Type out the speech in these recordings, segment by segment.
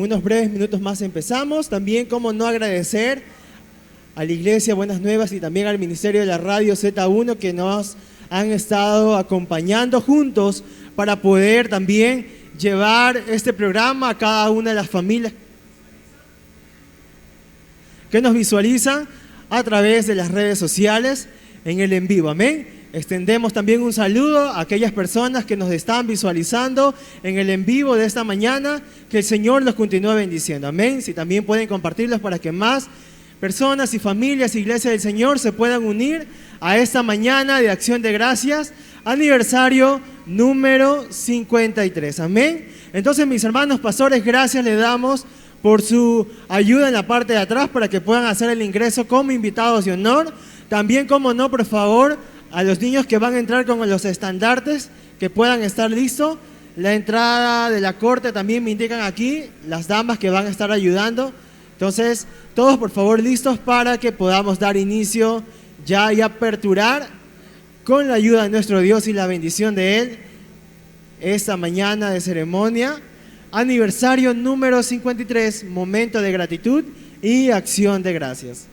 Unos breves minutos más empezamos. También, como no, agradecer a la Iglesia Buenas Nuevas y también al Ministerio de la Radio Z1 que nos han estado acompañando juntos para poder también llevar este programa a cada una de las familias que nos visualizan a través de las redes sociales en el en vivo. Amén. Extendemos también un saludo a aquellas personas que nos están visualizando en el en vivo de esta mañana. Que el Señor los continúe bendiciendo. Amén. Si también pueden compartirlos para que más personas y familias, iglesias del Señor, se puedan unir a esta mañana de acción de gracias, aniversario número 53. Amén. Entonces, mis hermanos pastores, gracias le damos por su ayuda en la parte de atrás para que puedan hacer el ingreso como invitados de honor. También, como no, por favor, a los niños que van a entrar con los estandartes, que puedan estar listos. La entrada de la corte también me indican aquí, las damas que van a estar ayudando. Entonces, todos por favor listos para que podamos dar inicio ya y aperturar con la ayuda de nuestro Dios y la bendición de Él esta mañana de ceremonia. Aniversario número 53, momento de gratitud y acción de gracias.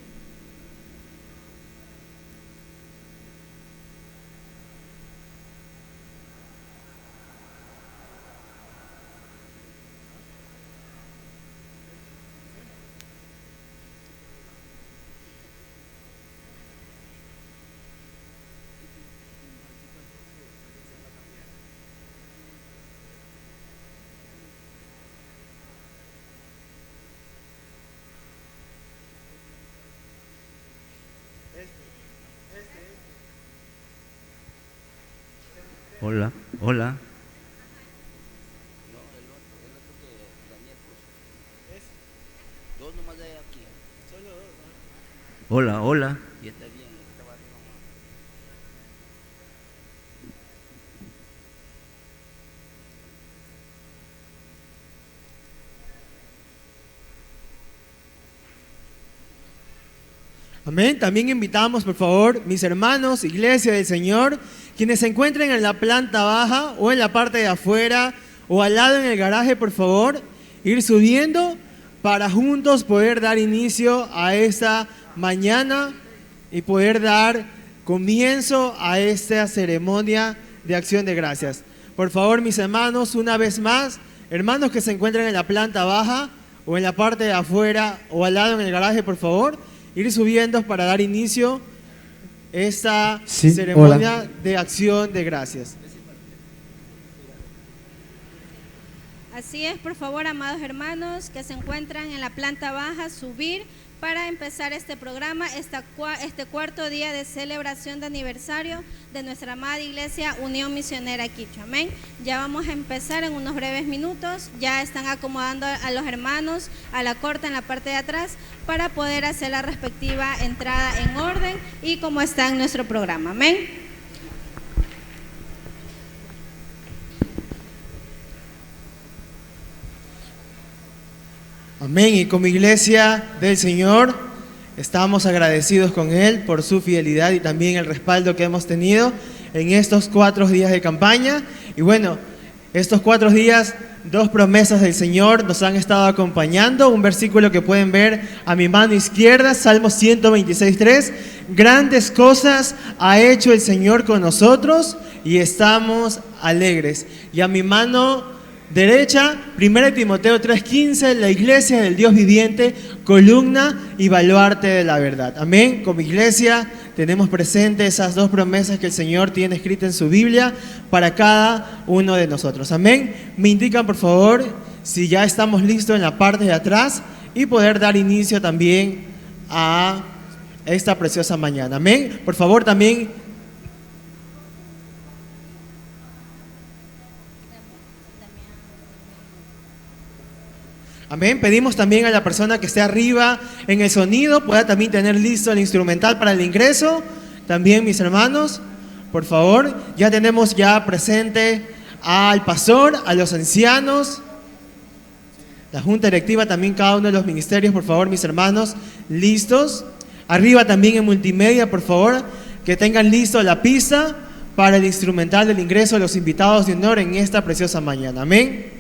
Hola, hola. Hola, hola. Amén. También invitamos, por favor, mis hermanos, Iglesia del Señor, quienes se encuentren en la planta baja o en la parte de afuera o al lado en el garaje, por favor, ir subiendo para juntos poder dar inicio a esta mañana y poder dar comienzo a esta ceremonia de acción de gracias. Por favor, mis hermanos, una vez más, hermanos que se encuentran en la planta baja o en la parte de afuera o al lado en el garaje, por favor, ir subiendo para dar inicio a esta ceremonia de acción de gracias. Así es, por favor, amados hermanos que se encuentran en la planta baja, subir para empezar este programa, este cuarto día de celebración de aniversario de nuestra amada Iglesia Unión Misionera Quichua. Amén. Ya vamos a empezar en unos breves minutos. Ya están acomodando a los hermanos a la corte en la parte de atrás para poder hacer la respectiva entrada en orden y como está en nuestro programa. Amén. Amén. Y como Iglesia del Señor estamos agradecidos con Él por su fidelidad y también el respaldo que hemos tenido en estos 4 días de campaña. Y bueno, estos 4 días, 2 promesas del Señor nos han estado acompañando. Un versículo que pueden ver a mi mano izquierda, Salmo 126:3. Grandes cosas ha hecho el Señor con nosotros y estamos alegres. Y a mi mano derecha, 1 Timoteo 3:15, la iglesia del Dios viviente, columna y baluarte de la verdad. Amén. Como iglesia tenemos presente esas 2 promesas que el Señor tiene escritas en su Biblia para cada uno de nosotros. Amén. Me indican, por favor, si ya estamos listos en la parte de atrás y poder dar inicio también a esta preciosa mañana. Amén. Por favor, también amén. Pedimos también a la persona que esté arriba en el sonido, pueda también tener listo el instrumental para el ingreso. También, mis hermanos, por favor, ya tenemos ya presente al pastor, a los ancianos, la junta directiva, también cada uno de los ministerios, por favor, mis hermanos, listos. Arriba también en multimedia, por favor, que tengan listo la pista para el instrumental del ingreso de los invitados de honor en esta preciosa mañana. Amén.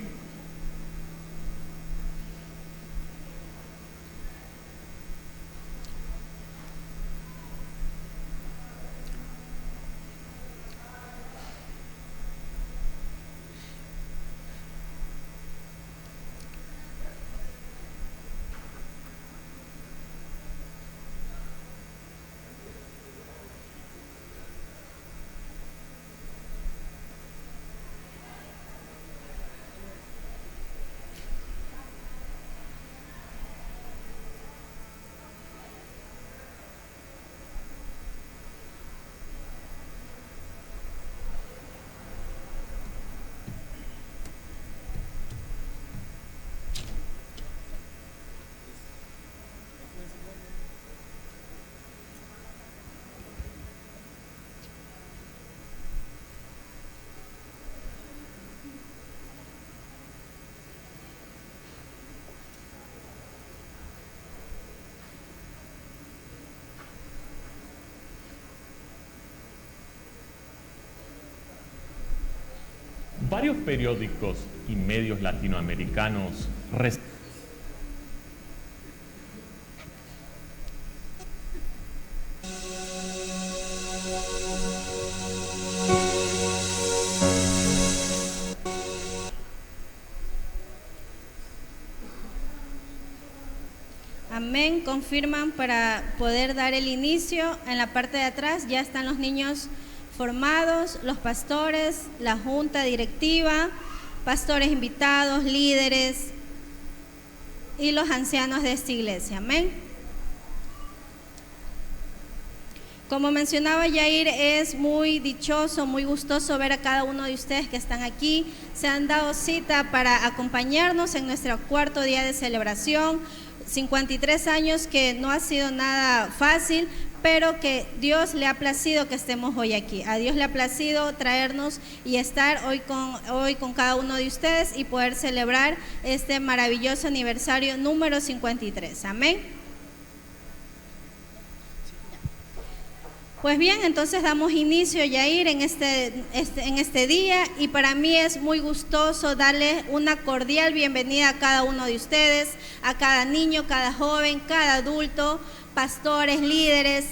Varios periódicos y medios latinoamericanos Amén, confirman para poder dar el inicio. En la parte de atrás ya están los niños formados, los pastores, la junta directiva, pastores invitados, líderes y los ancianos de esta iglesia. Amén. Como mencionaba Yair, es muy dichoso, muy gustoso ver a cada uno de ustedes que están aquí. Se han dado cita para acompañarnos en nuestro cuarto día de celebración. 53 años que no ha sido nada fácil, pero que Dios le ha placido que estemos hoy aquí. A Dios le ha placido traernos y estar hoy con cada uno de ustedes y poder celebrar este maravilloso aniversario número 53. Amén. Pues bien, entonces damos inicio, Yair, en este día, y para mí es muy gustoso darles una cordial bienvenida a cada uno de ustedes, a cada niño, cada joven, cada adulto, pastores, líderes,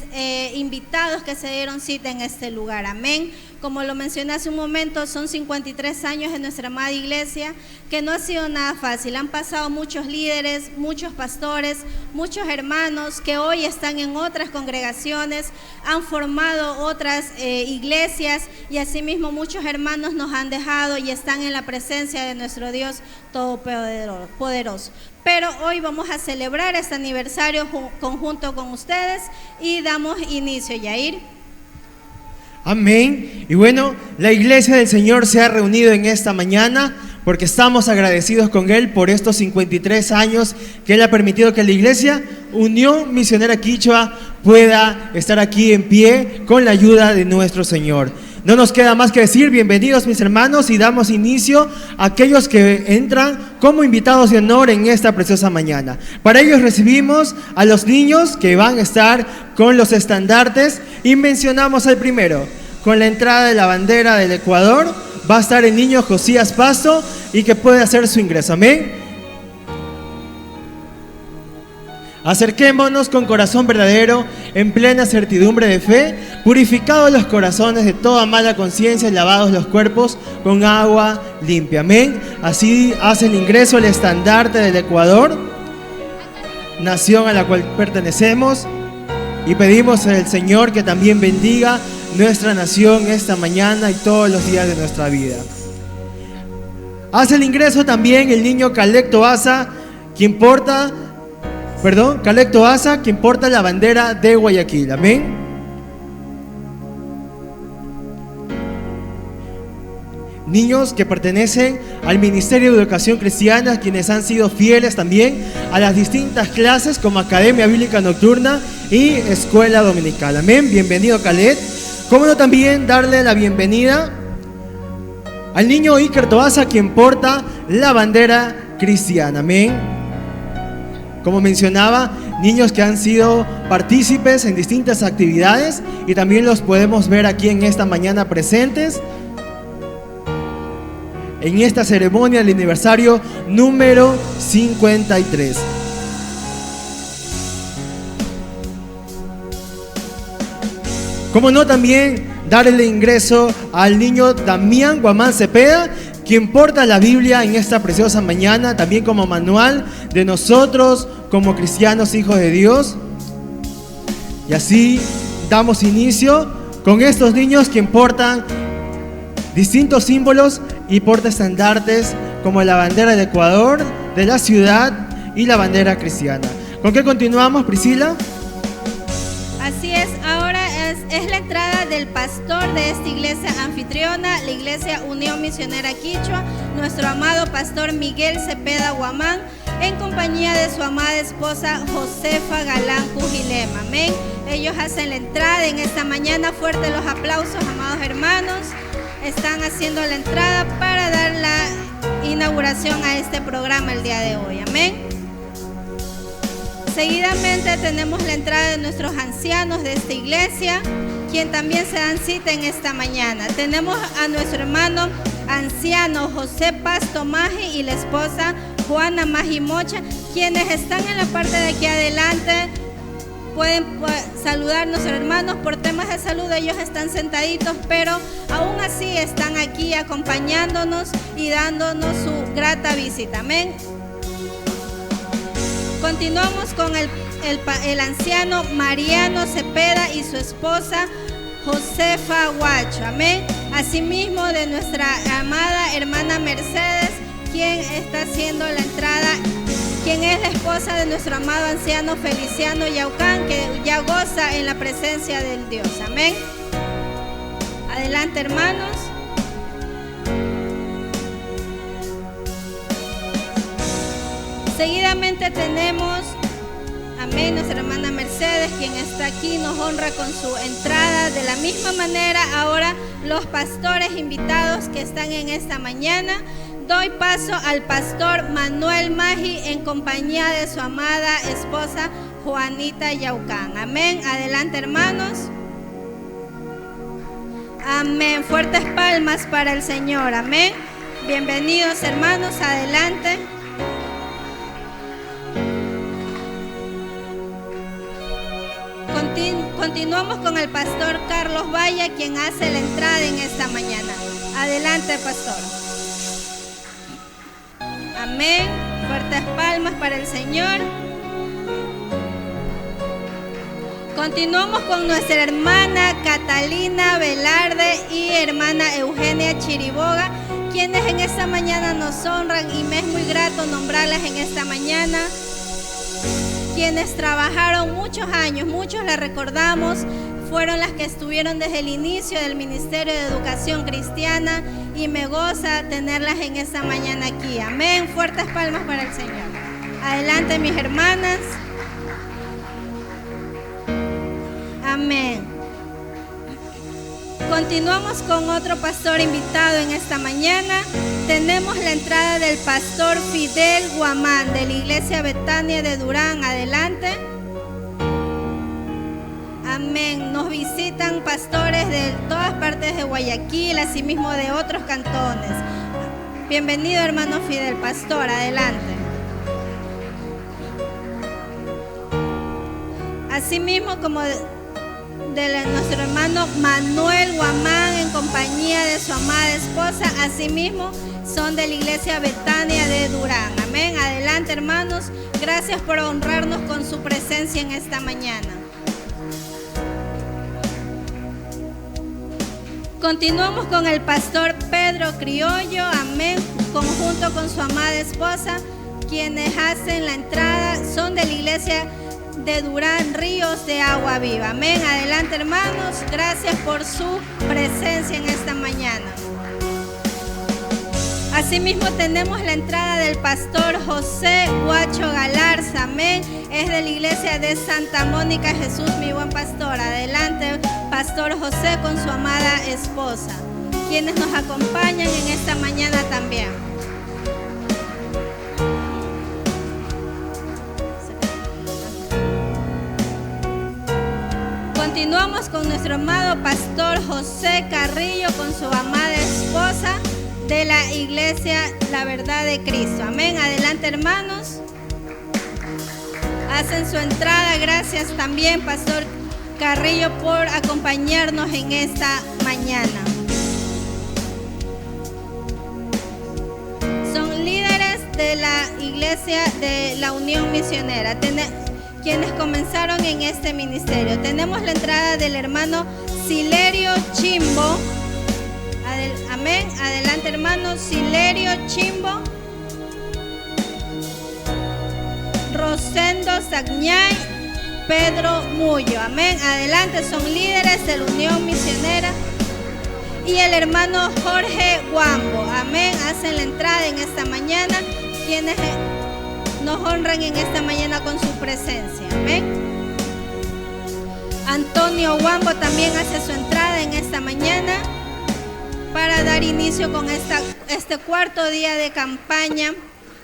invitados que se dieron cita en este lugar. Amén. Como lo mencioné hace un momento, son 53 años en nuestra amada iglesia, que no ha sido nada fácil. Han pasado muchos líderes, muchos pastores, muchos hermanos que hoy están en otras congregaciones, han formado otras iglesias, y asimismo muchos hermanos nos han dejado y están en la presencia de nuestro Dios Todopoderoso. Pero hoy vamos a celebrar este aniversario conjunto con ustedes y damos inicio, Yair. Amén. Y bueno, la iglesia del Señor se ha reunido en esta mañana porque estamos agradecidos con Él por estos 53 años que Él ha permitido que la iglesia Unión Misionera Quichua pueda estar aquí en pie con la ayuda de nuestro Señor. No nos queda más que decir bienvenidos, mis hermanos, y damos inicio a aquellos que entran como invitados de honor en esta preciosa mañana. Para ellos recibimos a los niños que van a estar con los estandartes, y mencionamos al primero. Con la entrada de la bandera del Ecuador va a estar el niño Josías Pasto, y que puede hacer su ingreso. Amén. Acerquémonos con corazón verdadero, en plena certidumbre de fe, purificados los corazones de toda mala conciencia y lavados los cuerpos con agua limpia. Amén. Así hace el ingreso el estandarte del Ecuador, nación a la cual pertenecemos, y pedimos al Señor que también bendiga nuestra nación esta mañana y todos los días de nuestra vida. Hace el ingreso también el niño Calecto Asa, quien porta la bandera de Guayaquil. Amén. Niños que pertenecen al Ministerio de Educación Cristiana, quienes han sido fieles también a las distintas clases como Academia Bíblica Nocturna y Escuela Dominical. Amén. Bienvenido, Calet. Cómo no también darle la bienvenida al niño Iker Toasa, quien porta la bandera cristiana. Amén. Como mencionaba, niños que han sido partícipes en distintas actividades, y también los podemos ver aquí en esta mañana presentes en esta ceremonia del aniversario número 53. Como no, también darle ingreso al niño Damián Guamán Cepeda, quien porta la Biblia en esta preciosa mañana, también como manual de nosotros como cristianos hijos de Dios. Y así damos inicio con estos niños quien portan distintos símbolos y porta estandartes como la bandera del Ecuador, de la ciudad y la bandera cristiana. ¿Con qué continuamos, Priscila? Así es, ahora es la entrada del pastor de esta iglesia anfitriona, la iglesia Unión Misionera Quichua, nuestro amado pastor Miguel Cepeda Guamán, en compañía de su amada esposa Josefa Galán Cujilema. Amén. Ellos hacen la entrada en esta mañana. Fuertes los aplausos, amados hermanos. Están haciendo la entrada para dar la inauguración a este programa el día de hoy. Amén. Seguidamente tenemos la entrada de nuestros ancianos de esta iglesia, quien también se dan cita en esta mañana. Tenemos a nuestro hermano anciano José Pasto Maji y la esposa Juana Maji Mocha, quienes están en la parte de aquí adelante. Pueden saludar a nuestros hermanos. Por temas de salud ellos están sentaditos, pero aún así están aquí acompañándonos y dándonos su grata visita. Amén. Continuamos con el anciano Mariano Cepeda y su esposa Josefa Guacho. Amén. Asimismo de nuestra amada hermana Mercedes, quien está haciendo la entrada, quien es la esposa de nuestro amado anciano Feliciano Yaucán, que ya goza en la presencia del Dios. Amén. Adelante, hermanos. Seguidamente tenemos, amén, nuestra hermana Mercedes, quien está aquí, nos honra con su entrada. De la misma manera, ahora los pastores invitados que están en esta mañana. Doy paso al pastor Manuel Maji en compañía de su amada esposa Juanita Yaucán. Amén. Adelante, hermanos. Amén. Fuertes palmas para el Señor. Amén. Bienvenidos, hermanos. Adelante. Continuamos con el pastor Carlos Valle, quien hace la entrada en esta mañana. Adelante, pastor. Amén. Fuertes palmas para el Señor. Continuamos con nuestra hermana Catalina Velarde y hermana Eugenia Chiriboga, quienes en esta mañana nos honran y me es muy grato nombrarlas en esta mañana. Quienes trabajaron muchos años, muchos las recordamos, fueron las que estuvieron desde el inicio del Ministerio de Educación Cristiana y me goza tenerlas en esta mañana aquí. Amén. Fuertes palmas para el Señor. Adelante, mis hermanas. Amén. Continuamos con otro pastor invitado en esta mañana. Tenemos la entrada del pastor Fidel Guamán de la iglesia Betania de Durán. Adelante. Amén. Nos visitan pastores de todas partes de Guayaquil, asimismo de otros cantones. Bienvenido, hermano Fidel, pastor. Adelante. Asimismo como de nuestro hermano Manuel Guamán en compañía de su amada esposa, asimismo son de la iglesia Betania de Durán. Amén. Adelante, hermanos. Gracias por honrarnos con su presencia en esta mañana. Continuamos con el pastor Pedro Criollo, amén, conjunto con su amada esposa, quienes hacen la entrada, son de la iglesia de Durán, Ríos de Agua Viva. Amén. Adelante, hermanos. Gracias por su presencia en esta mañana. Asimismo tenemos la entrada del pastor José Guacho Galarza. Amén. Es de la iglesia de Santa Mónica Jesús, mi buen pastor. Adelante, pastor José con su amada esposa, quienes nos acompañan en esta mañana también. Continuamos con nuestro amado pastor José Carrillo con su amada esposa de la iglesia La Verdad de Cristo. Amén. Adelante, hermanos. Hacen su entrada. Gracias también, pastor Carrillo, por acompañarnos en esta mañana. Son líderes de la iglesia de la Unión Misionera, quienes comenzaron en este ministerio. Tenemos la entrada del hermano Silerio Chimbo. Amén. Adelante, hermano Silerio Chimbo. Rosendo Sagñay, Pedro Mullo. Amén. Adelante, son líderes de la Unión Misionera. Y el hermano Jorge Guambo. Amén. Hacen la entrada en esta mañana, quienes nos honran en esta mañana con su presencia. Amén. Antonio Guambo también hace su entrada en esta mañana para dar inicio con este cuarto día de campaña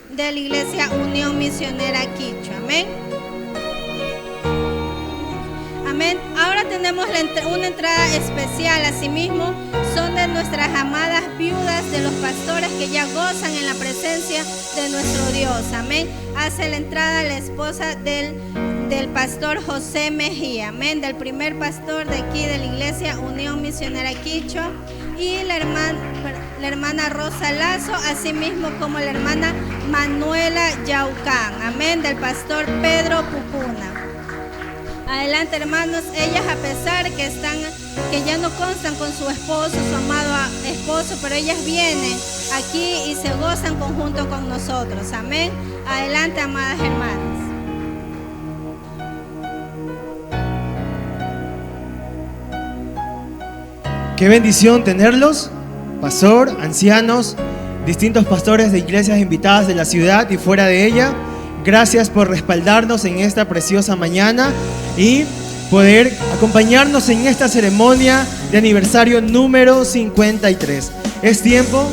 de la Iglesia Unión Misionera Quichua. Amén. Amén. Ahora tenemos una entrada especial. Asimismo, son de nuestras amadas viudas de los pastores que ya gozan en la presencia de nuestro Dios. Amén. Hace la entrada la esposa del pastor José Mejía. Amén. Del primer pastor de aquí de la iglesia Unión Misionera Quichua. Y la hermana Rosa Lazo, así mismo como la hermana Manuela Yaucán. Amén. Del pastor Pedro Pucuna. Adelante, hermanos. Ellas, a pesar que ya no constan con su esposo, su amado esposo, pero ellas vienen aquí y se gozan conjunto con nosotros. Amén. Adelante, amadas hermanas. Qué bendición tenerlos, pastor, ancianos, distintos pastores de iglesias invitadas de la ciudad y fuera de ella. Gracias por respaldarnos en esta preciosa mañana y poder acompañarnos en esta ceremonia de aniversario número 53. Es tiempo.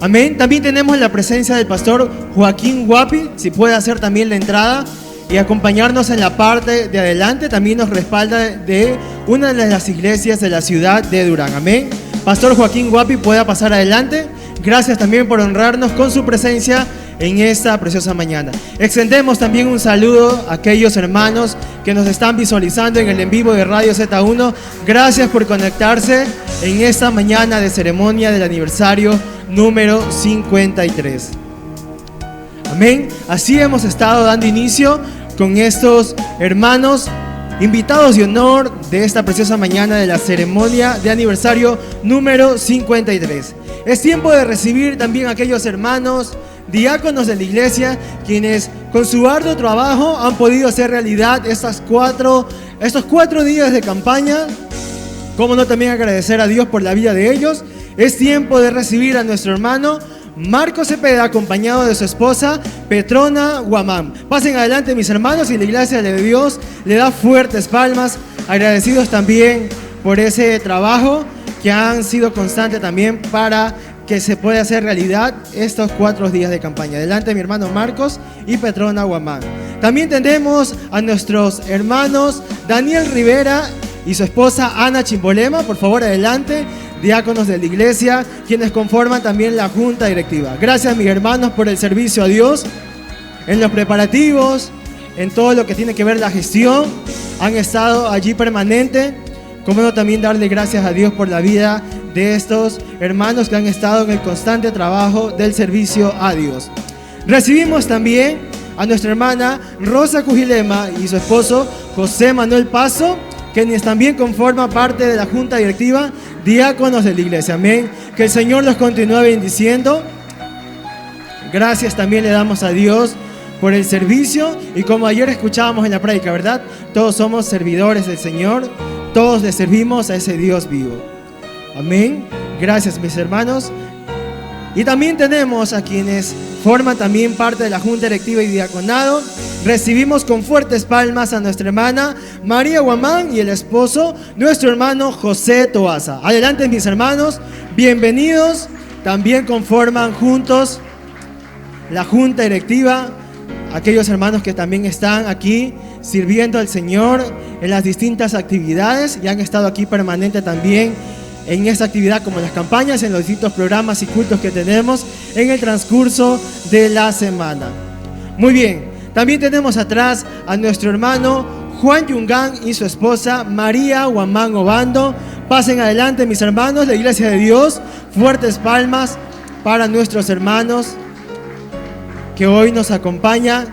Amén. También tenemos la presencia del pastor Joaquín Guapi, si puede hacer también la entrada y acompañarnos en la parte de adelante. También nos respalda de una de las iglesias de la ciudad de Durán. Amén. Pastor Joaquín Guapi, pueda pasar adelante. Gracias también por honrarnos con su presencia en esta preciosa mañana. Extendemos también un saludo a aquellos hermanos que nos están visualizando en el en vivo de Radio Z1. Gracias por conectarse en esta mañana de ceremonia del aniversario número 53. Amén. Así hemos estado dando inicio con estos hermanos invitados de honor de esta preciosa mañana de la ceremonia de aniversario número 53. Es tiempo de recibir también a aquellos hermanos diáconos de la iglesia, quienes con su arduo trabajo han podido hacer realidad estos 4 días de campaña. Cómo no también agradecer a Dios por la vida de ellos. Es tiempo de recibir a nuestro hermano Marcos Cepeda, acompañado de su esposa Petrona Guamán. Pasen adelante, mis hermanos, y la iglesia de Dios le da fuertes palmas, agradecidos también por ese trabajo que han sido constante también para que se pueda hacer realidad estos 4 días de campaña. Adelante, mi hermano Marcos y Petrona Guamán. También tenemos a nuestros hermanos Daniel Rivera y su esposa Ana Chimbolema. Por favor, adelante, diáconos de la iglesia, quienes conforman también la junta directiva. Gracias, mis hermanos, por el servicio a Dios en los preparativos, en todo lo que tiene que ver la gestión. Han estado allí permanente. Como no, también darle gracias a Dios por la vida de estos hermanos que han estado en el constante trabajo del servicio a Dios. Recibimos también a nuestra hermana Rosa Cujilema y su esposo José Manuel Paso, quienes también conforman parte de la junta directiva, diáconos de la iglesia. Amén. Que el Señor los continúe bendiciendo. Gracias también le damos a Dios por el servicio, y como ayer escuchábamos en la prédica, ¿verdad? Todos somos servidores del Señor, todos le servimos a ese Dios vivo. Amén. Gracias, mis hermanos. Y también tenemos a quienes forman también parte de la junta directiva y diaconado. Recibimos con fuertes palmas a nuestra hermana María Guamán y el esposo, nuestro hermano José Toaza. Adelante, mis hermanos, bienvenidos. También conforman juntos la junta directiva, aquellos hermanos que también están aquí sirviendo al Señor en las distintas actividades y han estado aquí permanente también en esta actividad, como las campañas, en los distintos programas y cultos que tenemos en el transcurso de la semana. Muy bien, también tenemos atrás a nuestro hermano Juan Yungán y su esposa María Guamán Obando. Pasen adelante, mis hermanos, la iglesia de Dios. Fuertes palmas para nuestros hermanos que hoy nos acompañan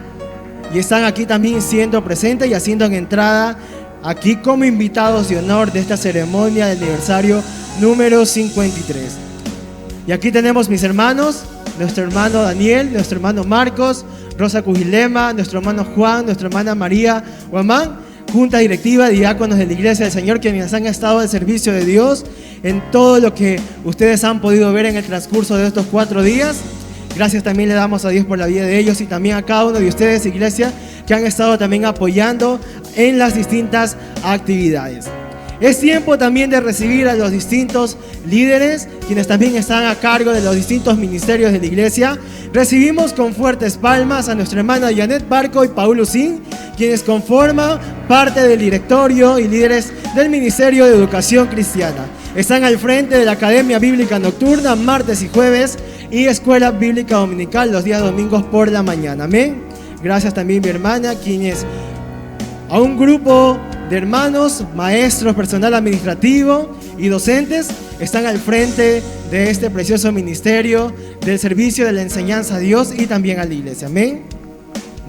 y están aquí también siendo presentes y haciendo en entrada aquí como invitados de honor de esta ceremonia del aniversario número 53. Y aquí tenemos, mis hermanos, nuestro hermano Daniel, nuestro hermano Marcos, Rosa Cujilema, nuestro hermano Juan, nuestra hermana María Guamán, junta directiva, diáconos de la iglesia del Señor, quienes han estado al servicio de Dios en todo lo que ustedes han podido ver en el transcurso de estos 4 días. Gracias también le damos a Dios por la vida de ellos y también a cada uno de ustedes, iglesia, que han estado también apoyando en las distintas actividades. Es tiempo también de recibir a los distintos líderes, quienes también están a cargo de los distintos ministerios de la iglesia. Recibimos con fuertes palmas a nuestra hermana Janet Barco y Paul Lucín, quienes conforman parte del directorio y líderes del Ministerio de Educación Cristiana. Están al frente de la Academia Bíblica Nocturna, martes y jueves, y Escuela Bíblica Dominical los días domingos por la mañana. Amén. Gracias también, mi hermana, quienes a un grupo de hermanos, maestros, personal administrativo y docentes están al frente de este precioso ministerio del servicio de la enseñanza a Dios y también a la iglesia. Amén.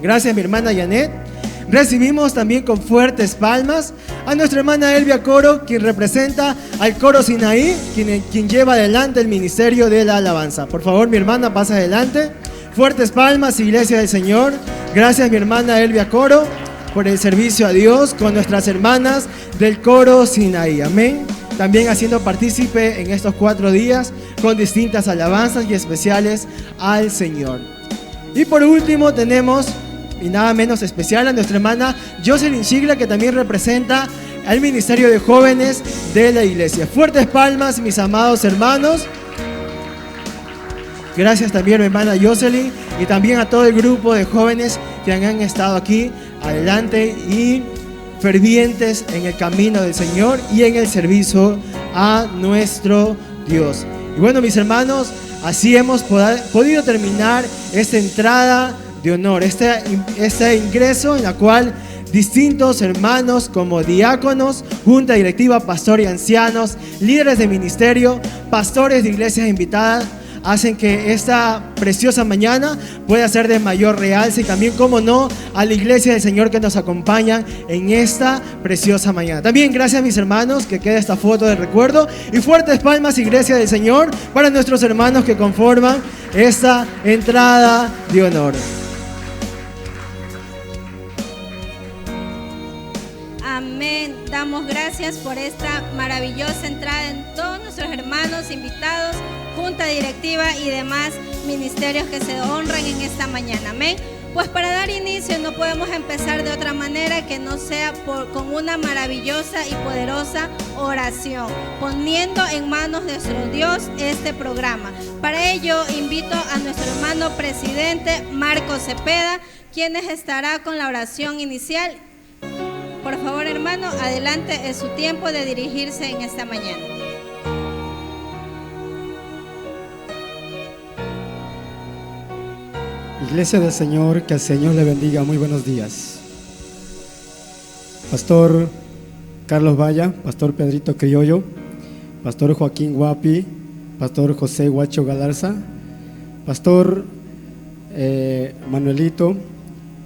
Gracias, mi hermana Janet. Recibimos también con fuertes palmas a nuestra hermana Elvia Coro, quien representa al Coro Sinaí, quien lleva adelante el ministerio de la alabanza. Por favor, mi hermana, pasa adelante. Fuertes palmas, Iglesia del Señor. Gracias, mi hermana Elvia Coro, por el servicio a Dios con nuestras hermanas del Coro Sinaí. Amén. También haciendo partícipe en estos 4 días con distintas alabanzas y especiales al Señor. Y por último tenemos, y nada menos especial, a nuestra hermana Jocelyn Sigla, que también representa al Ministerio de Jóvenes de la Iglesia. Fuertes palmas, mis amados hermanos. Gracias también, mi hermana Jocelyn, y también a todo el grupo de jóvenes que han estado aquí adelante y fervientes en el camino del Señor y en el servicio a nuestro Dios. Y bueno, mis hermanos, así hemos podido terminar esta entrada de honor, este ingreso en la cual distintos hermanos como diáconos, junta directiva, pastor y ancianos, líderes de ministerio, pastores de iglesias invitadas, hacen que esta preciosa mañana pueda ser de mayor realce, y también, como no, a la iglesia del Señor que nos acompaña en esta preciosa mañana. También gracias, mis hermanos, que quede esta foto de recuerdo, y fuertes palmas, iglesia del Señor, para nuestros hermanos que conforman esta entrada de honor. Amén. Damos gracias por esta maravillosa entrada en todos nuestros hermanos invitados, junta directiva y demás ministerios que se honran en esta mañana. Amén. Pues para dar inicio no podemos empezar de otra manera que no sea con una maravillosa y poderosa oración, poniendo en manos de nuestro Dios este programa. Para ello invito a nuestro hermano presidente Marco Cepeda, quien estará con la oración inicial. Por favor, hermano, adelante, es su tiempo de dirigirse en esta mañana. Iglesia del Señor, que el Señor le bendiga. Muy buenos días. Pastor Carlos Valla, Pastor Pedrito Criollo, Pastor Joaquín Guapi, Pastor José Guacho Galarza, Pastor Manuelito,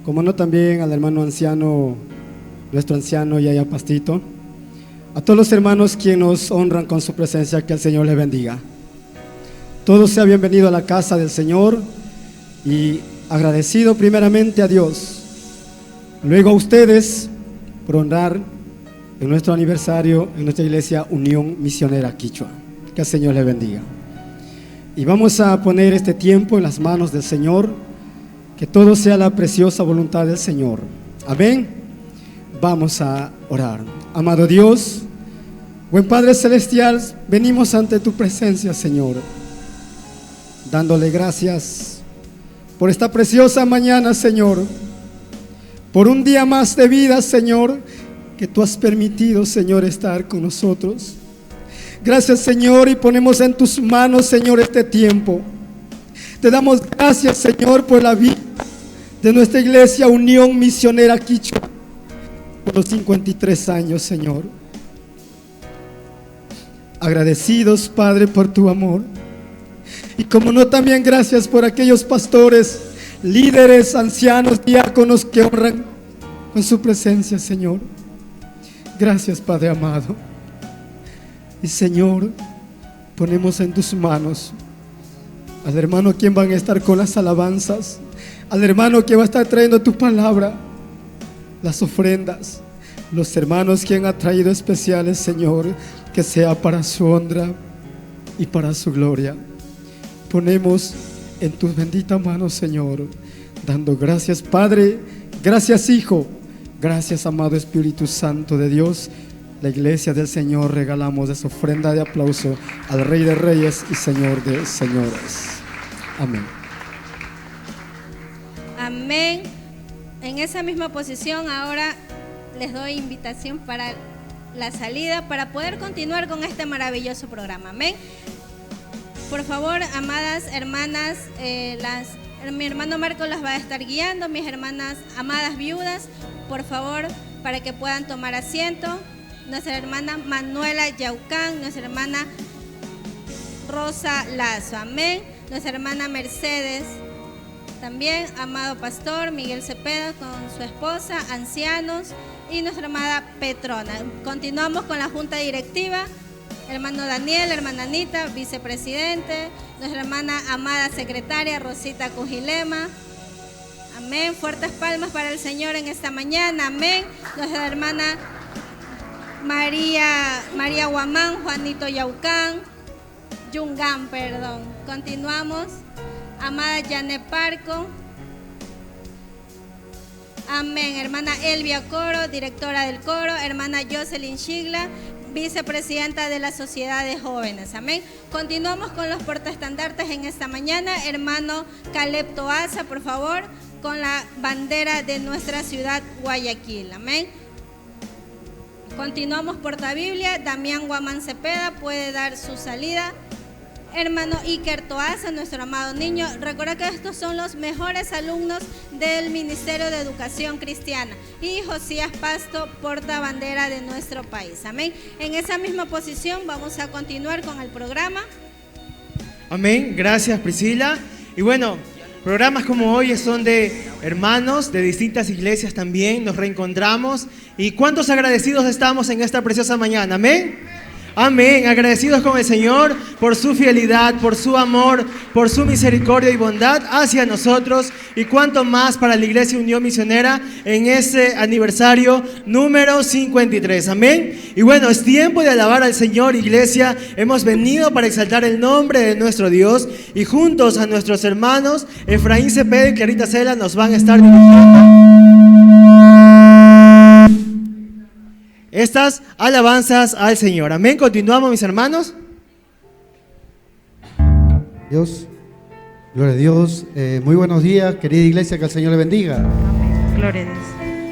como no también al hermano anciano, nuestro anciano Yaya Pastito, a todos los hermanos quienes nos honran con su presencia, que el Señor les bendiga. Todos sean bienvenidos a la casa del Señor y agradecido primeramente a Dios, luego a ustedes por honrar en nuestro aniversario en nuestra iglesia Unión Misionera Quichua. Que el Señor les bendiga. Y vamos a poner este tiempo en las manos del Señor, que todo sea la preciosa voluntad del Señor. Amén. Vamos a orar. Amado Dios, buen Padre Celestial, venimos ante tu presencia, Señor, dándole gracias por esta preciosa mañana, Señor, por un día más de vida, Señor, que tú has permitido, Señor, estar con nosotros. Gracias, Señor, y ponemos en tus manos, Señor, este tiempo. Te damos gracias, Señor, por la vida de nuestra iglesia Unión Misionera Quichua, por los 53 años, Señor. Agradecidos, Padre, por tu amor. Y como no, también gracias por aquellos pastores, líderes, ancianos, diáconos que honran con su presencia, Señor. Gracias, Padre amado. Y Señor, ponemos en tus manos al hermano quien van a estar con las alabanzas, al hermano que va a estar trayendo tu palabra, las ofrendas, los hermanos quien ha traído especiales, Señor, que sea para su honra y para su gloria. Ponemos en tus benditas manos, Señor, dando gracias, Padre, gracias, Hijo, gracias, amado Espíritu Santo de Dios. La iglesia del Señor regalamos esa ofrenda de aplauso al Rey de Reyes y Señor de Señores. Amén. Amén. En esa misma posición ahora les doy invitación para la salida, para poder continuar con este maravilloso programa. Amén. Por favor, amadas hermanas, mi hermano Marco las va a estar guiando, mis hermanas amadas viudas, por favor, para que puedan tomar asiento. Nuestra hermana Manuela Yaucán, nuestra hermana Rosa Lazo, amén. Nuestra hermana Mercedes, también, amado pastor Miguel Cepeda con su esposa, ancianos, y nuestra amada Petrona. Continuamos con la junta directiva, hermano Daniel, hermana Anita, vicepresidente, nuestra hermana amada secretaria Rosita Cujilema, amén. Fuertes palmas para el Señor en esta mañana, amén. Nuestra hermana María Guamán, Juanito Yaucán, Yungán, perdón. Continuamos, amada Janet Parco, amén. Hermana Elvia Coro, directora del coro, hermana Jocelyn Shigla, vicepresidenta de la Sociedad de Jóvenes, amén. Continuamos con los portaestandartes en esta mañana. Hermano Caleb Toaza, por favor, con la bandera de nuestra ciudad Guayaquil, amén. Continuamos portabiblia, Damián Guamán Cepeda puede dar su salida. Hermano Iker Toaza, nuestro amado niño. Recuerda que estos son los mejores alumnos del Ministerio de Educación Cristiana. Y Josías Pasto, portabandera de nuestro país. Amén. En esa misma posición vamos a continuar con el programa. Amén. Gracias, Priscila. Y bueno, programas como hoy son de hermanos de distintas iglesias también. Nos reencontramos. ¿Y cuántos agradecidos estamos en esta preciosa mañana? Amén. Amén, agradecidos con el Señor por su fidelidad, por su amor, por su misericordia y bondad hacia nosotros, y cuanto más para la Iglesia Unión Misionera en ese aniversario número 53, amén. Y bueno, es tiempo de alabar al Señor, iglesia. Hemos venido para exaltar el nombre de nuestro Dios, y juntos a nuestros hermanos Efraín Cepeda y Clarita Cela nos van a estar dirigiendo estas alabanzas al Señor. Amén. Continuamos, mis hermanos. Dios, gloria a Dios. Muy buenos días, querida iglesia, que el Señor le bendiga. Amén. Gloria a Dios.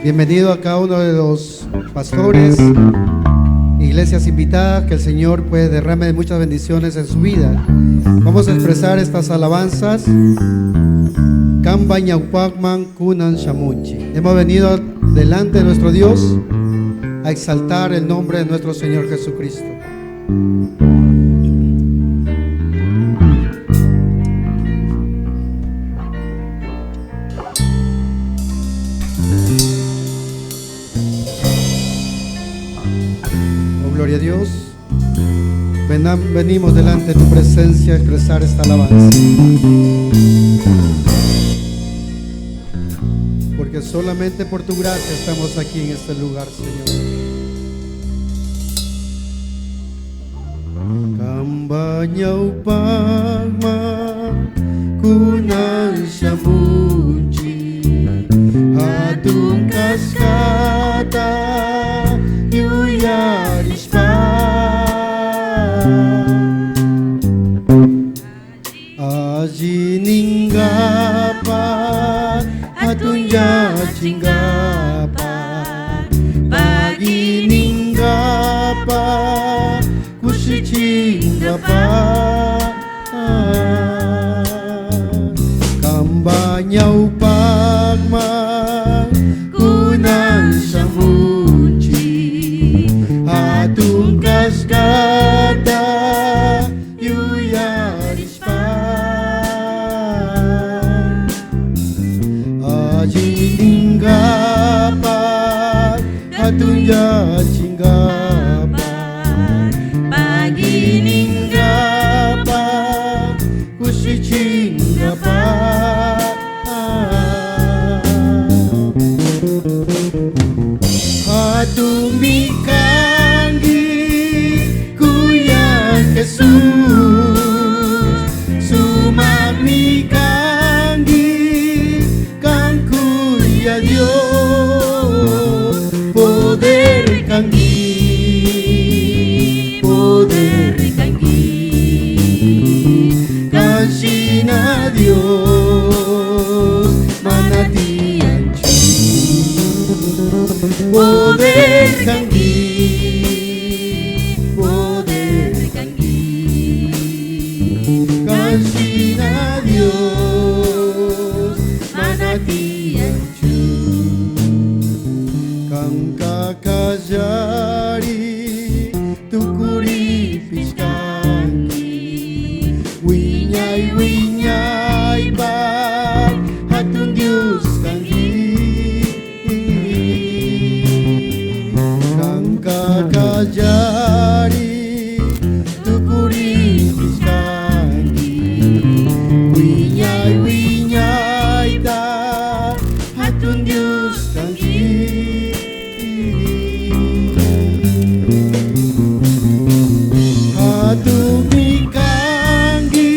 Bienvenido a cada uno de los pastores, iglesias invitadas, que el Señor pues derrame muchas bendiciones en su vida. Vamos a expresar estas alabanzas. Kamba Ñaupakman Kunan Shamunchi. Hemos venido delante de nuestro Dios a exaltar el nombre de nuestro Señor Jesucristo. Oh, gloria a Dios. Venimos delante de tu presencia a expresar esta alabanza, porque solamente por tu gracia estamos aquí en este lugar, Señor. Kamba Ñaupakman Kunan Shamunchi Hatun Kaskata Yuyarishpa Aji Ninggapa Hatun Yachingapa Bagi Ninggapa Kushichinggapa Kamba Ñaupakman Kunan Shamunchi Hatun Kaskata Yuyarishpa Aji Ninggapa Hatun Yachingapa Bagi Ninggapa Kushichinggapa Hatun Mikanggi Kuya Jesus Sumami Kanggi Kang Kuya Dios Poder Kanggi Poder Kanggi Kansina Dios Manatian Chi Dios kangi Hatumi kangi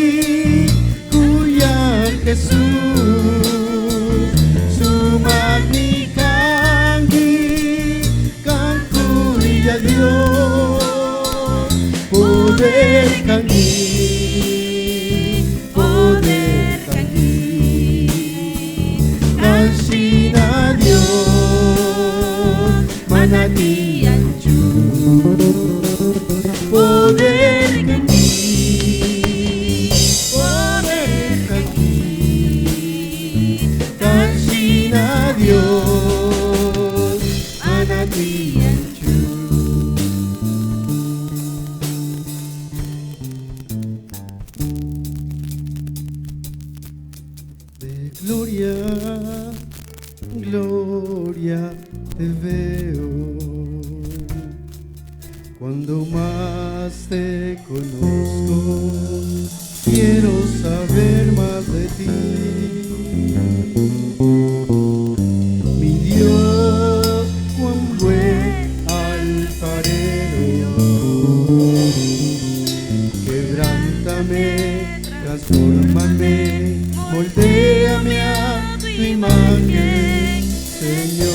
Kuya Jesús Sumagni kangi Kang Kuya Dios Poder kangi Manatian poder kangi Kansina Dios Manatian de gloria, gloria te veo cuando más te conozco, quiero saber más de ti. Mi Dios, cuán buen alfarero, quebrántame, transfórmame, moldéame a tu imagen, Señor.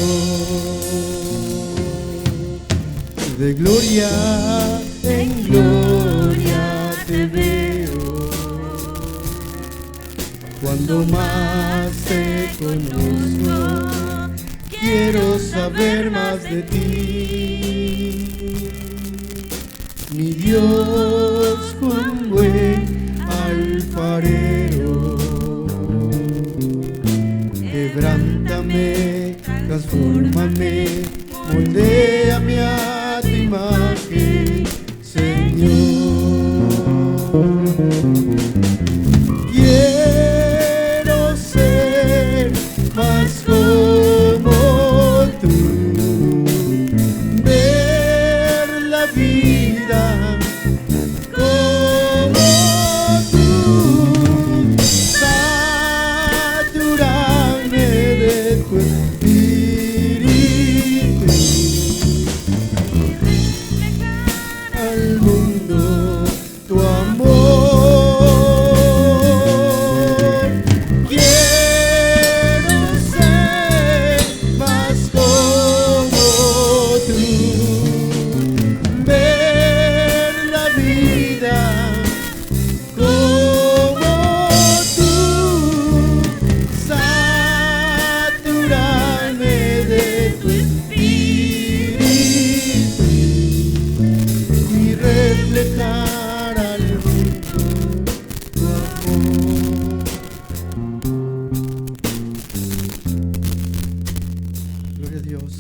De gloria en gloria te veo, cuando más te conozco, quiero saber más de ti. Mi Dios, cuán buen alfarero, quebrántame, transfórmame, moldéame a tu imagen, Señor. Quiero ser más como tú, ver la vida como tú, saturarme de tu espíritu, al mundo tu amor. Quiero ser más como tú, ver la vida como tú, saturarme de tu espíritu y reflejar al mundo tu amor. Gloria a Dios.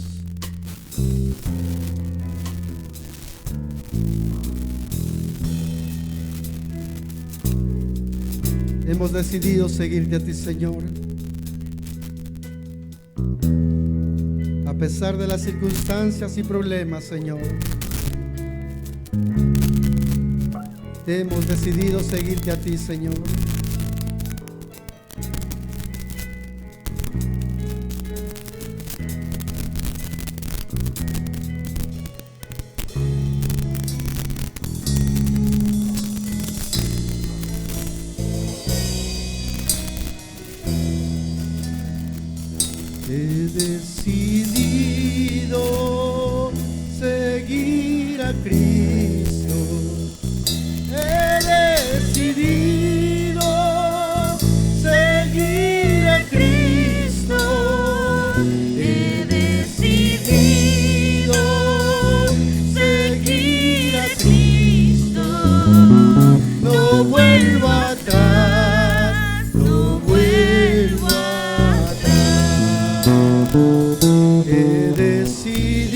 Hemos decidido seguirte a ti, Señor, a pesar de las circunstancias y problemas, Señor. Hemos decidido seguirte a ti, Señor. He decidido seguir a Cristo. He decidido seguir a Cristo. He decidido seguir a Cristo. No vuelvo atrás, no vuelvo atrás. He decidido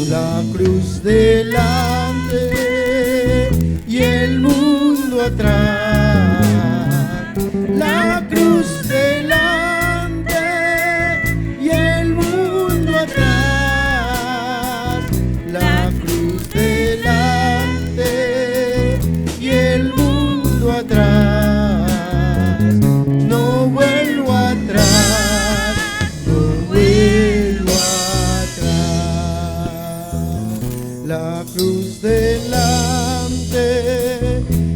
La cruz delante y el mundo atrás. La cruz delante y el mundo atrás. La cruz delante y el mundo atrás. No vuelvo atrás, no vuelvo atrás. La cruz delante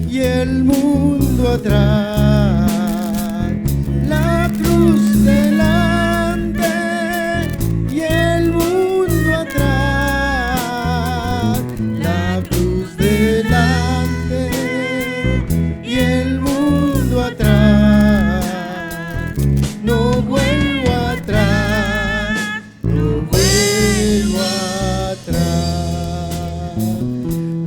y el mundo atrás. La cruz delante y el mundo atrás. La cruz delante y el mundo atrás. No vuelvo atrás, no vuelvo atrás.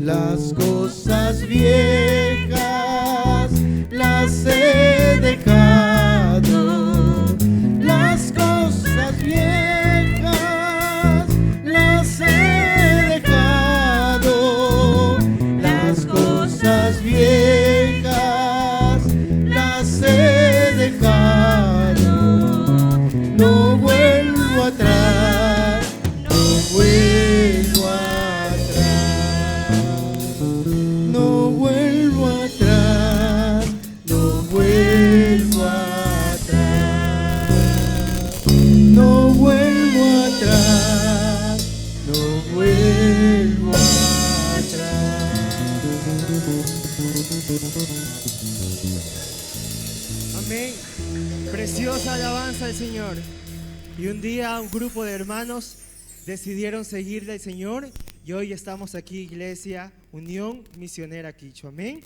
Las cosas viejas las he dejado. Las cosas viejas las he dejado. Las cosas viejas las he dejado. No vuelvo atrás, no vuelvo atrás. No vuelvo atrás, no vuelvo atrás. No vuelvo atrás, no vuelvo atrás. Amén. Preciosa alabanza al Señor. Y un día un grupo de hermanos decidieron seguirle al Señor y hoy estamos aquí, Iglesia Unión Misionera Quichua. Amén.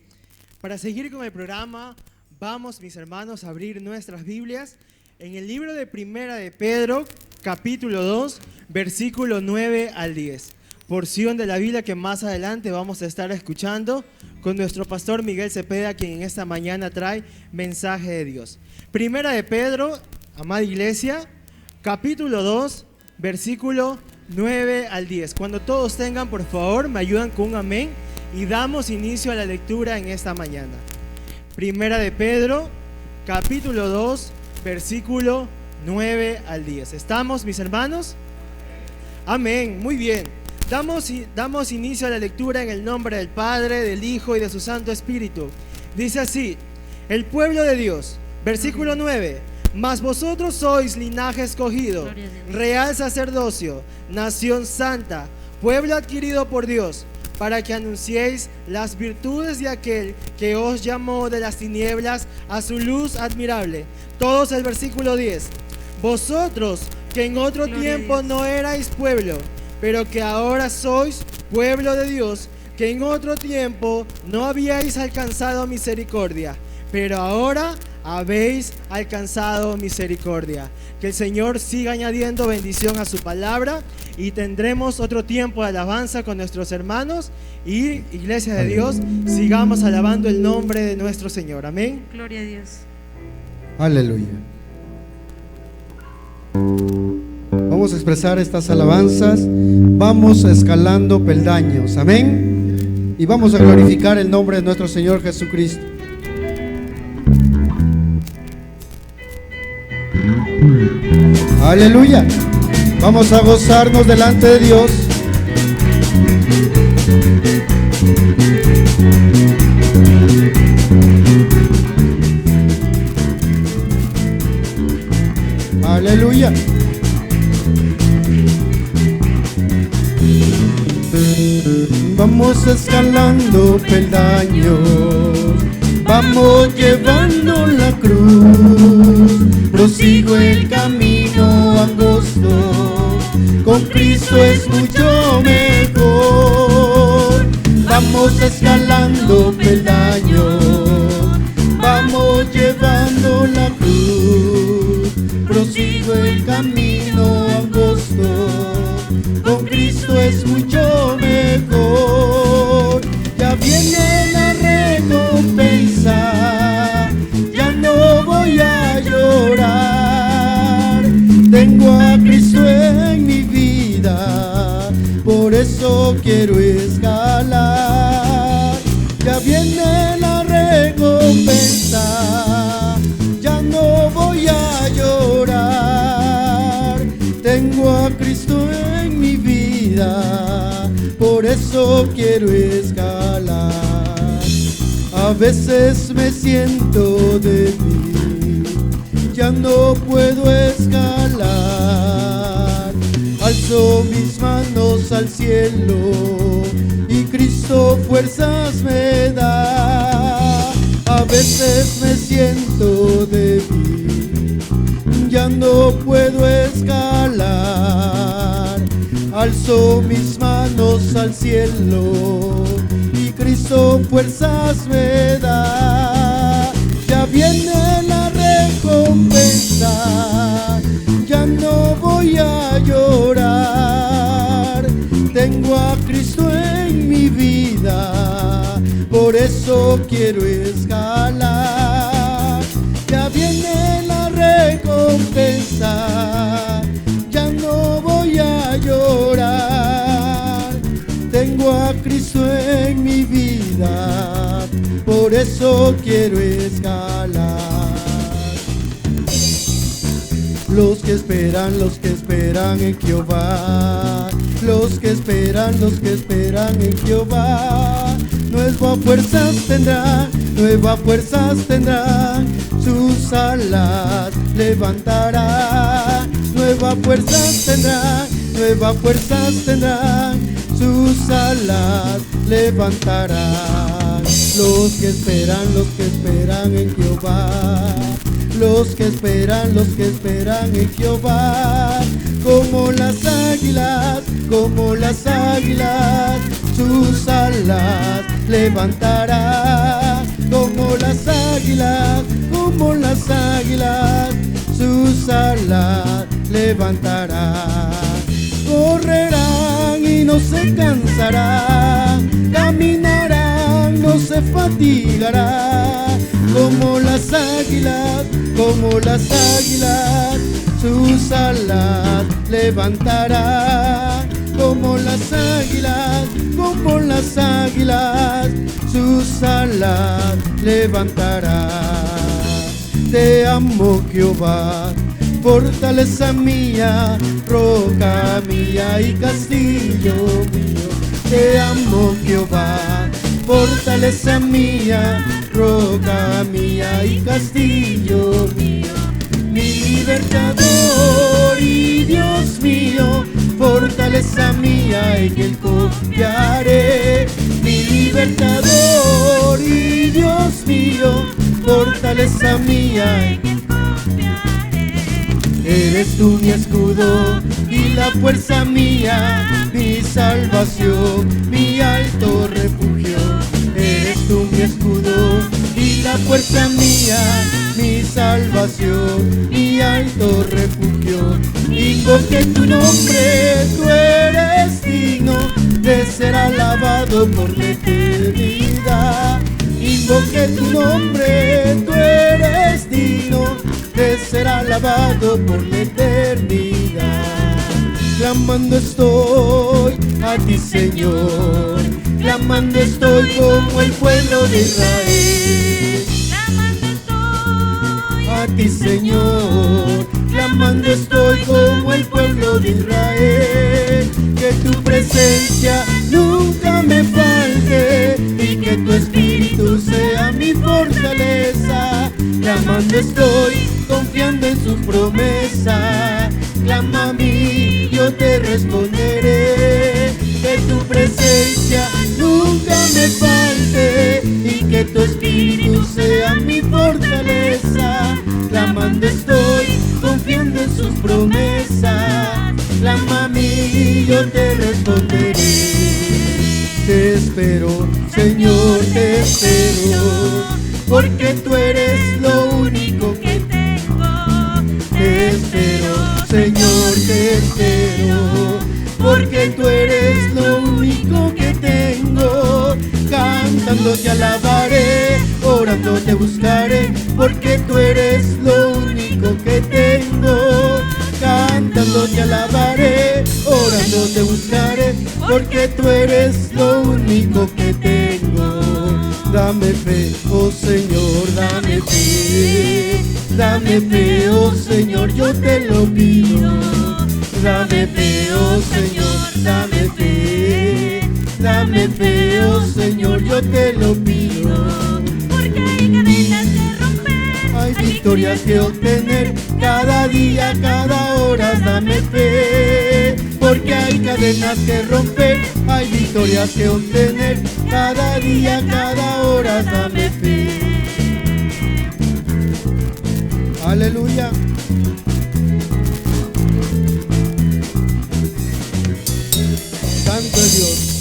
Para seguir con el programa, vamos, mis hermanos, a abrir nuestras Biblias en el libro de Primera de Pedro, capítulo 2, versículo 9 al 10. Porción de la Biblia que más adelante vamos a estar escuchando con nuestro pastor Miguel Cepeda, quien en esta mañana trae mensaje de Dios. Primera de Pedro, amada Iglesia, capítulo 2, versículo 9 al 10. Cuando todos tengan, por favor, me ayudan con un amén y damos inicio a la lectura en esta mañana. Primera de Pedro, capítulo 2, versículo 9 al 10. ¿Estamos, mis hermanos? Amén, muy bien. Damos inicio a la lectura en el nombre del Padre, del Hijo y de su Santo Espíritu. Dice así, el pueblo de Dios, versículo 9. Mas vosotros sois linaje escogido, real sacerdocio, nación santa, pueblo adquirido por Dios, para que anunciéis las virtudes de aquel que os llamó de las tinieblas a su luz admirable. Todos el versículo 10. Vosotros que en otro tiempo no erais pueblo, pero que ahora sois pueblo de Dios, que en otro tiempo no habíais alcanzado misericordia, pero ahora habéis alcanzado misericordia. Que el Señor siga añadiendo bendición a su palabra y tendremos otro tiempo de alabanza con nuestros hermanos y Iglesia de Dios, sigamos alabando el nombre de nuestro Señor. Amén. Gloria a Dios. Aleluya. Vamos a expresar estas alabanzas, vamos escalando peldaños, amén. Y vamos a glorificar el nombre de nuestro Señor Jesucristo. Aleluya. Vamos a gozarnos delante de Dios. Aleluya. Vamos escalando peldaños, vamos llevando la cruz, prosigo el camino angosto, con Cristo es mucho mejor. Vamos escalando peldaños, vamos llevando la cruz, prosigo el camino angosto, con Cristo es mucho mejor. Ya viene la recompensa, ya no voy a llorar. Tengo a Cristo en mi vida, eso quiero escalar. Ya viene la recompensa, ya no voy a llorar. Tengo a Cristo en mi vida, por eso quiero escalar. A veces me siento débil, ya no puedo escalar. Alzo mis manos al cielo y Cristo fuerzas me da. A veces me siento débil, ya no puedo escalar. Alzo mis manos al cielo y Cristo fuerzas me da. Ya viene la recompensa, ya no voy a llorar. Tengo a Cristo en mi vida, por eso quiero escalar. Ya viene la recompensa, ya no voy a llorar. Tengo a Cristo en mi vida, por eso quiero escalar. Los que esperan en Jehová, los que esperan en Jehová, nuevas fuerzas tendrán, sus alas levantarán. Nuevas fuerzas tendrán, sus alas levantarán. Los que esperan en Jehová, los que esperan en Jehová, como las águilas, sus alas levantará. Como las águilas, sus alas levantará. Correrán y no se cansarán, caminarán, no se fatigarán. Como las águilas, sus alas levantará. Como las águilas, sus alas levantará. Te amo, Jehová, fortaleza mía, roca mía y castillo mío. Te amo, Jehová, fortaleza mía, roca mía y castillo mío. Mi libertador y Dios mío, fortaleza mía en Él confiaré. Mi libertador y Dios mío, fortaleza mía en Él confiaré. Eres tú mi escudo y la fuerza mía, mi salvación, mi alto refugio. Eres tú mi escudo y la fuerza mía, mi salvación, mi alto refugio. Invoqué tu nombre, tú eres digno de ser alabado por la eternidad. Invoqué tu nombre, tú eres digno de ser alabado por la eternidad. Clamando estoy a ti, Señor, clamando estoy como el pueblo de Israel. Clamando estoy a ti, Señor, clamando estoy como el pueblo de Israel. Que tu presencia nunca me falte y que tu espíritu sea mi fortaleza. Clamando estoy, confiando en su promesa. Clama a mí, yo te responderé. Que tu presencia nunca me falte y que tu espíritu sea mi fortaleza. Clamando estoy, confiando en sus promesas. Clama a mí, yo te responderé. Te espero, Señor, te espero, porque tú eres lo único que tengo. Te espero, Señor, te espero, porque tú eres lo único que tengo. Cantando te alabaré, orando te buscaré, porque tú eres lo único que tengo. Cantando te alabaré, orando yo te buscaré, porque tú eres lo único que tengo. Dame fe, oh Señor, dame fe, oh Señor, yo te lo pido. Dame fe, oh Señor, dame fe, oh Señor, yo te lo pido. Porque hay cadenas que romper, hay victorias que obtener, cada día, cada hora, dame fe. Porque hay cadenas que romper, hay victorias que obtener, cada día, cada hora, dame fe. Aleluya. Santo es Dios.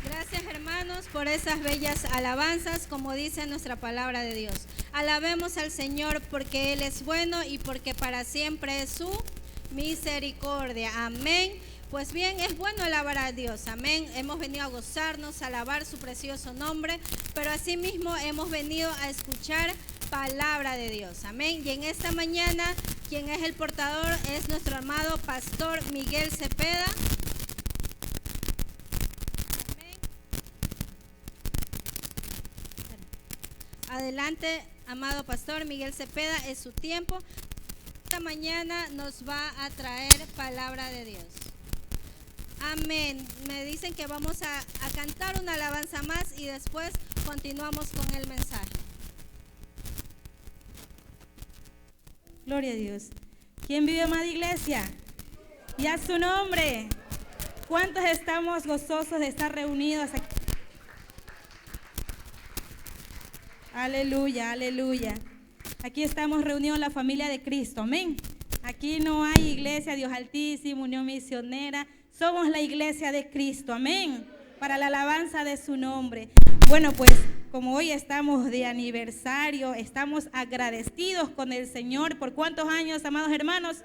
Gracias, hermanos, por esas bellas alabanzas, como dice nuestra palabra de Dios. Alabemos al Señor porque Él es bueno y porque para siempre es su misericordia. Amén. Pues bien, es bueno alabar a Dios, amén. Hemos venido a gozarnos, a alabar su precioso nombre, pero asimismo hemos venido a escuchar palabra de Dios, amén. Y en esta mañana, quien es el portador es nuestro amado pastor Miguel Cepeda. Amén. Adelante, amado pastor Miguel Cepeda, es su tiempo. Esta mañana nos va a traer palabra de Dios. Amén. Me dicen que vamos a cantar una alabanza más y después continuamos con el mensaje. Gloria a Dios. ¿Quién vive, amada iglesia? Y a su nombre. ¿Cuántos estamos gozosos de estar reunidos aquí? Aleluya, aleluya. Aquí estamos reunidos en la familia de Cristo, amén. Aquí no hay iglesia, Dios Altísimo, Unión Misionera. Somos la iglesia de Cristo, amén, para la alabanza de su nombre. Bueno, pues como hoy estamos de aniversario, estamos agradecidos con el Señor. ¿Por cuántos años, amados hermanos?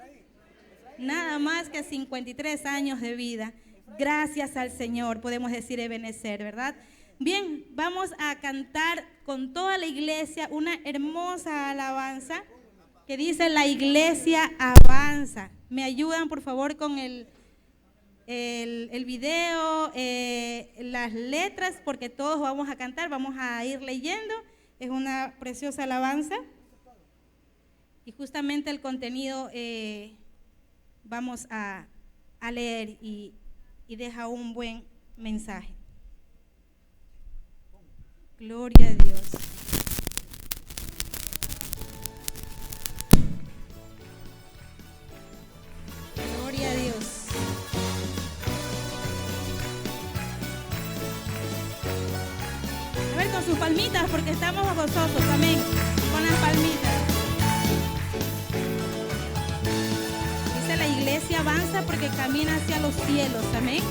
Nada más que 53 años de vida. Gracias al Señor, podemos decir Ebenezer, ¿verdad? Bien, vamos a cantar con toda la iglesia una hermosa alabanza que dice: la iglesia avanza. ¿Me ayudan, por favor, con el video, las letras? Porque todos vamos a cantar, vamos a ir leyendo. Es una preciosa alabanza y justamente el contenido vamos a leer y deja un buen mensaje. Gloria a Dios. Gloria a Dios. A ver, con sus palmitas, porque estamos gozosos, amén. Con las palmitas. Dice: la iglesia avanza porque camina hacia los cielos, amén.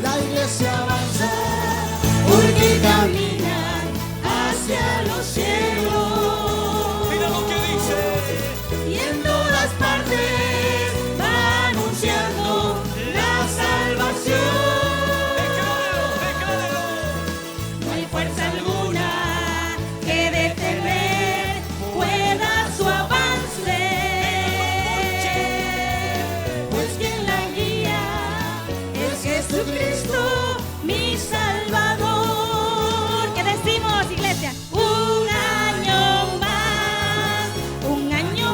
La iglesia avanza porque camina hacia los cielos. Mira lo que dice. Y en todas partes va anunciando la salvación. No hay fuerza alguna que detener pueda su avance, pues quien la guía es Jesucristo, mi Salvador. ¿Qué decimos, iglesia? Un año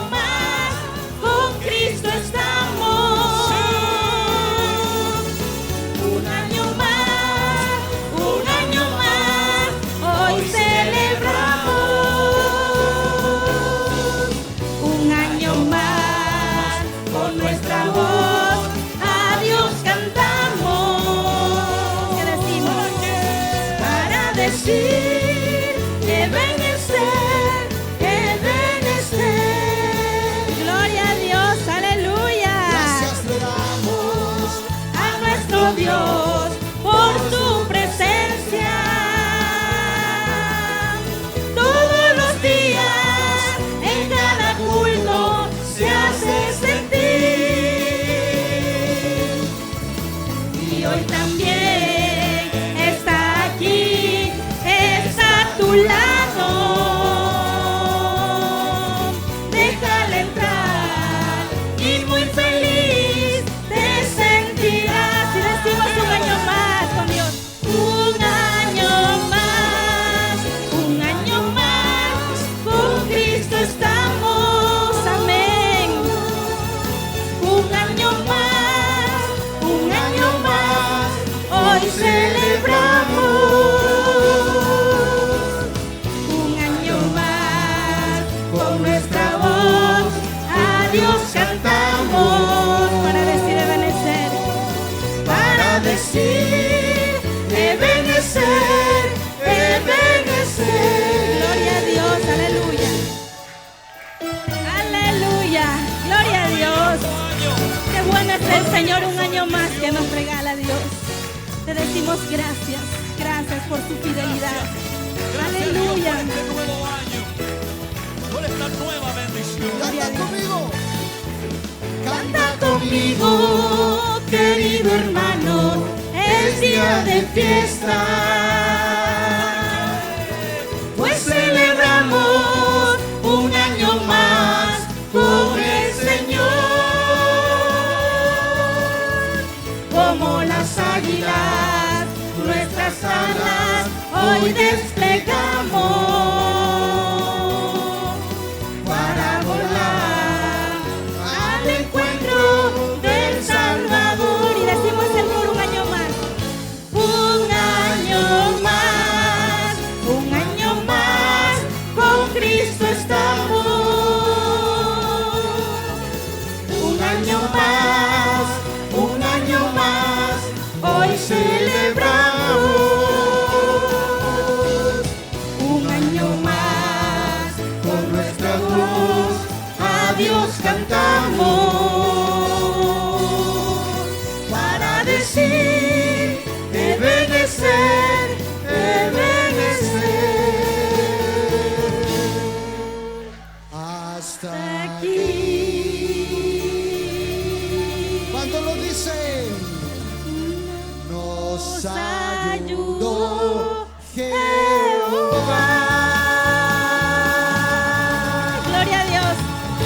más con Cristo estamos. Un año más, hoy celebramos. Un año más, con nuestra voz a Dios cantamos. ¿Qué decimos? Para decir Ebenezer, Ebenezer. Gloria a Dios, aleluya. Gracias le damos A nuestro Dios por su presencia. todos los días, en cada culto se hace sentir. y hoy también está aquí, está a tu lado. Déjale entrar y muy feliz te sentirás. Y decimos un año más con Dios. Un año más, con Cristo estamos, amén. Un año más, hoy celebramos. Un año más, con nuestra voz a Dios cantamos. Para decir ebenecer, para decir ebenecer, ebenecer. Gloria a Dios, aleluya. Aleluya, gloria a Dios. Qué bueno es el Señor, un año más que nos regala Dios. Te decimos gracias, gracias por tu fidelidad. Aleluya. Este nuevo año, por esta nueva bendición. Gloria a Dios. Canta Conmigo, querido hermano, es día de fiesta, pues celebramos un año más con el Señor. Como las águilas, nuestras alas hoy desplegamos para volar al encuentro del Salvador. Y decimos el coro un año más. Un año más, con Cristo estamos. Un año más, hoy celebramos. Un año más, con nuestra voz a Dios cantamos. Para decir, ebenecer, ebenecer. Hasta Aquí. cuando lo dicen, nos ayudó Jehová. Gloria a Dios.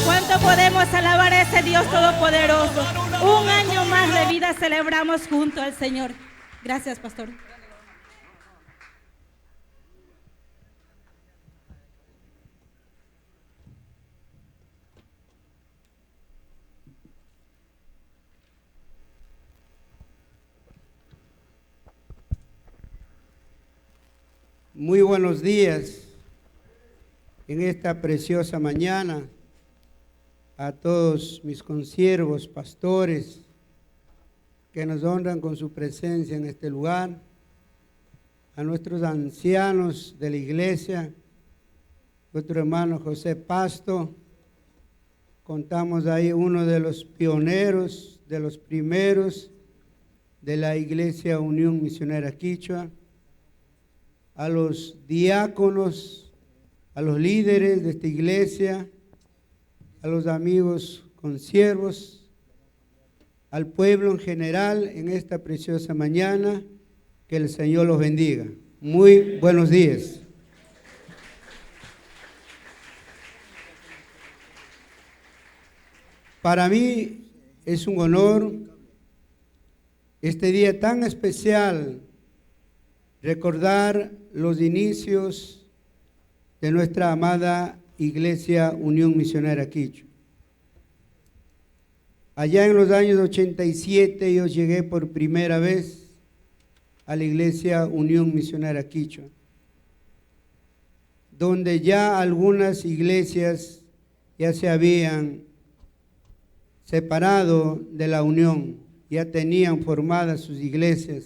¿Cuánto podemos alabar a ese Dios todopoderoso? Un año más de vida celebramos junto al Señor. Gracias, pastor. Muy buenos días en esta preciosa mañana a todos mis consiervos, pastores, que nos honran con su presencia en este lugar, a nuestros ancianos de la iglesia, nuestro hermano José Pasto. Contamos ahí uno de los pioneros, de los primeros de la Iglesia Unión Misionera Quichua, a los diáconos, a los líderes de esta iglesia, a los amigos consiervos, al pueblo en general en esta preciosa mañana. Que el Señor los bendiga. Muy buenos días. Para mí es un honor este día tan especial recordar los inicios de nuestra amada Iglesia Unión Misionera Quichua. Allá en los años 87 yo llegué por primera vez a la Iglesia Unión Misionera Quichua, donde ya algunas iglesias ya se habían separado de la Unión, ya tenían formadas sus iglesias.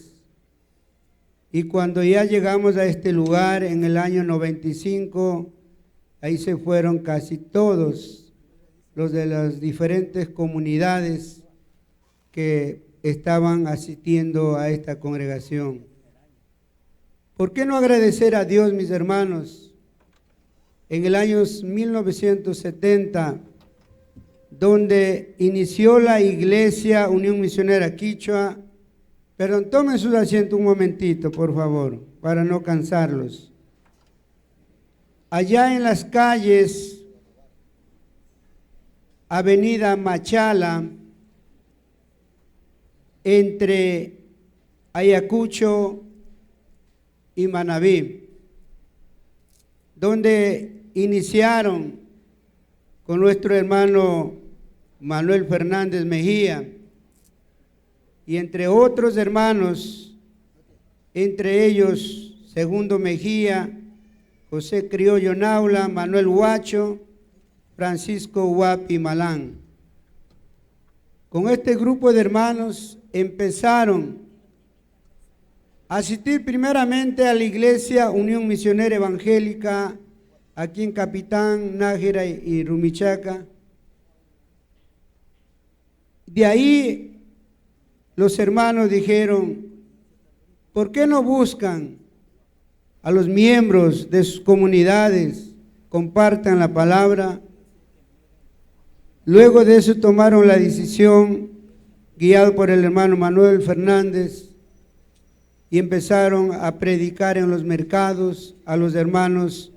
Y cuando ya llegamos a este lugar en el año 95, ahí se fueron casi todos los de las diferentes comunidades que estaban asistiendo a esta congregación. ¿Por qué no agradecer a Dios, mis hermanos? En el año 1970, donde inició la Iglesia Unión Misionera Quichua, Perdón, tomen sus asientos un momentito, por favor, para no cansarlos. Allá en las calles, Avenida Machala, entre Ayacucho y Manabí, donde iniciaron con nuestro hermano Manuel Fernández Mejía y entre otros hermanos, entre ellos Segundo Mejía, José Criollo Naula, Manuel Huacho, Francisco Huapi Malán. Con este grupo de hermanos empezaron a asistir primeramente a la iglesia Unión Misionera Evangélica aquí en Capitán, Nájera y Rumichaca. De ahí los hermanos dijeron, ¿por qué no buscan a los miembros de sus comunidades, compartan la palabra? Luego de eso tomaron la decisión, guiado por el hermano Manuel Fernández, y empezaron a predicar en los mercados a los hermanos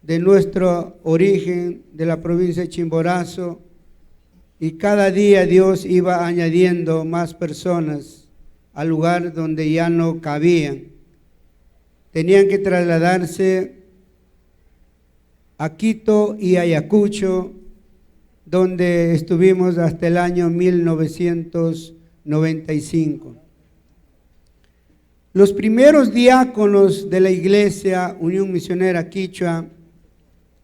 de nuestro origen, de la provincia de Chimborazo, y cada día Dios iba añadiendo más personas al lugar donde ya no cabían. Tenían que trasladarse a Quito y Ayacucho, donde estuvimos hasta el año 1995. Los primeros diáconos de la iglesia Unión Misionera Quichua,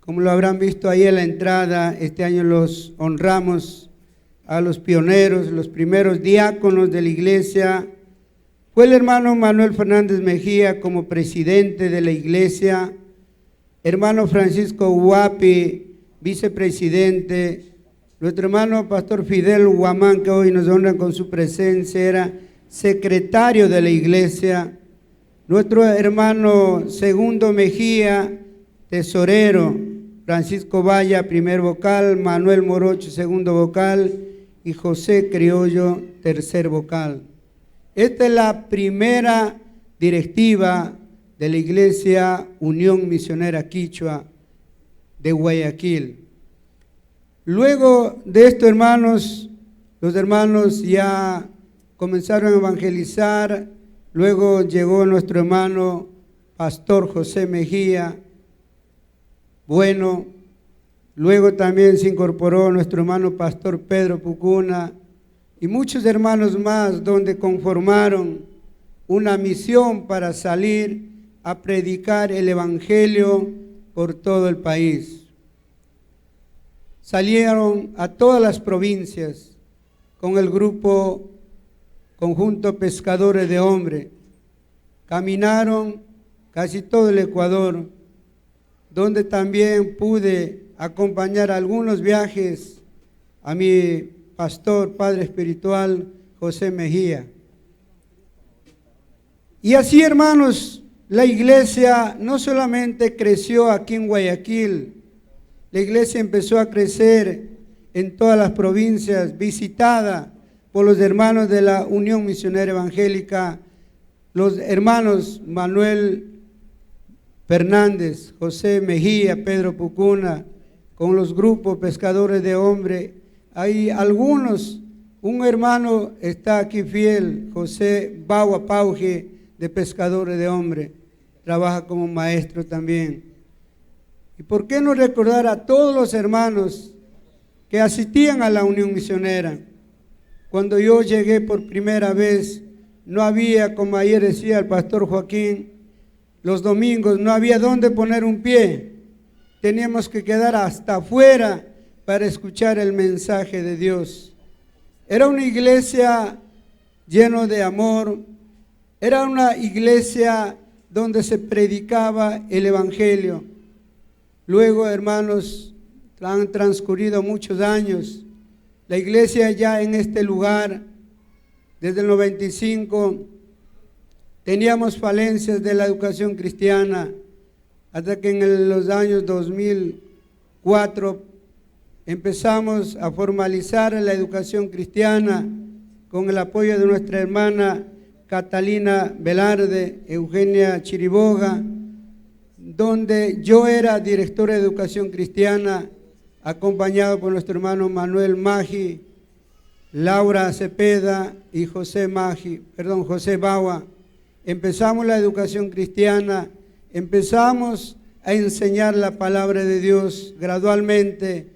como lo habrán visto ahí en la entrada, este año los honramos a los pioneros, los primeros diáconos de la iglesia. Fue el hermano Manuel Fernández Mejía como presidente de la iglesia, hermano Francisco Huapi, vicepresidente, nuestro hermano Pastor Fidel Huamán, que hoy nos honra con su presencia, era secretario de la iglesia, nuestro hermano Segundo Mejía, tesorero, Francisco Valla, primer vocal, Manuel Morocho, segundo vocal, y José Criollo, tercer vocal. Esta es la primera directiva de la iglesia Unión Misionera Quichua de Guayaquil. Luego de esto, hermanos, los hermanos ya comenzaron a evangelizar. Luego llegó nuestro hermano Pastor José Mejía. Bueno, luego también se incorporó nuestro hermano Pastor Pedro Pucuna y muchos hermanos más, donde conformaron una misión para salir a predicar el evangelio por todo el país. Salieron a todas las provincias con el grupo Conjunto Pescadores de Hombre. Caminaron casi todo el Ecuador, donde también pude acompañar algunos viajes a mi pastor, padre espiritual, José Mejía. Y así, hermanos, la iglesia no solamente creció aquí en Guayaquil, la iglesia empezó a crecer en todas las provincias, visitada por los hermanos de la Unión Misionera Evangélica, los hermanos Manuel Fernández, José Mejía, Pedro Pucuna, con los grupos Pescadores de Hombre. Hay algunos, un hermano está aquí fiel, José Bagua Pauje, de Pescadores de Hombre, trabaja como maestro también. ¿Y por qué no recordar a todos los hermanos que asistían a la Unión Misionera? Cuando yo llegué por primera vez, no había, como ayer decía el pastor Joaquín, los domingos no había dónde poner un pie. Teníamos que quedar hasta afuera para escuchar el mensaje de Dios. Era una iglesia llena de amor, era una iglesia donde se predicaba el evangelio. Luego, hermanos, han transcurrido muchos años. La iglesia ya en este lugar, desde el 95, teníamos falencias de la educación cristiana, hasta que en los años 2004 empezamos a formalizar la educación cristiana con el apoyo de nuestra hermana Catalina Velarde, Eugenia Chiriboga, donde yo era director de educación cristiana, acompañado por nuestro hermano Manuel Magi, Laura Cepeda y José Baua. Empezamos la educación cristiana, empezamos a enseñar la palabra de Dios gradualmente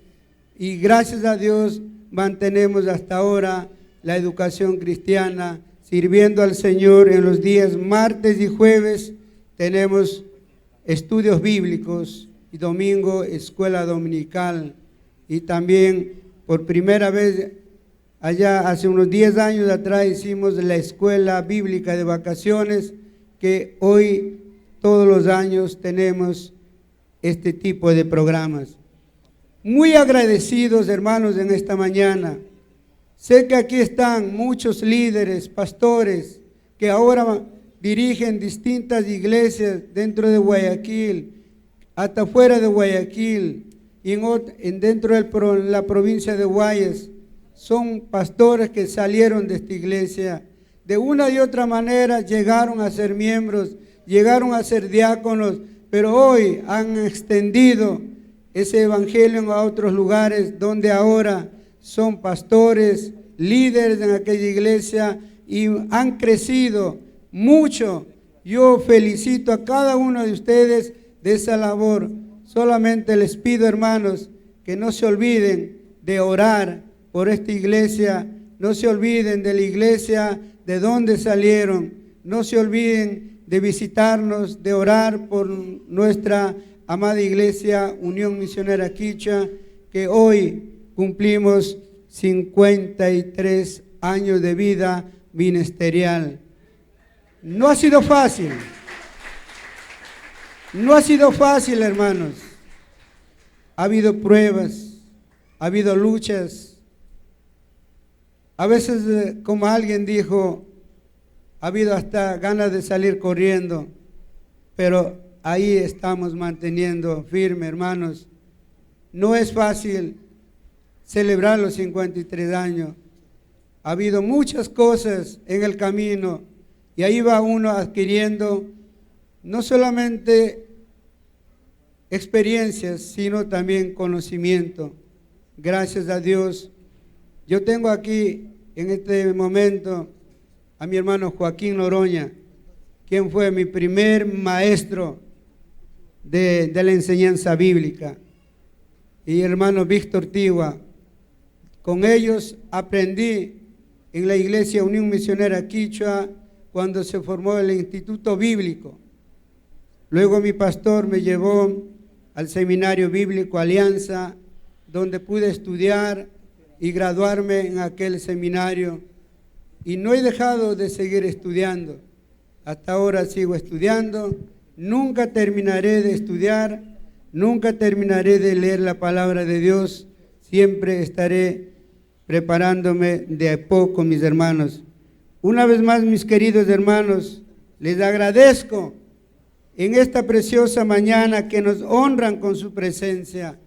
y gracias a Dios mantenemos hasta ahora la educación cristiana, sirviendo al Señor. En los días martes y jueves tenemos estudios bíblicos y domingo escuela dominical. Y también por primera vez allá hace unos 10 años atrás hicimos la escuela bíblica de vacaciones, que hoy todos los años tenemos este tipo de programas. Muy agradecidos, hermanos, en esta mañana. Sé que aquí están muchos líderes, pastores, que ahora dirigen distintas iglesias dentro de Guayaquil, hasta fuera de Guayaquil, y dentro de la provincia de Guayas. Son pastores que salieron de esta iglesia. De una y otra manera llegaron a ser miembros, llegaron a ser diáconos, pero hoy han extendido ese evangelio a otros lugares donde ahora son pastores, líderes en aquella iglesia y han crecido mucho. Yo felicito a cada uno de ustedes de esa labor. Solamente les pido, hermanos, que no se olviden de orar por esta iglesia, no se olviden de la iglesia de donde salieron, no se olviden de visitarnos, de orar por nuestra amada iglesia Unión Misionera Quichua, que hoy cumplimos 53 años de vida ministerial. No ha sido fácil. No ha sido fácil, hermanos. Ha habido pruebas, ha habido luchas. A veces, como alguien dijo, ha habido hasta ganas de salir corriendo, pero ahí estamos manteniendo firme, hermanos. No es fácil celebrar los 53 años. Ha habido muchas cosas en el camino y ahí va uno adquiriendo no solamente experiencias, sino también conocimiento. Gracias a Dios. Yo tengo aquí en este momento a mi hermano Joaquín Noroña, quien fue mi primer maestro de la enseñanza bíblica, y hermano Víctor Tigua. Con ellos aprendí en la iglesia Unión Misionera Quichua cuando se formó el Instituto Bíblico. Luego mi pastor me llevó al Seminario Bíblico Alianza, donde pude estudiar y graduarme en aquel seminario. Y no he dejado de seguir estudiando. Hasta ahora sigo estudiando. Nunca terminaré de estudiar, nunca terminaré de leer la palabra de Dios. Siempre estaré preparándome de a poco, mis hermanos. Una vez más, mis queridos hermanos, les agradezco en esta preciosa mañana que nos honran con su presencia,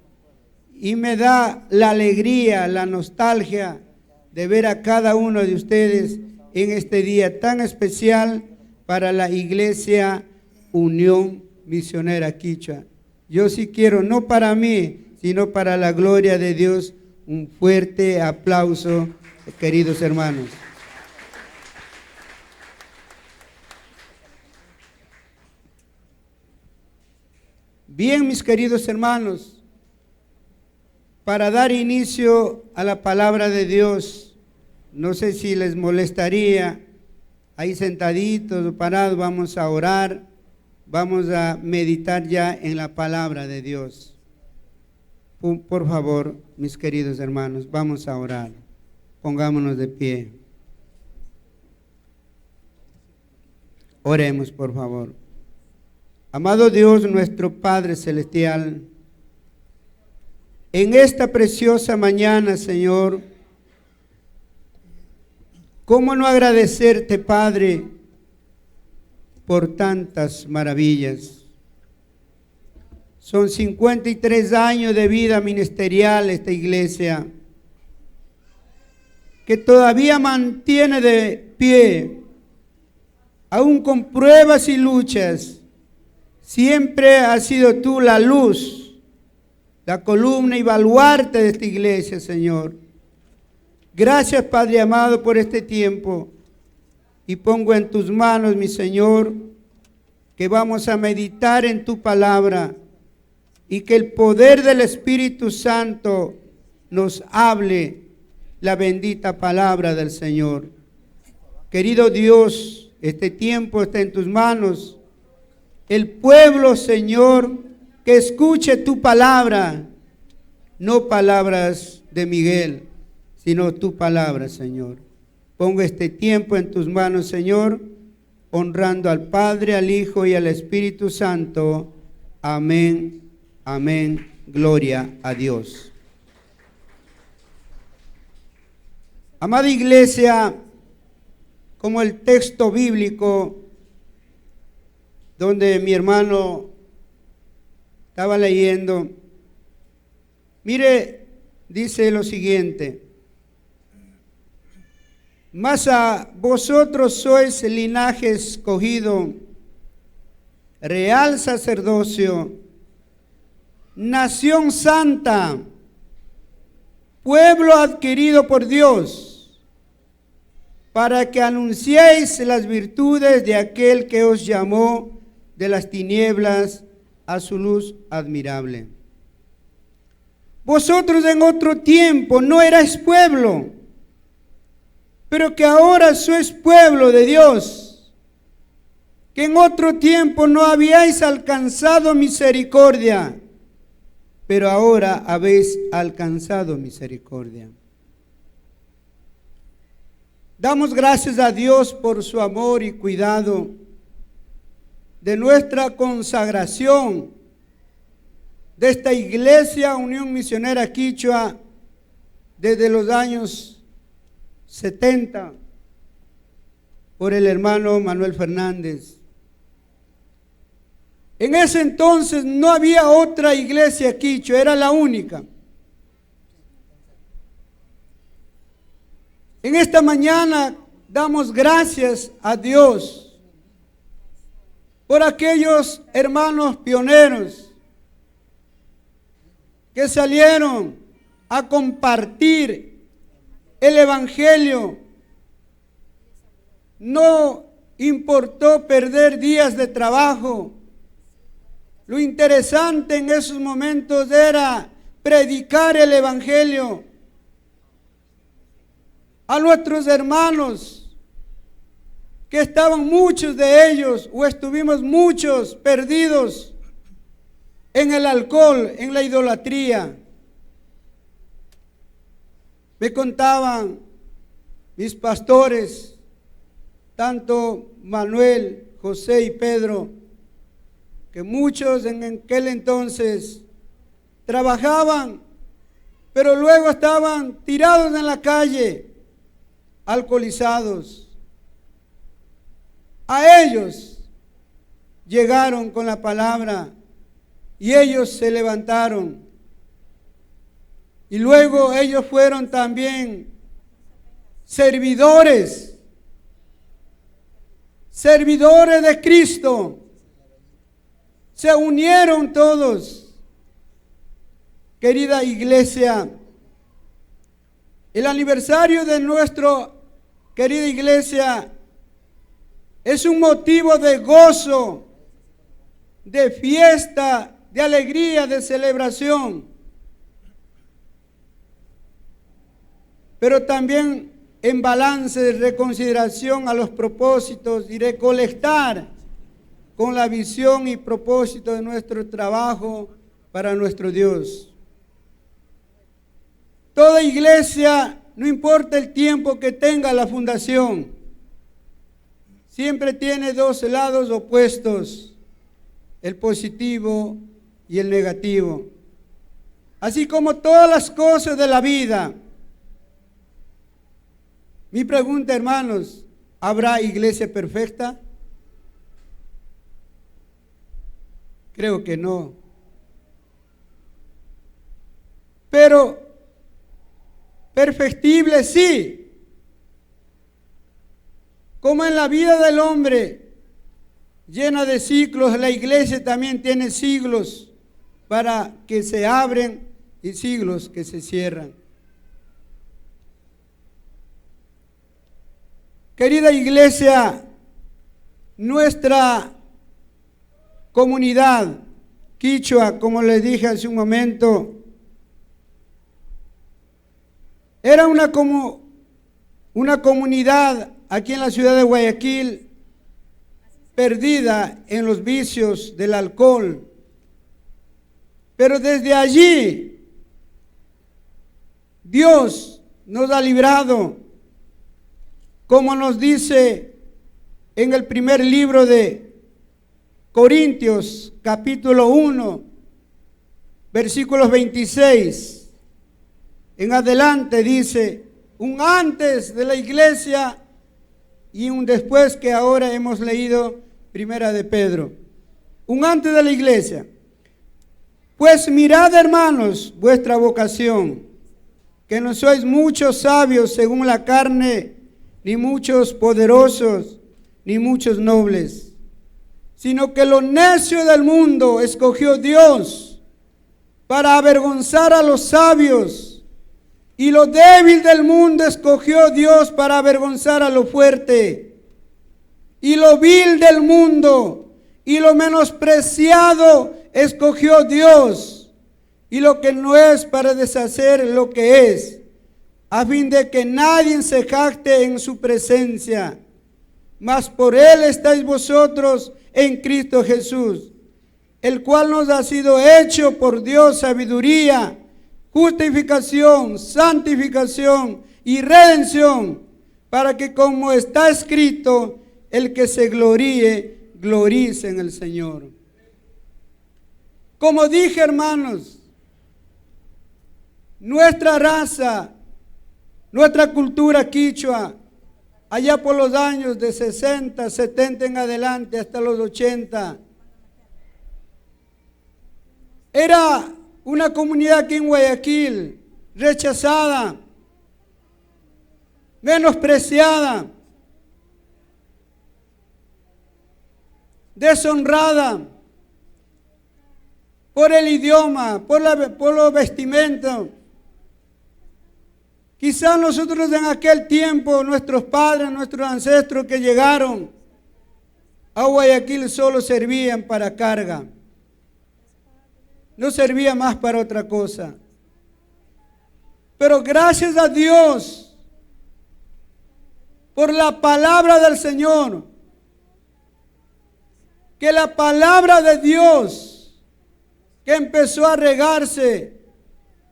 y me da la alegría, la nostalgia de ver a cada uno de ustedes en este día tan especial para la iglesia Unión Misionera Quichua. Yo sí quiero, no para mí, sino para la gloria de Dios, un fuerte aplauso, queridos hermanos. Bien, mis queridos hermanos, para dar inicio a la palabra de Dios, no sé si les molestaría, ahí sentaditos o parados, vamos a orar, vamos a meditar ya en la palabra de Dios. Por favor, mis queridos hermanos, vamos a orar. Pongámonos de pie. Oremos, por favor. Amado Dios, nuestro Padre Celestial, en esta preciosa mañana, Señor, ¿cómo no agradecerte, Padre, por tantas maravillas? Son 53 años de vida ministerial esta iglesia, que todavía mantiene de pie aún con pruebas y luchas, siempre has sido tú la luz, la columna y baluarte de esta iglesia, Señor. Gracias, Padre amado, por este tiempo. Y pongo en tus manos, mi Señor, que vamos a meditar en tu palabra y que el poder del Espíritu Santo nos hable la bendita palabra del Señor. Querido Dios, este tiempo está en tus manos. El pueblo, Señor, que escuche tu palabra, no palabras de Miguel, sino tu palabra, Señor. Pongo este tiempo en tus manos, Señor, honrando al Padre, al Hijo y al Espíritu Santo. Amén, amén, gloria a Dios. Amada iglesia, como el texto bíblico donde mi hermano estaba leyendo, mire, dice lo siguiente: mas a vosotros sois linaje escogido, real sacerdocio, nación santa, pueblo adquirido por Dios, para que anunciéis las virtudes de aquel que os llamó de las tinieblas a su luz admirable. Vosotros en otro tiempo no erais pueblo, pero que ahora sois pueblo de Dios, que en otro tiempo no habíais alcanzado misericordia, pero ahora habéis alcanzado misericordia. Damos gracias a Dios por su amor y cuidado de nuestra consagración de esta iglesia Unión Misionera Quichua desde los años 70 por el hermano Manuel Fernández. En ese entonces no había otra iglesia quichua, era la única. En esta mañana damos gracias a Dios por aquellos hermanos pioneros que salieron a compartir el evangelio. No importó perder días de trabajo. Lo interesante en esos momentos era predicar el evangelio a nuestros hermanos, que estaban muchos de ellos, o estuvimos muchos perdidos en el alcohol, en la idolatría. Me contaban mis pastores, tanto Manuel, José y Pedro, que muchos en aquel entonces trabajaban, pero luego estaban tirados en la calle, alcoholizados. A ellos llegaron con la palabra y ellos se levantaron. Y luego ellos fueron también servidores de Cristo. Se unieron todos. Querida iglesia, el aniversario de nuestra querida iglesia es un motivo de gozo, de fiesta, de alegría, de celebración. Pero también en balance de reconsideración a los propósitos y recolectar con la visión y propósito de nuestro trabajo para nuestro Dios. Toda iglesia, no importa el tiempo que tenga la fundación, siempre tiene dos lados opuestos, el positivo y el negativo. Así como todas las cosas de la vida. Mi pregunta, hermanos, ¿habrá iglesia perfecta? Creo que no. Pero perfectible sí. Como en la vida del hombre, llena de ciclos, la iglesia también tiene siglos para que se abren y siglos que se cierran. Querida iglesia, nuestra comunidad quichua, como les dije hace un momento, era una comunidad aquí en la ciudad de Guayaquil perdida en los vicios del alcohol. Pero desde allí Dios nos ha librado, como nos dice en el primer libro de Corintios, capítulo 1, versículos 26. En adelante dice, un antes de la iglesia y un después, que ahora hemos leído Primera de Pedro. Un antes de la iglesia. Pues mirad, hermanos, vuestra vocación, que no sois muchos sabios según la carne, ni muchos poderosos, ni muchos nobles, sino que lo necio del mundo escogió Dios para avergonzar a los sabios, y lo débil del mundo escogió Dios para avergonzar a lo fuerte, y lo vil del mundo y lo menospreciado escogió Dios, y lo que no es para deshacer lo que es, a fin de que nadie se jacte en su presencia. Mas por Él estáis vosotros en Cristo Jesús, el cual nos ha sido hecho por Dios sabiduría, justificación, santificación y redención, para que, como está escrito, el que se gloríe, gloríese en el Señor. Como dije, hermanos, nuestra raza, nuestra cultura quichua, allá por los años de 60, 70 en adelante, hasta los 80, era una comunidad aquí en Guayaquil rechazada, menospreciada, deshonrada por el idioma, por los vestimentos. Quizás nosotros en aquel tiempo, nuestros padres, nuestros ancestros que llegaron a Guayaquil solo servían para carga. No servía más para otra cosa. Pero gracias a Dios por la palabra del Señor, que la palabra de Dios que empezó a regarse,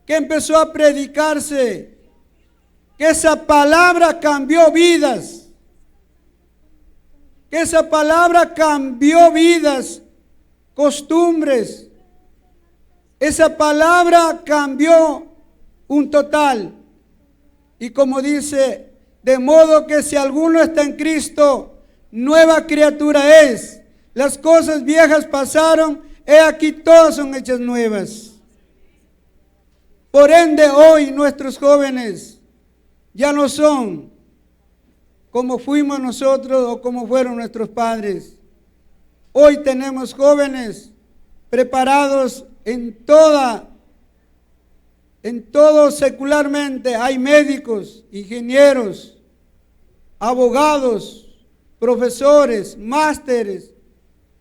que empezó a predicarse, que esa palabra cambió vidas, que esa palabra cambió vidas, costumbres. Esa palabra cambió un total. Y como dice, de modo que si alguno está en Cristo, nueva criatura es. Las cosas viejas pasaron, he aquí todas son hechas nuevas. Por ende, hoy nuestros jóvenes ya no son como fuimos nosotros o como fueron nuestros padres. Hoy tenemos jóvenes preparados en todo secularmente. Hay médicos, ingenieros, abogados, profesores, másteres,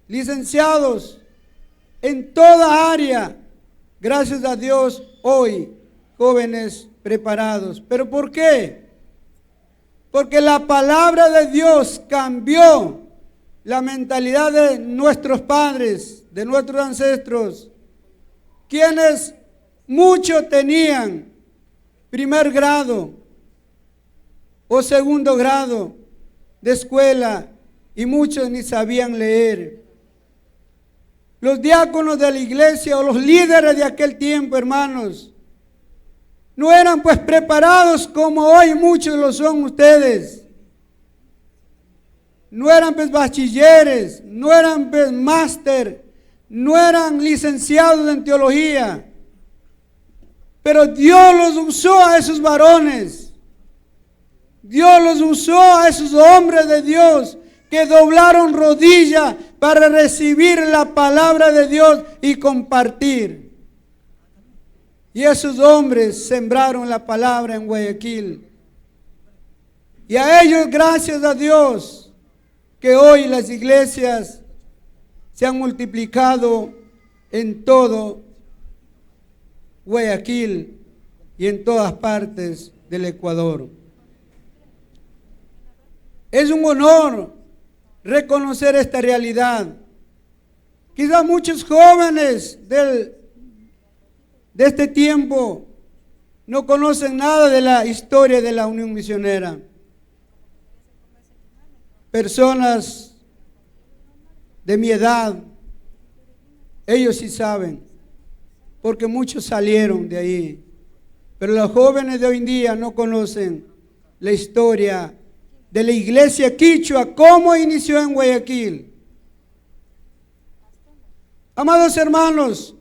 licenciados, en toda área. Gracias a Dios, hoy jóvenes preparados. ¿Pero por qué? Porque la palabra de Dios cambió la mentalidad de nuestros padres, de nuestros ancestros, quienes muchos tenían primer grado o segundo grado de escuela y muchos ni sabían leer. Los diáconos de la iglesia o los líderes de aquel tiempo, hermanos, no eran pues preparados como hoy muchos lo son ustedes. No eran pues bachilleres, no eran pues máster, no eran licenciados en teología. Pero Dios los usó a esos varones. Dios los usó a esos hombres de Dios que doblaron rodilla para recibir la palabra de Dios y compartir. Y esos hombres sembraron la palabra en Guayaquil. Y a ellos, gracias a Dios, que hoy las iglesias se han multiplicado en todo Guayaquil y en todas partes del Ecuador. Es un honor reconocer esta realidad. Quizás muchos jóvenes de este tiempo no conocen nada de la historia de la Unión Misionera. Personas de mi edad, ellos sí saben, porque muchos salieron de ahí. Pero los jóvenes de hoy en día no conocen la historia de la iglesia quichua, cómo inició en Guayaquil. Amados hermanos,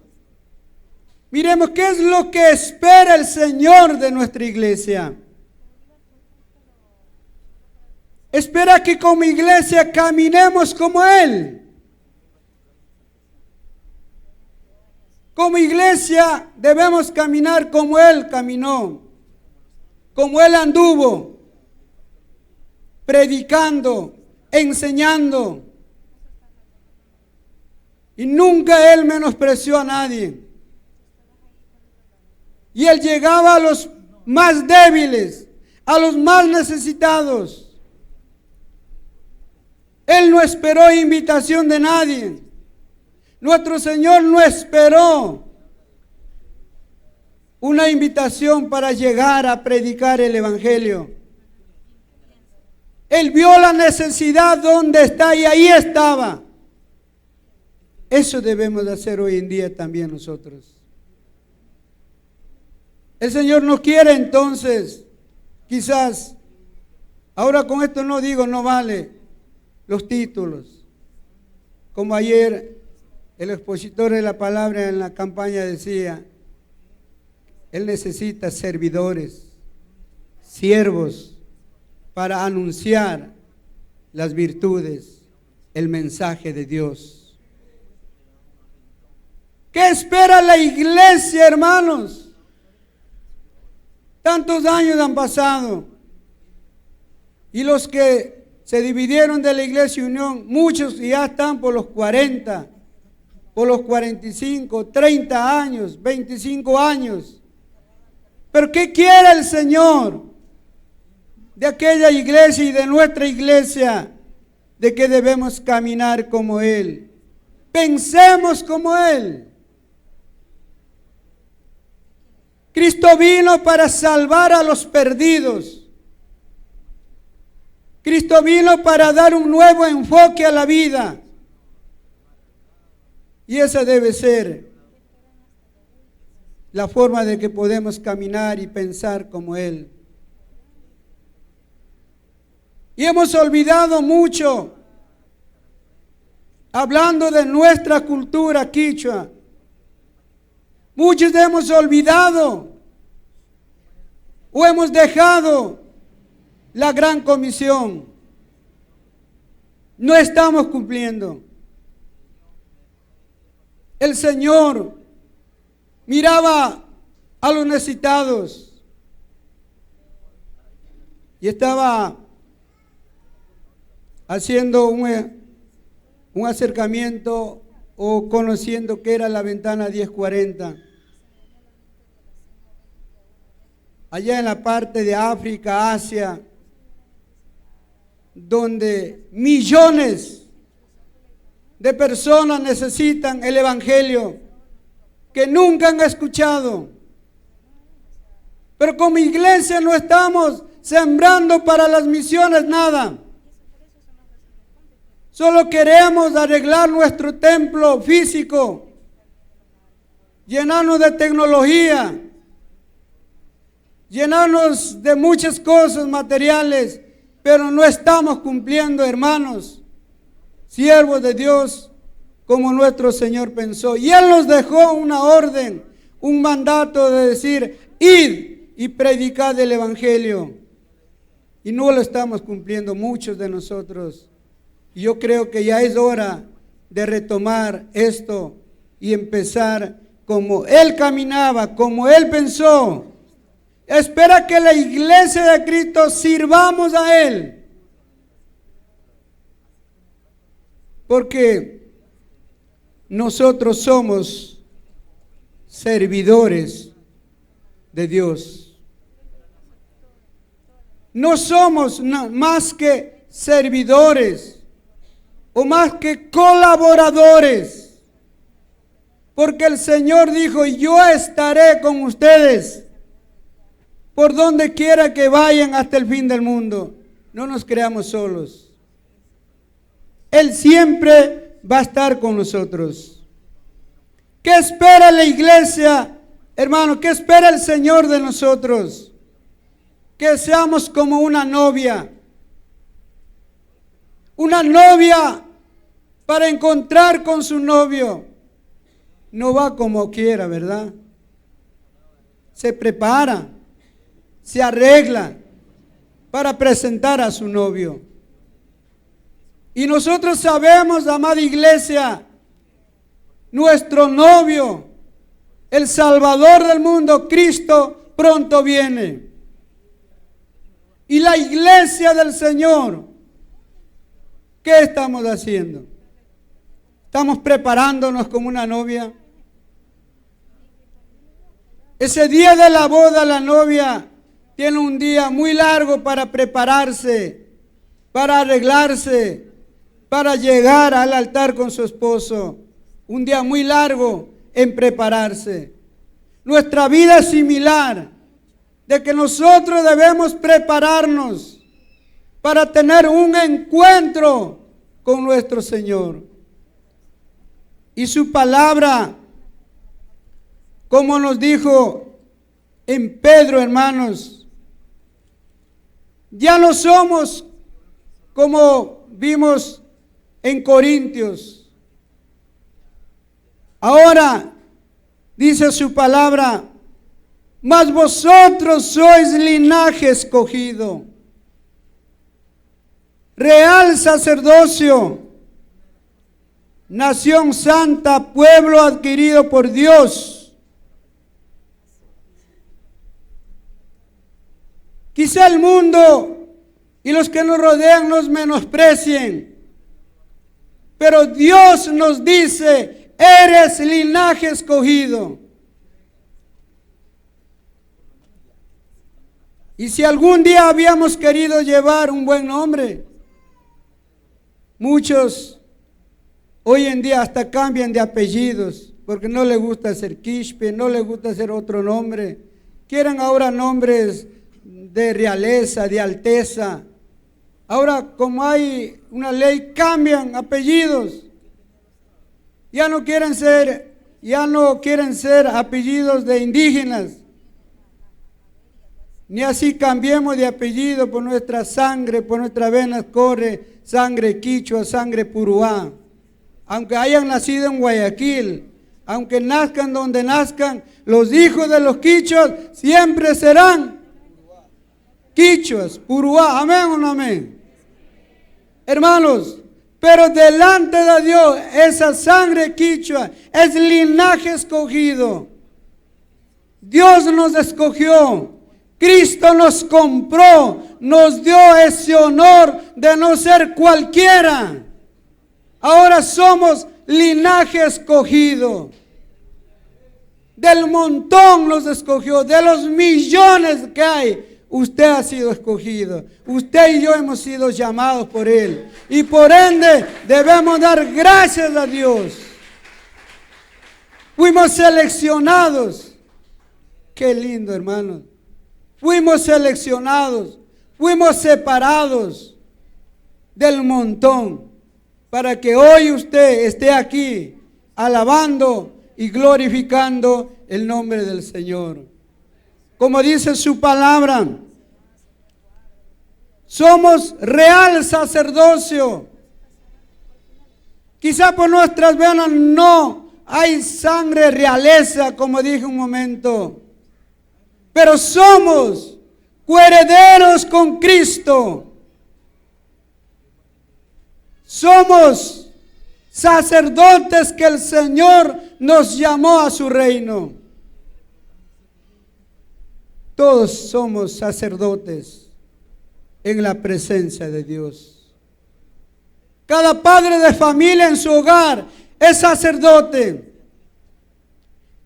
miremos qué es lo que espera el Señor de nuestra iglesia. Espera que como iglesia caminemos como Él. Como iglesia debemos caminar como Él caminó, como Él anduvo, predicando, enseñando. Y nunca Él menospreció a nadie. Y Él llegaba a los más débiles, a los más necesitados. Él no esperó invitación de nadie. Nuestro Señor no esperó una invitación para llegar a predicar el Evangelio. Él vio la necesidad donde está y ahí estaba. Eso debemos de hacer hoy en día también nosotros. El Señor no quiere entonces, quizás, ahora con esto no digo, no vale los títulos. Como ayer el expositor de la palabra en la campaña decía, Él necesita servidores, siervos, para anunciar las virtudes, el mensaje de Dios. ¿Qué espera la iglesia, hermanos? Tantos años han pasado y los que se dividieron de la Iglesia Unión, muchos ya están por los 40, por los 45, 30 años, 25 años. ¿Pero qué quiere el Señor de aquella iglesia y de nuestra iglesia? De que debemos caminar como Él. Pensemos como Él. Cristo vino para salvar a los perdidos. Cristo vino para dar un nuevo enfoque a la vida. Y esa debe ser la forma de que podemos caminar y pensar como Él. Y hemos olvidado mucho, hablando de nuestra cultura quichua. Muchos hemos olvidado o hemos dejado la gran comisión. No estamos cumpliendo. El Señor miraba a los necesitados y estaba haciendo un acercamiento o conociendo qué era la ventana 1040. Allá en la parte de África, Asia, donde millones de personas necesitan el Evangelio que nunca han escuchado. Pero como iglesia no estamos sembrando para las misiones nada. Solo queremos arreglar nuestro templo físico, llenarnos de tecnología, llenarnos de muchas cosas materiales, pero no estamos cumpliendo, hermanos, siervos de Dios, como nuestro Señor pensó. Y Él nos dejó una orden, un mandato de decir, id y predicad el Evangelio. Y no lo estamos cumpliendo muchos de nosotros. Y yo creo que ya es hora de retomar esto y empezar como Él caminaba, como Él pensó. Espera que la iglesia de Cristo sirvamos a Él. Porque nosotros somos servidores de Dios. No somos más que servidores o más que colaboradores. Porque el Señor dijo, yo estaré con ustedes por donde quiera que vayan hasta el fin del mundo. No nos creamos solos. Él siempre va a estar con nosotros. ¿Qué espera la iglesia, hermano? ¿Qué espera el Señor de nosotros? Que seamos como una novia. Una novia para encontrar con su novio. No va como quiera, ¿verdad? Se prepara, se arregla para presentar a su novio. Y nosotros sabemos, amada iglesia, nuestro novio, el Salvador del mundo, Cristo, pronto viene. Y la iglesia del Señor, ¿qué estamos haciendo? ¿Estamos preparándonos como una novia? Ese día de la boda, la novia tiene un día muy largo para prepararse, para arreglarse, para llegar al altar con su esposo. Un día muy largo en prepararse. Nuestra vida es similar, de que nosotros debemos prepararnos para tener un encuentro con nuestro Señor. Y su palabra, como nos dijo en Pedro, hermanos, ya no somos como vimos en Corintios. Ahora dice su palabra, mas vosotros sois linaje escogido, real sacerdocio, nación santa, pueblo adquirido por Dios. Quizá el mundo y los que nos rodean nos menosprecien, pero Dios nos dice, eres linaje escogido. Y si algún día habíamos querido llevar un buen nombre, muchos hoy en día hasta cambian de apellidos, porque no les gusta ser Quispe, no les gusta ser otro nombre. Quieren ahora nombres de realeza, de alteza. Ahora, como hay una ley, cambian apellidos. Ya no quieren ser apellidos de indígenas. Ni así cambiemos de apellido, por nuestra sangre, por nuestras venas corre sangre quichua, sangre puruá. Aunque hayan nacido en Guayaquil, aunque nazcan donde nazcan, los hijos de los quichuas siempre serán quichuas, puruá. ¿Amén o no amén? Hermanos, pero delante de Dios, esa sangre quichua es linaje escogido. Dios nos escogió. Cristo nos compró, nos dio ese honor de no ser cualquiera. Ahora somos linaje escogido. Del montón nos escogió, de los millones que hay, usted ha sido escogido. Usted y yo hemos sido llamados por Él. Y por ende debemos dar gracias a Dios. Fuimos seleccionados. Qué lindo, hermanos. Fuimos seleccionados, fuimos separados del montón para que hoy usted esté aquí alabando y glorificando el nombre del Señor. Como dice su palabra, somos real sacerdocio. Quizá por nuestras venas no hay sangre realeza, como dije un momento. Pero somos coherederos con Cristo. Somos sacerdotes que el Señor nos llamó a su reino. Todos somos sacerdotes en la presencia de Dios. Cada padre de familia en su hogar es sacerdote.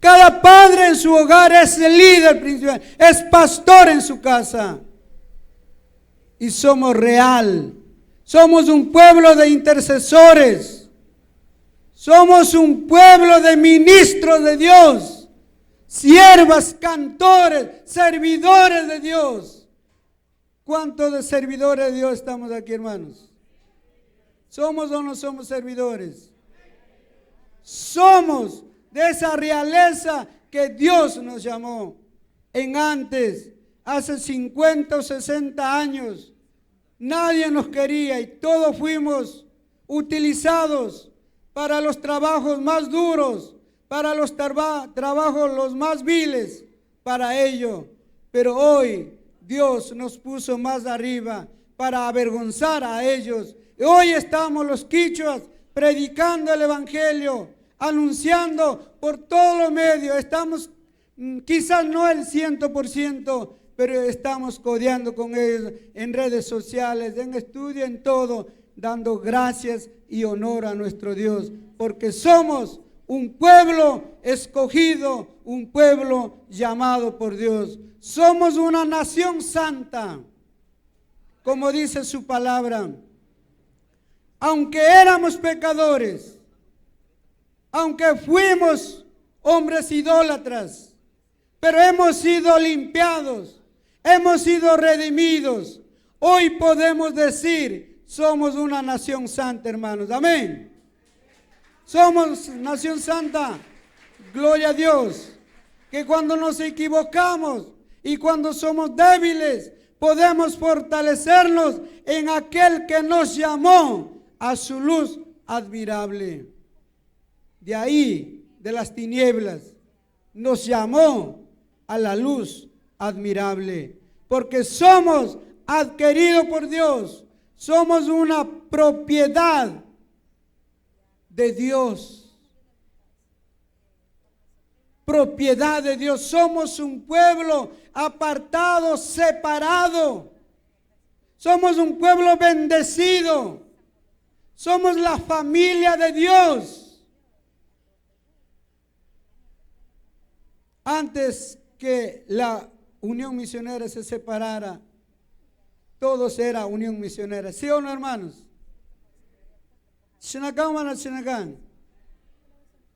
Cada padre en su hogar es el líder principal, es pastor en su casa. Y somos real. Somos un pueblo de intercesores. Somos un pueblo de ministros de Dios. Siervas, cantores, servidores de Dios. ¿Cuántos de servidores de Dios estamos aquí, hermanos? ¿Somos o no somos servidores? Somos de esa realeza que Dios nos llamó. En antes, hace 50 o 60 años, nadie nos quería y todos fuimos utilizados para los trabajos más duros, para los trabajos los más viles, para ello. Pero hoy Dios nos puso más arriba para avergonzar a ellos. Y hoy estamos los quichuas predicando el evangelio, anunciando por todos los medios. Estamos, quizás no el 100%, pero estamos codeando con ellos en redes sociales, en estudio, en todo, dando gracias y honor a nuestro Dios, porque somos un pueblo escogido, un pueblo llamado por Dios. Somos una nación santa, como dice su palabra. Aunque éramos pecadores, aunque fuimos hombres idólatras, pero hemos sido limpiados, hemos sido redimidos. Hoy podemos decir, somos una nación santa, hermanos. Amén. Somos nación santa. Gloria a Dios. Que cuando nos equivocamos y cuando somos débiles, podemos fortalecernos en aquel que nos llamó a su luz admirable. De ahí, de las tinieblas, nos llamó a la luz admirable, porque somos adquiridos por Dios, somos una propiedad de Dios, propiedad de Dios. Somos un pueblo apartado, separado, somos un pueblo bendecido, somos la familia de Dios. Antes que la Unión Misionera se separara, todos era Unión Misionera. ¿Sí o no, hermanos?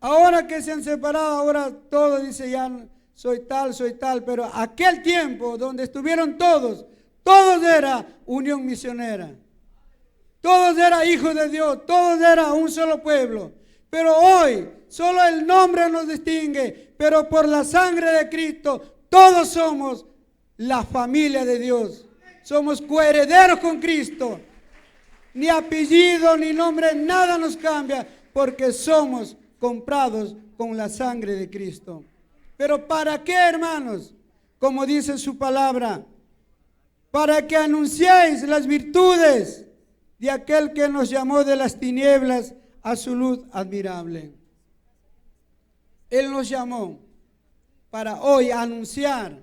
Ahora que se han separado, ahora todo dice ya soy tal, pero aquel tiempo donde estuvieron todos era Unión Misionera. Todos eran hijos de Dios, todos eran un solo pueblo. Pero hoy solo el nombre nos distingue, pero por la sangre de Cristo todos somos la familia de Dios. Somos coherederos con Cristo. Ni apellido, ni nombre, nada nos cambia, porque somos comprados con la sangre de Cristo. Pero ¿para qué, hermanos? Como dice su palabra, para que anunciéis las virtudes de aquel que nos llamó de las tinieblas a su luz admirable. Él nos llamó para hoy anunciar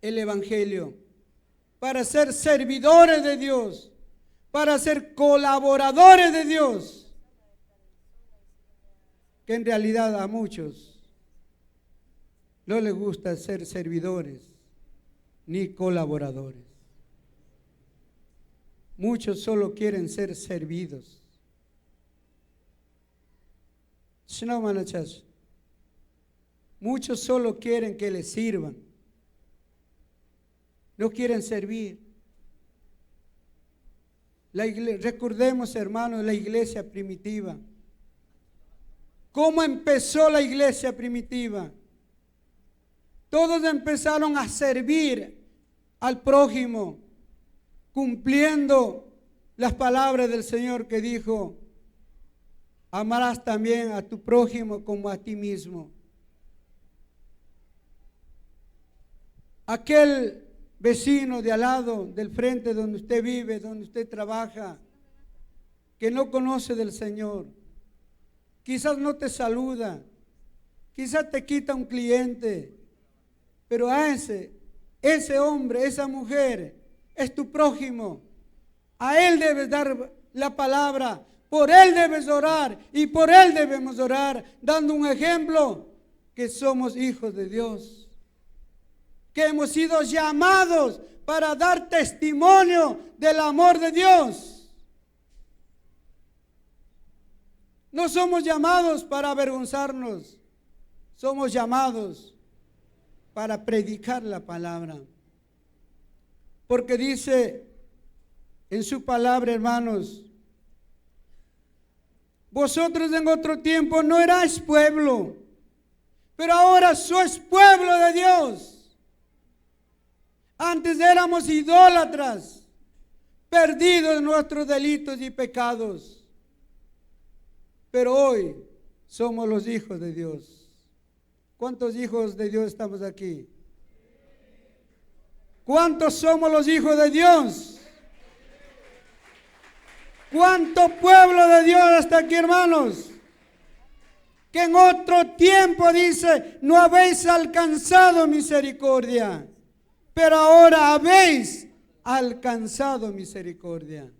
el evangelio, para ser servidores de Dios, para ser colaboradores de Dios, que en realidad a muchos no les gusta ser servidores ni colaboradores. Muchos solo quieren ser servidos. Muchos solo quieren que les sirvan. No quieren servir. Recordemos, hermanos, la iglesia primitiva. ¿Cómo empezó la iglesia primitiva? Todos empezaron a servir al prójimo, cumpliendo las palabras del Señor que dijo: amarás también a tu prójimo como a ti mismo. Aquel vecino de al lado, del frente donde usted vive, donde usted trabaja, que no conoce del Señor, quizás no te saluda, quizás te quita un cliente, pero a ese hombre, esa mujer, es tu prójimo. A él debes dar la palabra, por él debes orar y por él debemos orar, dando un ejemplo que somos hijos de Dios, que hemos sido llamados para dar testimonio del amor de Dios. No somos llamados para avergonzarnos, somos llamados para predicar la palabra. Porque dice en su palabra, hermanos, vosotros en otro tiempo no erais pueblo, pero ahora sois pueblo de Dios. Antes éramos idólatras, perdidos en nuestros delitos y pecados, pero hoy somos los hijos de Dios. ¿Cuántos hijos de Dios estamos aquí? ¿Cuántos somos los hijos de Dios? ¿Cuánto pueblo de Dios está aquí, hermanos? Que en otro tiempo dice, no habéis alcanzado misericordia, pero ahora habéis alcanzado misericordia.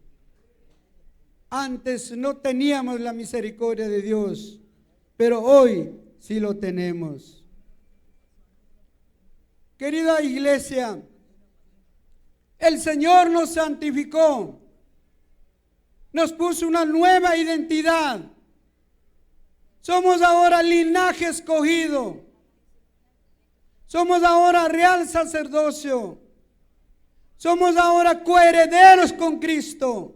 Antes no teníamos la misericordia de Dios, pero hoy sí lo tenemos. Querida iglesia, el Señor nos santificó, nos puso una nueva identidad. Somos ahora linaje escogido. Somos ahora real sacerdocio. Somos ahora coherederos con Cristo.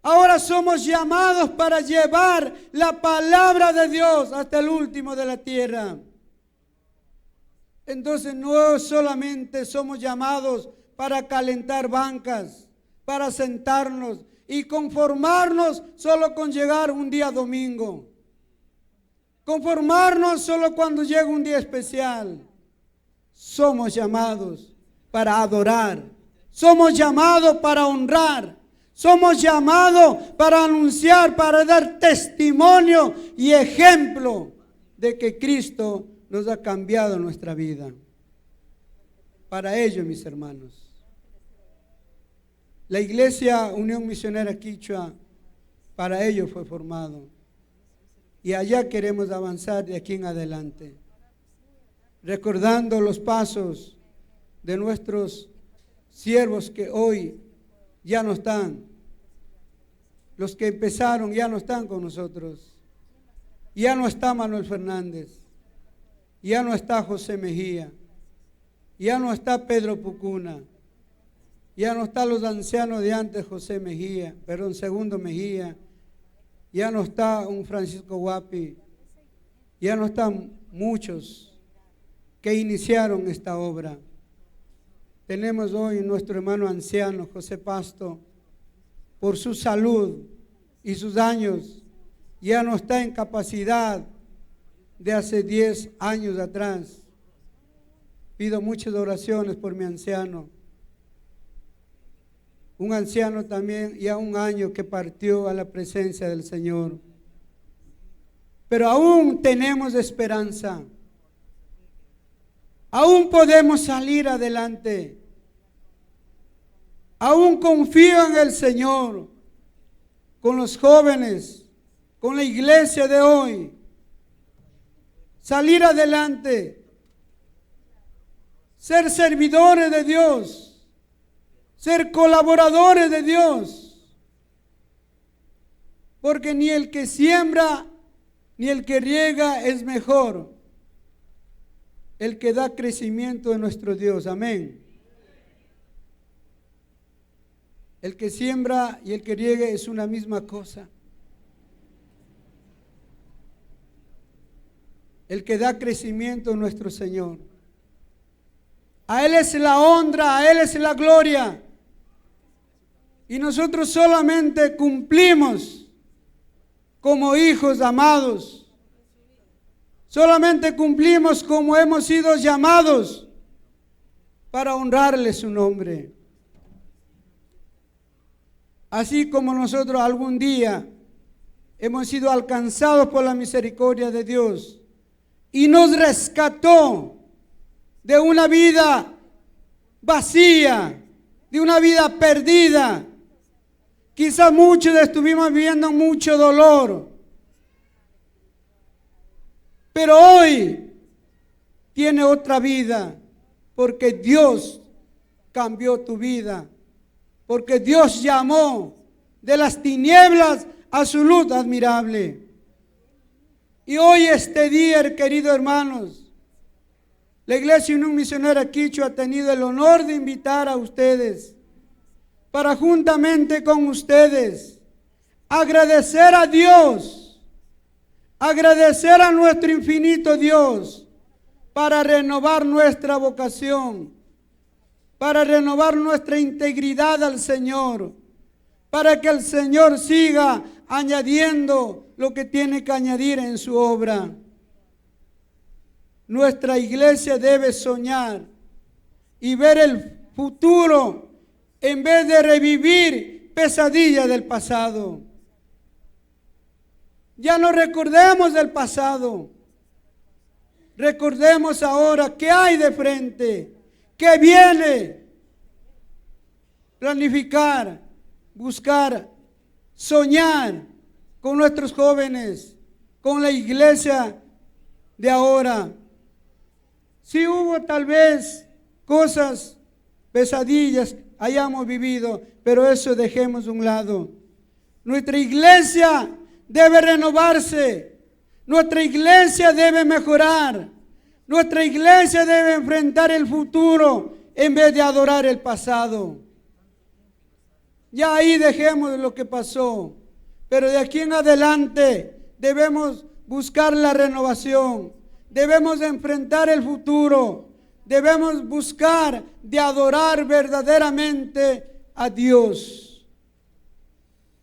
Ahora somos llamados para llevar la palabra de Dios hasta el último de la tierra. Entonces no solamente somos llamados para calentar bancas, para sentarnos y conformarnos solo con llegar un día domingo. Conformarnos solo cuando llega un día especial. Somos llamados para adorar. Somos llamados para honrar. Somos llamados para anunciar, para dar testimonio y ejemplo de que Cristo nos ha cambiado nuestra vida. Para ello, mis hermanos, la Iglesia Unión Misionera Quichua, para ello fue formado. Y allá queremos avanzar de aquí en adelante, recordando los pasos de nuestros siervos que hoy ya no están. Los que empezaron ya no están con nosotros. Ya no está Manuel Fernández, ya no está José Mejía, ya no está Pedro Pucuna, ya no están los ancianos de antes, Segundo Mejía, ya no está un Francisco Guapi, ya no están muchos que iniciaron esta obra. Tenemos hoy nuestro hermano anciano, José Pasto, por su salud y sus años, ya no está en capacidad de hace 10 años atrás. Pido muchas oraciones por mi anciano. Un anciano también, ya un año que partió a la presencia del Señor. Pero aún tenemos esperanza. Aún podemos salir adelante. Aún confío en el Señor, con los jóvenes, con la iglesia de hoy. Salir adelante, ser servidores de Dios, ser colaboradores de Dios. Porque ni el que siembra ni el que riega es mejor. El que da crecimiento de nuestro Dios. Amén. El que siembra y el que riega es una misma cosa. El que da crecimiento es nuestro Señor. A Él es la honra, a Él es la gloria. Y nosotros solamente cumplimos como hijos amados. Solamente cumplimos como hemos sido llamados para honrarle su nombre. Así como nosotros algún día hemos sido alcanzados por la misericordia de Dios y nos rescató de una vida vacía, de una vida perdida. Quizás muchos estuvimos viviendo mucho dolor, pero hoy tiene otra vida, porque Dios cambió tu vida, porque Dios llamó de las tinieblas a su luz admirable. Y hoy este día, queridos hermanos, la Iglesia Unión Misionera Quichua ha tenido el honor de invitar a ustedes para juntamente con ustedes agradecer a Dios, agradecer a nuestro infinito Dios para renovar nuestra vocación, para renovar nuestra integridad al Señor, para que el Señor siga añadiendo lo que tiene que añadir en su obra. Nuestra iglesia debe soñar y ver el futuro en vez de revivir pesadillas del pasado. Ya no recordemos del pasado. Recordemos ahora qué hay de frente, qué viene. Planificar, buscar, soñar con nuestros jóvenes, con la iglesia de ahora. Si hubo tal vez cosas, pesadillas, hayamos vivido, pero eso dejemos de un lado. Nuestra iglesia debe renovarse, nuestra iglesia debe mejorar, nuestra iglesia debe enfrentar el futuro en vez de adorar el pasado. Ya ahí dejemos lo que pasó, pero de aquí en adelante debemos buscar la renovación, debemos enfrentar el futuro, debemos buscar de adorar verdaderamente a Dios.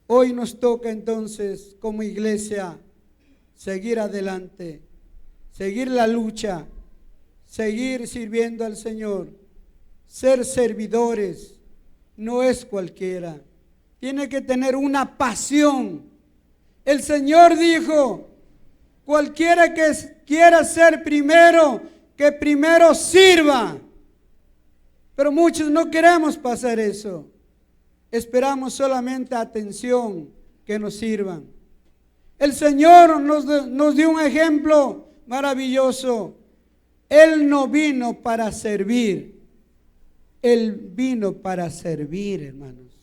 Hoy nos toca entonces como iglesia seguir adelante, seguir la lucha, seguir sirviendo al Señor, ser servidores. No es cualquiera, tiene que tener una pasión. El Señor dijo, cualquiera que quiera ser primero, que primero sirva. Pero muchos no queremos pasar eso. Esperamos solamente atención, que nos sirvan. El Señor nos dio un ejemplo maravilloso. Él no vino para servir. Él vino para servir, hermanos.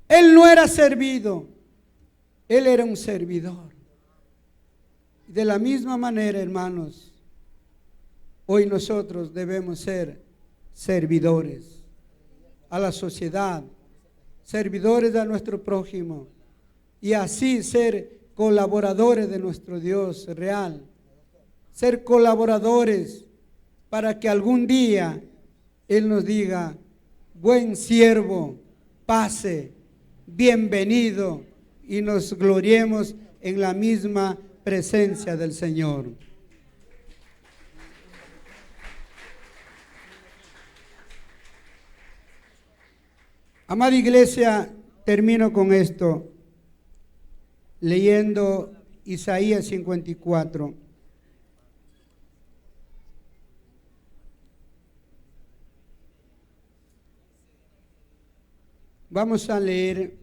Él no era servido, Él era un servidor. De la misma manera, hermanos, hoy nosotros debemos ser servidores a la sociedad, servidores a nuestro prójimo, y así ser colaboradores de nuestro Dios real, ser colaboradores para que algún día Él nos diga, buen siervo, pase, bienvenido, y nos gloriemos en la misma presencia del Señor. Amada iglesia, termino con esto, leyendo Isaías 54. Vamos a leer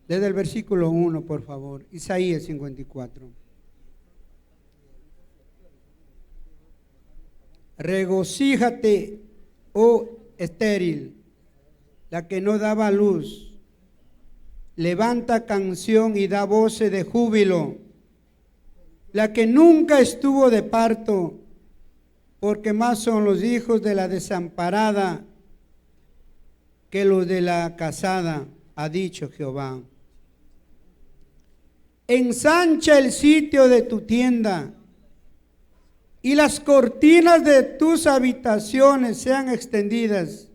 desde el versículo 1, por favor. Isaías 54. Regocíjate, oh estéril, la que no daba luz. Levanta canción y da voces de júbilo, la que nunca estuvo de parto, porque más son los hijos de la desamparada que los de la casada, ha dicho Jehová. Ensancha el sitio de tu tienda, y las cortinas de tus habitaciones sean extendidas.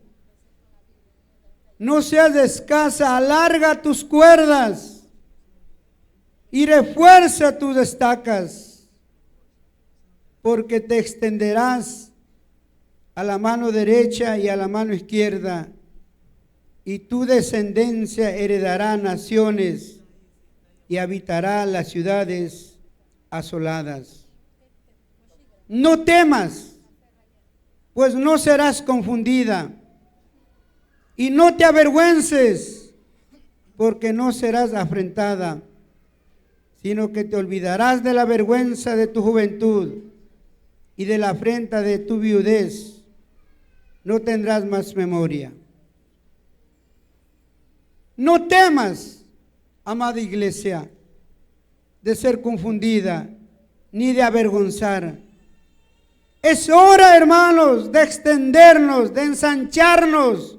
No seas escasa, alarga tus cuerdas y refuerza tus estacas, porque te extenderás a la mano derecha y a la mano izquierda, y tu descendencia heredará naciones y habitará las ciudades asoladas. No temas, pues no serás confundida, y no te avergüences, porque no serás afrentada, sino que te olvidarás de la vergüenza de tu juventud y de la afrenta de tu viudez. No tendrás más memoria. No temas, amada iglesia, de ser confundida ni de avergonzar. Es hora, hermanos, de extendernos, de ensancharnos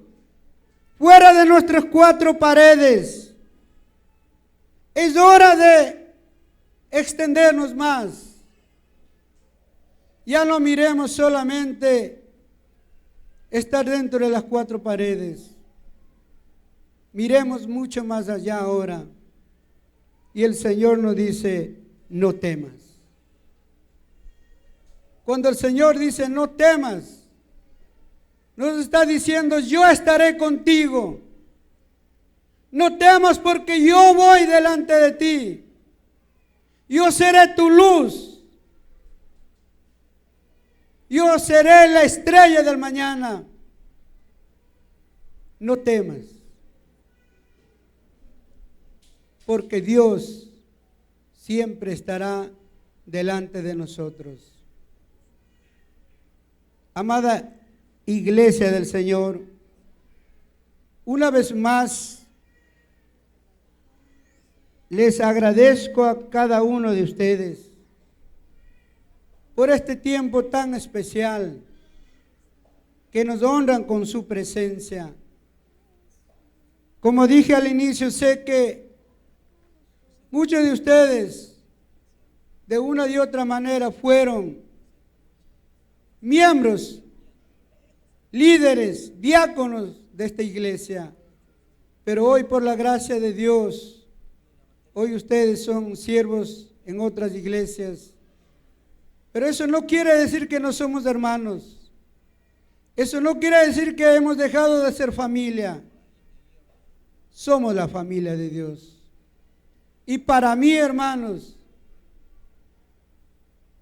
fuera de nuestras cuatro paredes. Es hora de extendernos más. Ya no miremos solamente estar dentro de las cuatro paredes. Miremos mucho más allá ahora. Y el Señor nos dice, no temas. Cuando el Señor dice, no temas, nos está diciendo, yo estaré contigo. No temas porque yo voy delante de ti. Yo seré tu luz. Yo seré la estrella del mañana. No temas. Porque Dios siempre estará delante de nosotros. Amada iglesia del Señor, una vez más les agradezco a cada uno de ustedes por este tiempo tan especial que nos honran con su presencia. Como dije al inicio, sé que muchos de ustedes de una y otra manera fueron miembros, líderes, diáconos de esta iglesia, pero hoy por la gracia de Dios, hoy ustedes son siervos en otras iglesias, pero eso no quiere decir que no somos hermanos, eso no quiere decir que hemos dejado de ser familia, somos la familia de Dios. Y para mí, hermanos,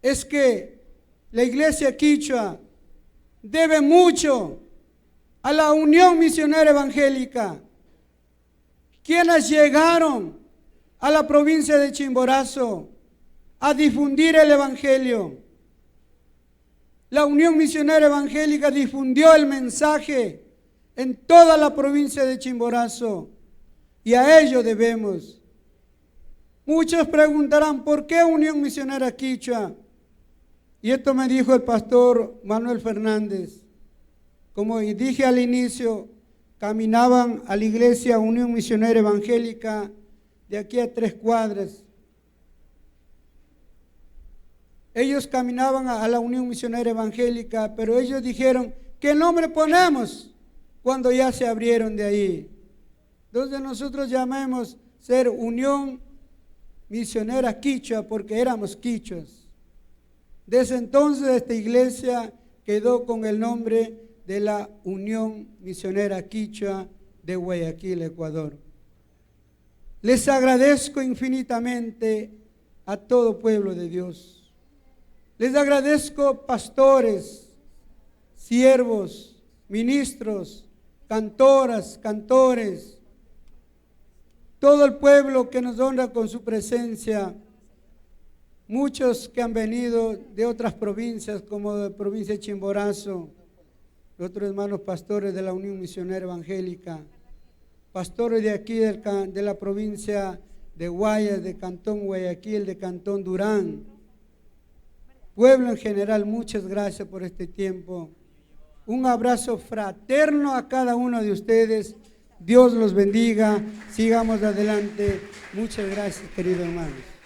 es que la iglesia quichua debe mucho a la Unión Misionera Evangélica, quienes llegaron a la provincia de Chimborazo a difundir el Evangelio. La Unión Misionera Evangélica difundió el mensaje en toda la provincia de Chimborazo y a ello debemos. Muchos preguntarán, ¿por qué Unión Misionera Quichua? Y esto me dijo el pastor Manuel Fernández. Como dije al inicio, caminaban a la iglesia Unión Misionera Evangélica de aquí a 3 cuadras. Ellos caminaban a la Unión Misionera Evangélica, pero ellos dijeron, ¿qué nombre ponemos? Cuando ya se abrieron de ahí. Entonces nosotros llamamos ser Unión Misionera Quichua porque éramos quichuas. Desde entonces esta iglesia quedó con el nombre de la Unión Misionera Quichua de Guayaquil, Ecuador. Les agradezco infinitamente a todo pueblo de Dios. Les agradezco pastores, siervos, ministros, cantoras, cantores, todo el pueblo que nos honra con su presencia. Muchos que han venido de otras provincias, como de la provincia de Chimborazo, otros hermanos pastores de la Unión Misionera Evangélica, pastores de aquí de la provincia de Guayas, de Cantón Guayaquil, de Cantón Durán. Pueblo en general, muchas gracias por este tiempo. Un abrazo fraterno a cada uno de ustedes. Dios los bendiga. Sigamos adelante. Muchas gracias, queridos hermanos.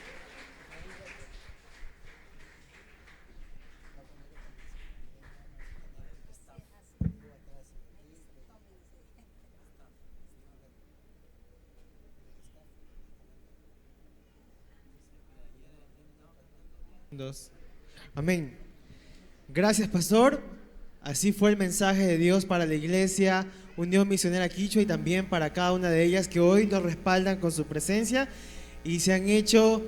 Amén. Gracias, pastor. Así fue el mensaje de Dios para la iglesia Unión Misionera Quichua y también para cada una de ellas que hoy nos respaldan con su presencia y se han hecho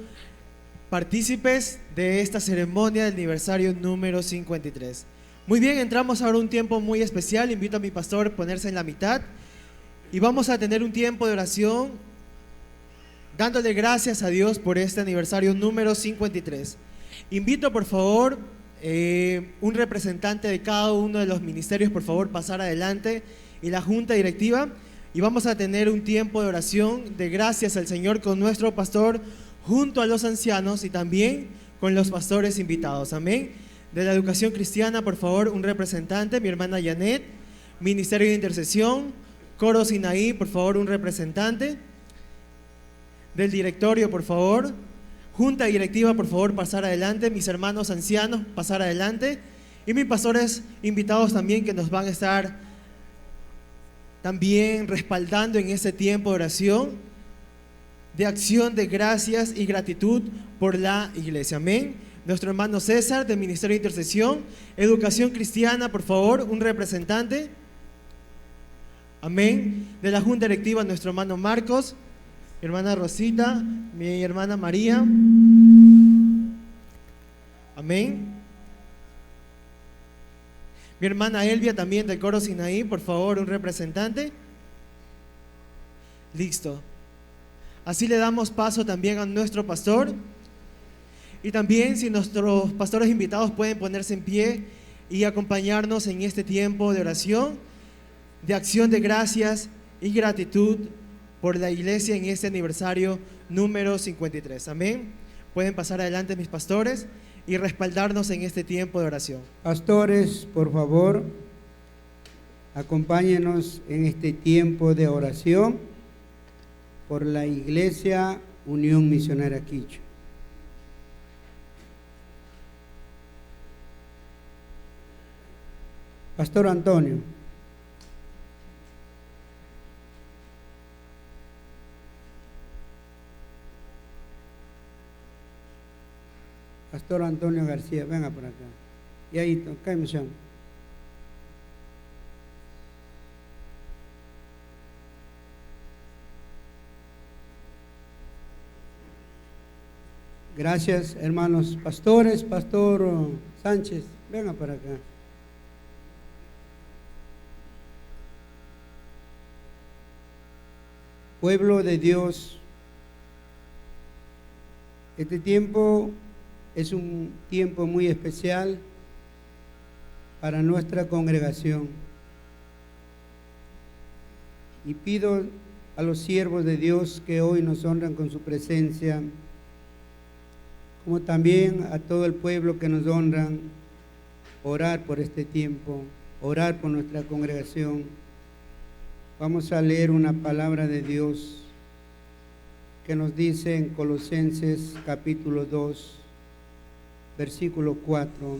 partícipes de esta ceremonia del aniversario número 53. Muy bien, entramos ahora a un tiempo muy especial. Invito a mi pastor a ponerse en la mitad y vamos a tener un tiempo de oración dándole gracias a Dios por este aniversario número 53. Invito por favor un representante de cada uno de los ministerios, por favor, pasar adelante, y la junta directiva, y vamos a tener un tiempo de oración de gracias al Señor con nuestro pastor, junto a los ancianos y también con los pastores invitados. Amén. De la educación cristiana, por favor, un representante, mi hermana Janet. Ministerio de intercesión, coro Sinaí, por favor, un representante. Del directorio, por favor. Junta directiva, por favor, pasar adelante. Mis hermanos ancianos, pasar adelante. Y mis pastores invitados también, que nos van a estar también respaldando en este tiempo de oración, de acción de gracias y gratitud por la iglesia. Amén. Nuestro hermano César, del Ministerio de Intercesión. Educación cristiana, por favor, un representante. Amén. De la junta directiva, nuestro hermano Marcos, mi hermana Rosita, mi hermana María. Amén. Mi hermana Elvia, también del coro Sinaí, por favor, un representante. Listo. Así le damos paso también a nuestro pastor. Y también, si nuestros pastores invitados pueden ponerse en pie y acompañarnos en este tiempo de oración, de acción de gracias y gratitud por la iglesia en este aniversario número 53. Amén. Pueden pasar adelante mis pastores y respaldarnos en este tiempo de oración. Pastores, por favor, acompáñenos en este tiempo de oración por la Iglesia Unión Misionera Quichua. Pastor Antonio. Pastor Antonio García, venga por acá. Y ahí, cállame. Gracias, hermanos pastores. Pastor Sánchez, venga para acá. Pueblo de Dios, este tiempo es un tiempo muy especial para nuestra congregación. Y pido a los siervos de Dios que hoy nos honran con su presencia, como también a todo el pueblo que nos honran, orar por este tiempo, orar por nuestra congregación. Vamos a leer una palabra de Dios que nos dice en Colosenses capítulo 2, versículo 4,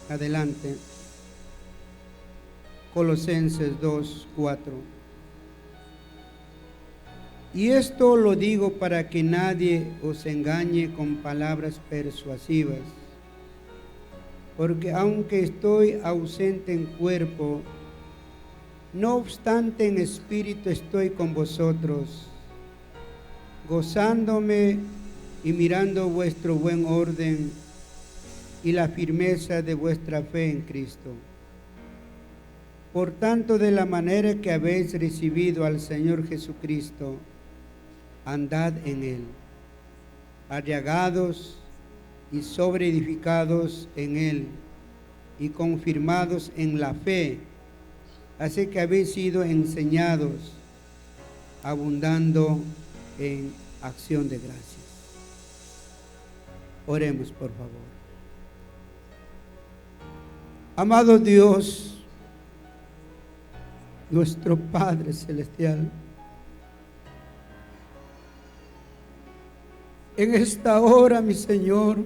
adelante. Colosenses 2, 4. Y esto lo digo para que nadie os engañe con palabras persuasivas, porque aunque estoy ausente en cuerpo, no obstante en espíritu estoy con vosotros, gozándome y mirando vuestro buen orden y la firmeza de vuestra fe en Cristo. Por tanto, de la manera que habéis recibido al Señor Jesucristo, andad en Él, arraigados y sobreedificados en Él y confirmados en la fe, así que habéis sido enseñados, abundando en acción de gracias. Oremos, por favor. Amado Dios, nuestro Padre Celestial, en esta hora, mi Señor,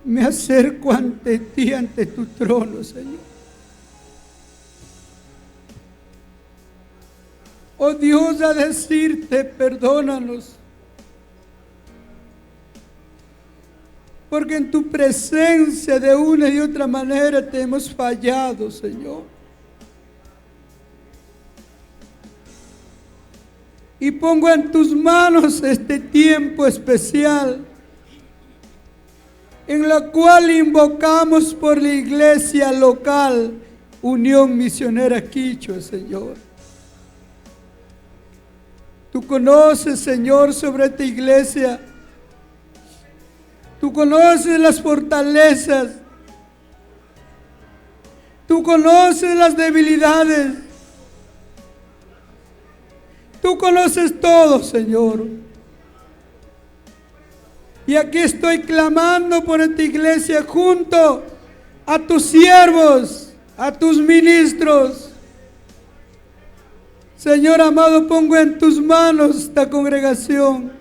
me acerco ante ti, ante tu trono, Señor. Oh Dios, a decirte, perdónanos. porque en tu presencia de una y otra manera te hemos fallado, Señor. Y pongo en tus manos este tiempo especial, en la cual invocamos por la iglesia local, Unión Misionera Quichua, Señor. Tú conoces, Señor, sobre esta iglesia. Tú conoces las fortalezas. Tú conoces las debilidades. Tú conoces todo, Señor. Y aquí estoy clamando por esta iglesia junto a tus siervos, a tus ministros. Señor amado, pongo en tus manos esta congregación.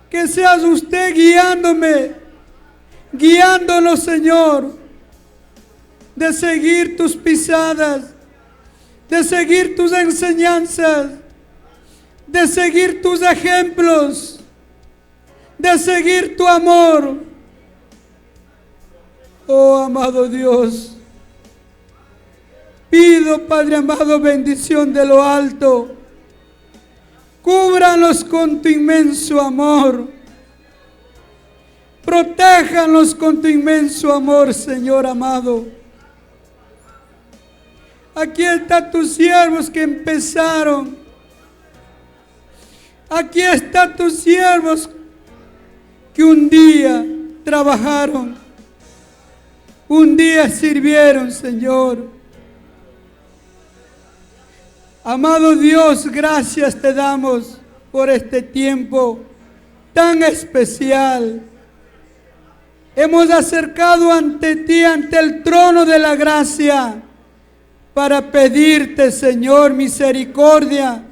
Que seas usted guiándome, guiándonos, Señor, de seguir tus pisadas, de seguir tus enseñanzas, de seguir tus ejemplos, de seguir tu amor. Oh, amado Dios, pido, Padre amado, bendición de lo alto. Cúbranos con tu inmenso amor. Protéjanos con tu inmenso amor, Señor amado. Aquí están tus siervos que empezaron. Aquí están tus siervos que un día trabajaron. Un día sirvieron, Señor. Amado Dios, gracias te damos por este tiempo tan especial. Hemos acercado ante ti, ante el trono de la gracia, para pedirte, Señor, misericordia,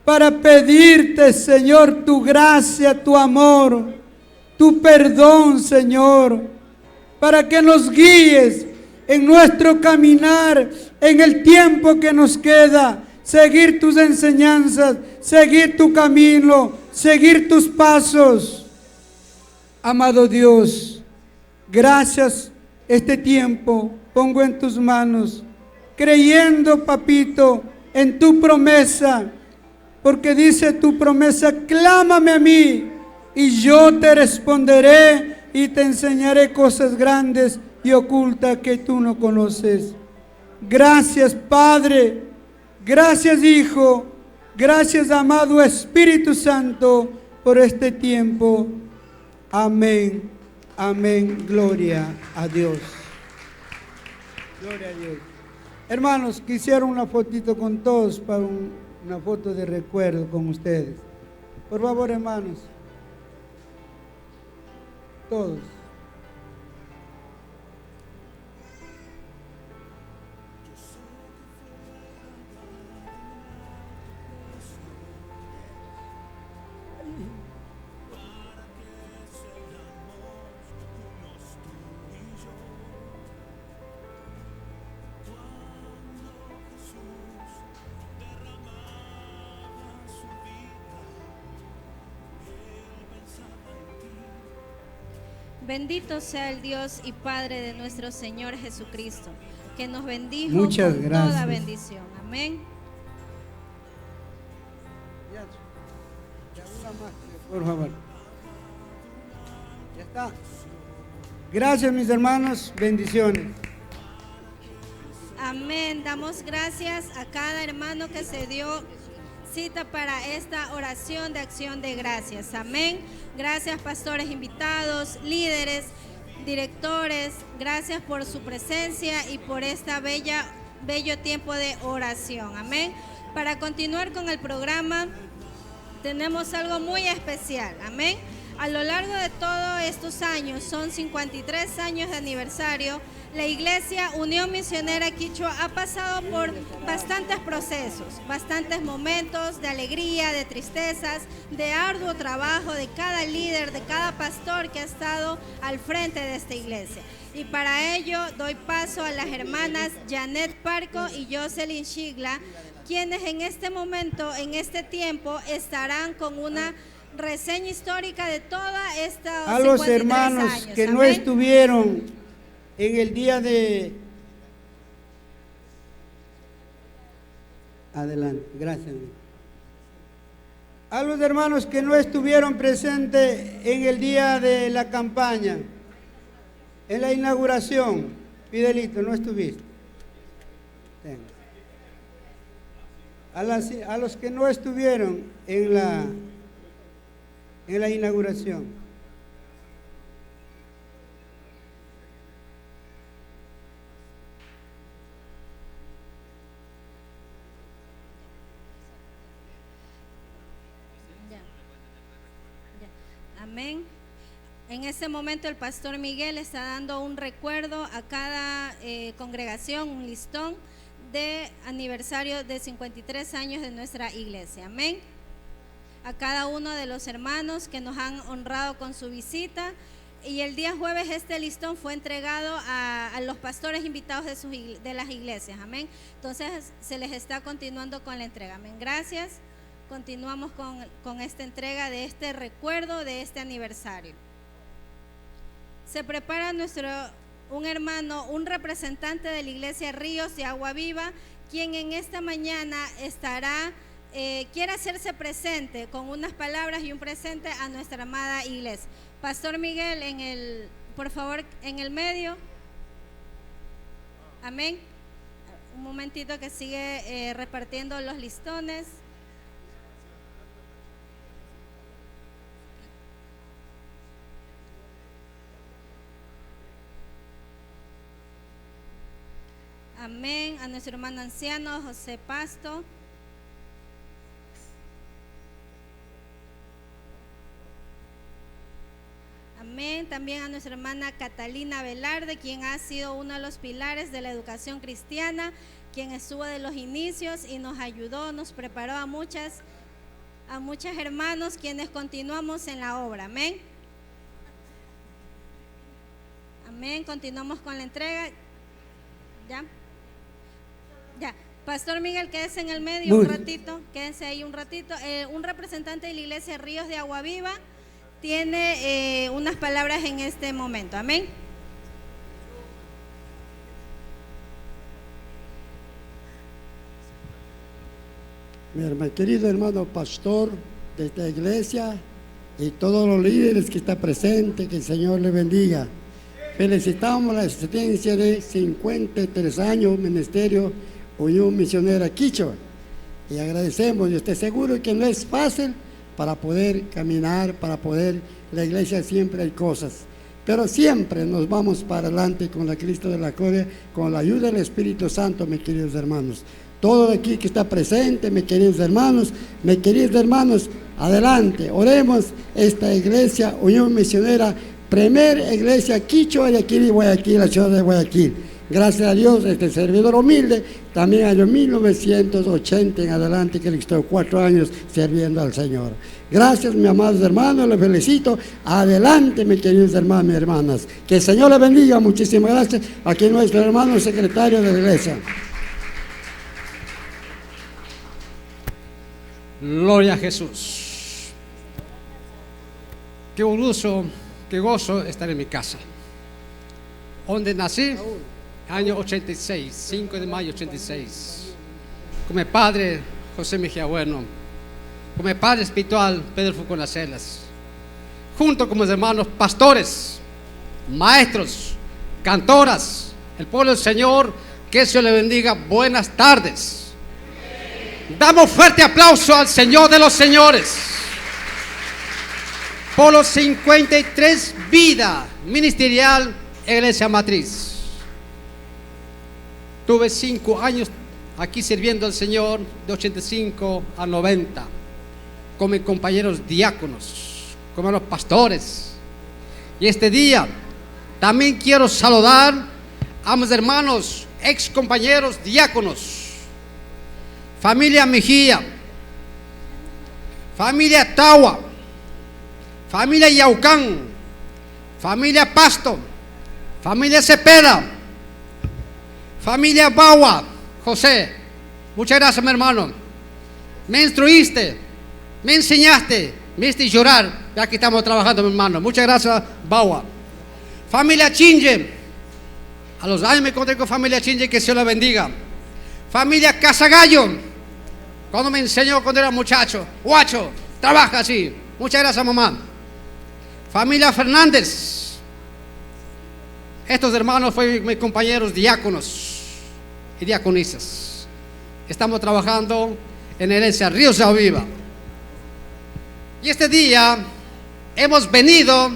para pedirte, Señor, tu gracia, tu amor, tu perdón, Señor, para que nos guíes en nuestro caminar, en el tiempo que nos queda, seguir tus enseñanzas, seguir tu camino, seguir tus pasos. Amado Dios, gracias este tiempo pongo en tus manos, creyendo, papito, en tu promesa, porque dice tu promesa, clámame a mí y yo te responderé y te enseñaré cosas grandes y ocultas que tú no conoces. Gracias, Padre, gracias, Hijo, gracias, amado Espíritu Santo, por este tiempo. Amén, amén, gloria a Dios. Gloria a Dios. Hermanos, quisiera una fotito con todos, para una foto de recuerdo con ustedes. Por favor, hermanos, todos. Bendito sea el Dios y Padre de nuestro Señor Jesucristo, que nos bendijo Muchas con gracias. toda bendición. Amén. Por favor. Ya está. Gracias, mis hermanos. Bendiciones. Amén. Damos gracias a cada hermano que se dio cita para esta oración de acción de gracias. Amén. Gracias, pastores invitados, líderes, directores. Gracias por su presencia y por esta bello tiempo de oración. Amén. Para continuar con el programa, tenemos algo muy especial. Amén. A lo largo de todos estos años, son 53 años de aniversario, la Iglesia Unión Misionera Quichua ha pasado por bastantes procesos, bastantes momentos de alegría, de tristezas, de arduo trabajo de cada líder, de cada pastor que ha estado al frente de esta iglesia. Y para ello doy paso a las hermanas Janet Parco y Jocelyn Shigla, quienes en este momento, en este tiempo, estarán con una reseña histórica de toda esta A los hermanos que no estuvieron en el día de... Adelante, gracias. A los hermanos que no estuvieron presentes en el día de la campaña, en la inauguración, Fidelito, no estuviste. A los que no estuvieron en la inauguración. Amén. En este momento el pastor Miguel está dando un recuerdo a cada congregación, un listón de aniversario de 53 años de nuestra iglesia. Amén. A cada uno de los hermanos que nos han honrado con su visita. Y el día jueves este listón fue entregado a los pastores invitados de las iglesias. Amén. Entonces se les está continuando con la entrega. Amén. Gracias. Continuamos con esta entrega de este recuerdo de este aniversario. Se prepara un hermano, un representante de la iglesia Ríos de Agua Viva, quien en esta mañana quiere hacerse presente con unas palabras y un presente a nuestra amada iglesia. Pastor Miguel, por favor, en el medio. Amén. Un momentito que sigue repartiendo los listones. Amén. A nuestro hermano anciano José Pasto. Amén. También a nuestra hermana Catalina Velarde, quien ha sido uno de los pilares de la educación cristiana, quien estuvo de los inicios y nos ayudó, nos preparó a muchas hermanos quienes continuamos en la obra. Amén. Amén. Continuamos con la entrega. Ya, Pastor Miguel, quédese en el medio un ratito, quédese ahí un ratito. Un representante de la iglesia Ríos de Agua Viva tiene unas palabras en este momento. Amén. Mi querido hermano pastor de esta iglesia y todos los líderes que están presentes, que el Señor les bendiga. Felicitamos la existencia de 53 años Ministerio Unión Misionera Quichua y agradecemos, y estoy seguro que no es fácil para poder caminar, la iglesia siempre hay cosas, pero siempre nos vamos para adelante con la Cristo de la Gloria, con la ayuda del Espíritu Santo, mis queridos hermanos. Todo aquí que está presente, mis queridos hermanos, adelante, oremos esta iglesia Unión Misionera, primera iglesia quichua de aquí de Guayaquil, la ciudad de Guayaquil. Gracias a Dios, este servidor humilde, también año 1980 en adelante, que le estoy 4 años sirviendo al Señor. Gracias, mis amados hermanos, les felicito. Adelante, mis queridos hermanos y hermanas. Que el Señor les bendiga. Muchísimas gracias. Aquí nuestro hermano secretario de la iglesia. Gloria a Jesús. Qué gusto, qué gozo estar en mi casa, donde nací, año 86, 5 de mayo 86, con mi padre José Mejía Bueno, con mi padre espiritual Pedro Foucault Nacelas, junto con mis hermanos pastores, maestros, cantoras, el pueblo del Señor. Que el Señor le bendiga. Buenas tardes. Damos fuerte aplauso al Señor de los señores por los 53 vida ministerial Iglesia Matriz. Tuve 5 años aquí sirviendo al Señor, de 85 a 90, con mis compañeros diáconos, con los pastores. Y este día también quiero saludar a mis hermanos, ex compañeros diáconos, familia Mejía, familia Tawa, familia Yaucán, familia Pasto, familia Cepeda, familia Bawa. José, muchas gracias, mi hermano. Me instruiste, me enseñaste, Viste llorar, ya que estamos trabajando, mi hermano. Muchas gracias, Bawa. Familia Chinge, a los años me encontré con familia Chinge, que Dios la bendiga. Familia Casagallo, cuando me enseñó cuando era muchacho, guacho, trabaja así. Muchas gracias, mamá. Familia Fernández, estos hermanos fueron mis compañeros diáconos y diaconisas. Estamos trabajando en la iglesia Ríos de Agua Viva. Y este día hemos venido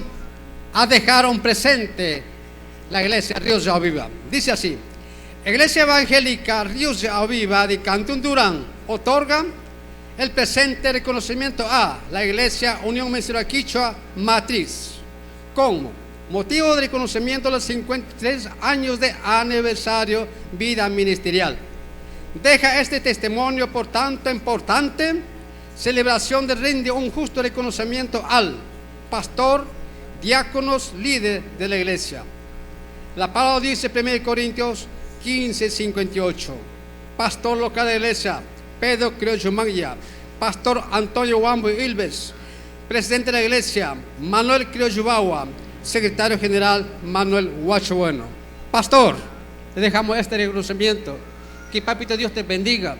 a dejar un presente la iglesia Ríos de Agua Viva. Dice así: Iglesia Evangélica Ríos de Agua Viva de Cantón Durán otorga el presente reconocimiento a la Iglesia Unión Misionera Quichua Matriz como motivo de reconocimiento de los 53 años de aniversario vida ministerial. Deja este testimonio por tanto importante celebración de rinde un justo reconocimiento al pastor, diáconos, líder de la iglesia. La palabra dice 1 Corintios 15:58. Pastor local de la iglesia Pedro Criollo Maglia, pastor Antonio Wambo Ilves, presidente de la iglesia Manuel Criollo Bawa, secretario general Manuel Huacho Bueno. Pastor, te dejamos este reconocimiento. Que Papito Dios te bendiga.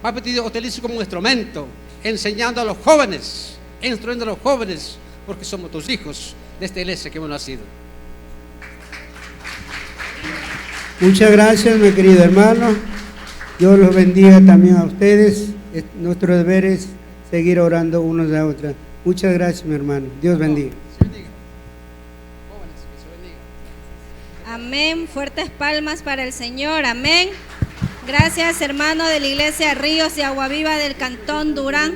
Papito Dios te utilice como un instrumento, enseñando a los jóvenes, instruyendo a los jóvenes, porque somos tus hijos de esta iglesia que hemos nacido. Muchas gracias, mi querido hermano. Dios los bendiga también a ustedes. Nuestro deber es seguir orando unos a otros. Muchas gracias, mi hermano. Dios bendiga. Amén. Fuertes palmas para el Señor. Amén. Gracias, hermano de la iglesia Ríos de Agua Viva del Cantón Durán.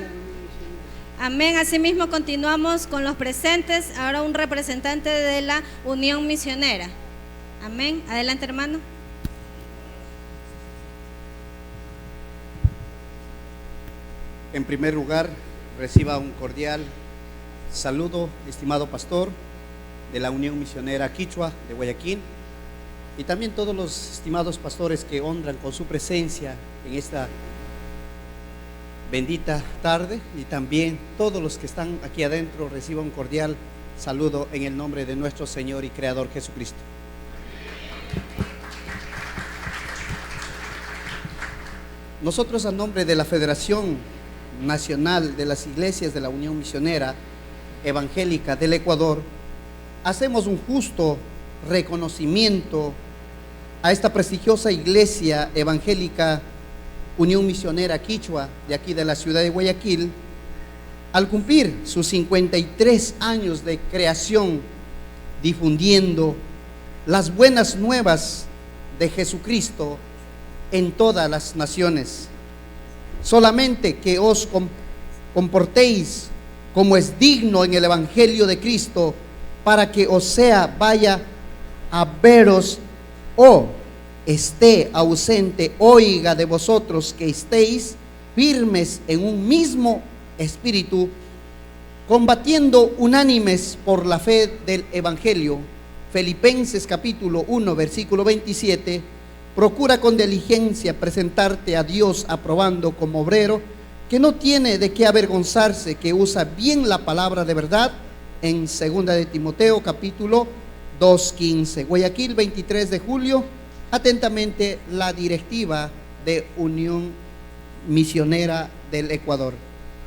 Amén. Asimismo continuamos con los presentes. Ahora un representante de la Unión Misionera. Amén. Adelante, hermano. En primer lugar, reciba un cordial saludo, estimado pastor de la Unión Misionera Quichua de Guayaquil, y también todos los estimados pastores que honran con su presencia en esta bendita tarde, y también todos los que están aquí adentro. Reciba un cordial saludo en el nombre de nuestro Señor y Creador Jesucristo. Nosotros, a nombre de la Federación Nacional de las Iglesias de la Unión Misionera Evangélica del Ecuador, hacemos un justo reconocimiento a esta prestigiosa Iglesia Evangélica Unión Misionera Quichua de aquí de la ciudad de Guayaquil, al cumplir sus 53 años de creación, difundiendo las buenas nuevas de Jesucristo en todas las naciones. Solamente que os comportéis como es digno en el Evangelio de Cristo, para que os sea vaya a veros o esté ausente, oiga de vosotros que estéis firmes en un mismo espíritu, combatiendo unánimes por la fe del Evangelio. Filipenses capítulo 1 versículo 27. Procura con diligencia presentarte a Dios aprobando como obrero que no tiene de qué avergonzarse, que usa bien la palabra de verdad. En 2 de Timoteo capítulo 2:15. Guayaquil, 23 de julio. Atentamente, la directiva de Unión Misionera del Ecuador.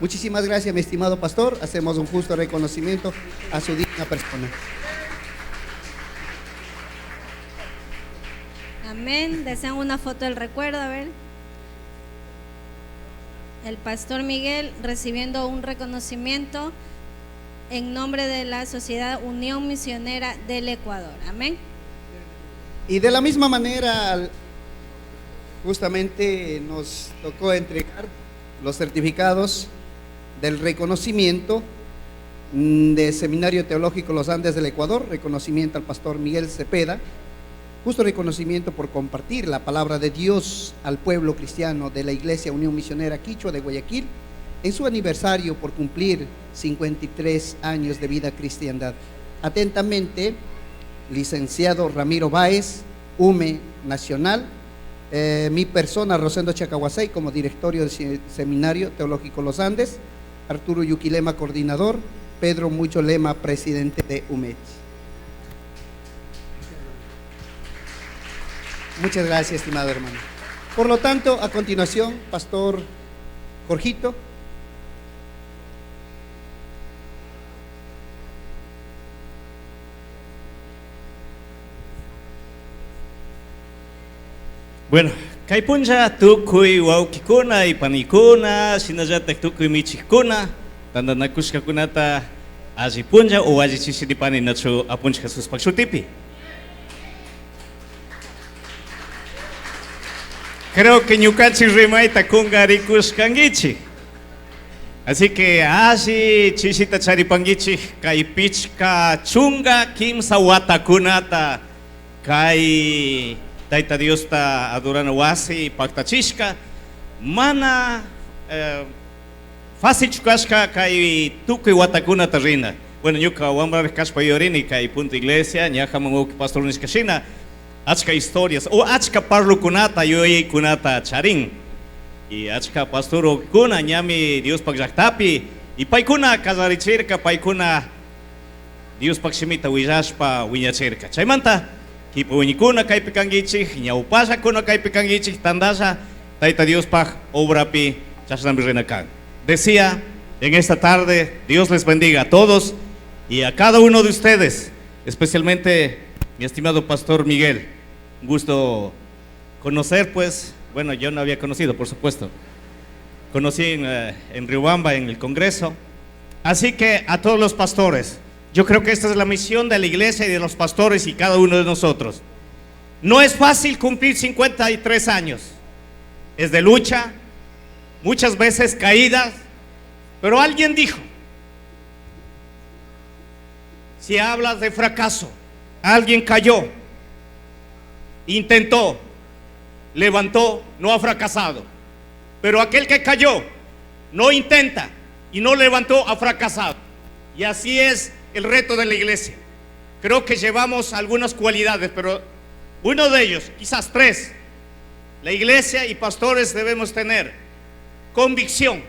Muchísimas gracias, mi estimado pastor. Hacemos un justo reconocimiento a su digna persona. Amén. Desean una foto del recuerdo, a ver. El pastor Miguel recibiendo un reconocimiento en nombre de la Sociedad Unión Misionera del Ecuador. Amén. Y de la misma manera, justamente nos tocó entregar los certificados del reconocimiento de Seminario Teológico Los Andes del Ecuador, reconocimiento al pastor Miguel Cepeda, justo reconocimiento por compartir la palabra de Dios al pueblo cristiano de la Iglesia Unión Misionera Quichua de Guayaquil en su aniversario por cumplir 53 años de vida cristiandad. Atentamente, licenciado Ramiro Báez, UME Nacional, mi persona Rosendo Chacahuasay como directorio del Seminario Teológico Los Andes, Arturo Yuquilema, coordinador, Pedro Mucho Lema, presidente de UMED. Muchas gracias, estimado hermano. Por lo tanto, a continuación, Pastor Jorgito. Bueno, kaypuncha tukuy wawkikuna y panikuna, sinallatak tukuy michikuna, tandanakushkakunata allipuncha o allichisiripani nachu apuncha Jesús Paxutipi. Creo que ñukanchik rimayta kungarikushkankichik. Así que así chisita charipankichik kay pichka chunga kimsa watakunata kay Tayta Diosta adorana wasi paktachishka mana fácil chukashka kay tukuy watakunata rina. Bueno, ñuka wamra kashpa yorini kay punto iglesia ñajaman uki pastor nishkashina achka historias o achka parlukunata yuyaykunata charin y achka pastor kuna ñami Dios pak llaqtapi y paykuna kasarichirka paykuna Dios pak shimita willashpa wiñachirka chaymanta kipuñikuna kaypi kankichik ñawpashakuna kaypi kankichik tandasha Tayta Dios pak obrapi chashnambi renakan. Decía en esta tarde, Dios les bendiga a todos y a cada uno de ustedes, especialmente mi estimado Pastor Miguel. Un gusto conocer, pues, bueno, yo no había conocido, por supuesto. Conocí en Riobamba, en el Congreso. Así que a todos los pastores, yo creo que esta es la misión de la iglesia y de los pastores y cada uno de nosotros. No es fácil cumplir 53 años. Es de lucha, muchas veces caídas, pero alguien dijo, si hablas de fracaso, alguien cayó, intentó, levantó, no ha fracasado. Pero aquel que cayó, no intenta y no levantó, ha fracasado. Y así es el reto de la iglesia. Creo que llevamos algunas cualidades, pero uno de ellos, quizás tres, la iglesia y pastores debemos tener convicción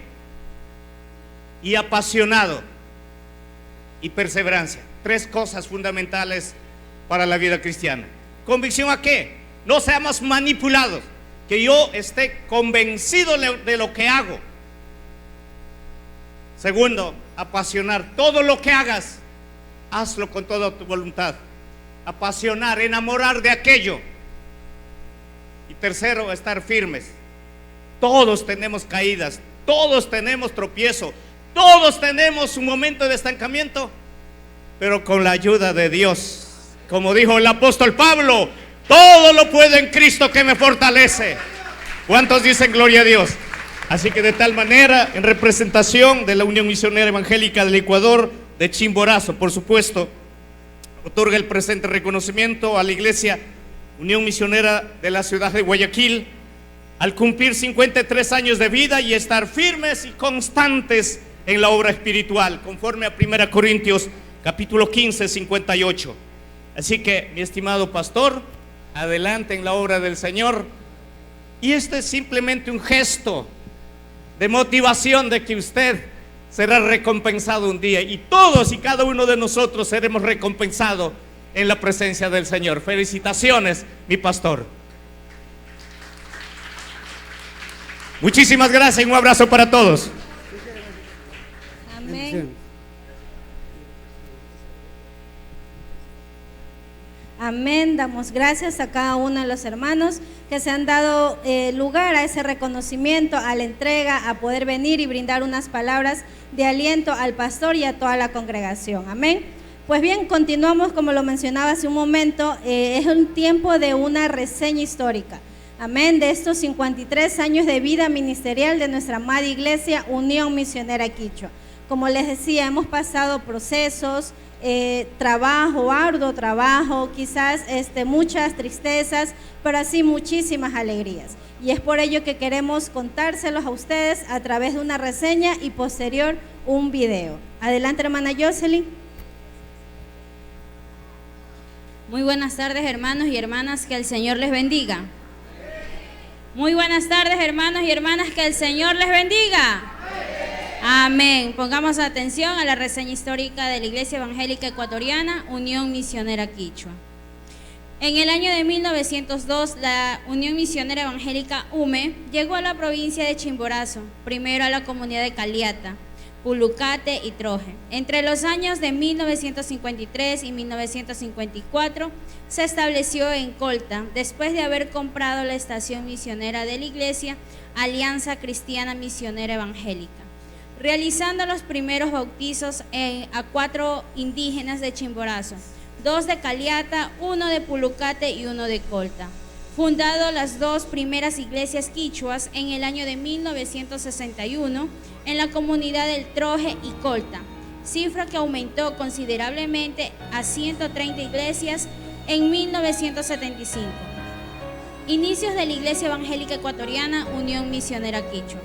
y apasionado y perseverancia. Tres cosas fundamentales para la vida cristiana. ¿Convicción a qué? No seamos manipulados, que yo esté convencido de lo que hago. Segundo, apasionar. Todo lo que hagas, hazlo con toda tu voluntad. Apasionar, enamorar de aquello. Y tercero, estar firmes. Todos tenemos caídas, todos tenemos tropiezo, todos tenemos un momento de estancamiento, pero con la ayuda de Dios, como dijo el apóstol Pablo, todo lo puedo en Cristo que me fortalece. ¿Cuántos dicen gloria a Dios? Así que de tal manera, en representación de la Unión Misionera Evangélica del Ecuador de Chimborazo, por supuesto, otorga el presente reconocimiento a la Iglesia Unión Misionera de la ciudad de Guayaquil, al cumplir 53 años de vida y estar firmes y constantes en la obra espiritual, conforme a 1 Corintios capítulo 15, 58. Así que, mi estimado pastor, adelante en la obra del Señor. Y este es simplemente un gesto de motivación de que usted será recompensado un día, y todos y cada uno de nosotros seremos recompensados en la presencia del Señor. Felicitaciones, mi pastor. Muchísimas gracias y un abrazo para todos. Amén. Amén. Damos gracias a cada uno de los hermanos que se han dado lugar a ese reconocimiento, a la entrega, a poder venir y brindar unas palabras de aliento al pastor y a toda la congregación. Amén. Pues bien, continuamos, como lo mencionaba hace un momento, es un tiempo de una reseña histórica. Amén, de estos 53 años de vida ministerial de nuestra amada iglesia Unión Misionera Quichua. Como les decía, hemos pasado procesos, trabajo, arduo trabajo, quizás muchas tristezas, pero así muchísimas alegrías. Y es por ello que queremos contárselos a ustedes a través de una reseña y posterior un video. Adelante, hermana Jocelyn. Muy buenas tardes, hermanos y hermanas, que el Señor les bendiga. Muy buenas tardes, hermanos y hermanas, que el Señor les bendiga. Amén. Pongamos atención a la reseña histórica de la Iglesia Evangélica Ecuatoriana, Unión Misionera Quichua. En el año de 1902, la Unión Misionera Evangélica UME llegó a la provincia de Chimborazo, primero a la comunidad de Caliata, Pulucate y Troje. Entre los años de 1953 y 1954 se estableció en Colta, después de haber comprado la estación misionera de la Iglesia Alianza Cristiana Misionera Evangélica, realizando los primeros bautizos a 4 indígenas de Chimborazo, 2 de Caliata, 1 de Pulucate y 1 de Colta. Fundado las 2 primeras iglesias quichuas en el año de 1961 en la comunidad del Troje y Colta, cifra que aumentó considerablemente a 130 iglesias en 1975. Inicios de la Iglesia Evangélica Ecuatoriana, Unión Misionera Quichua.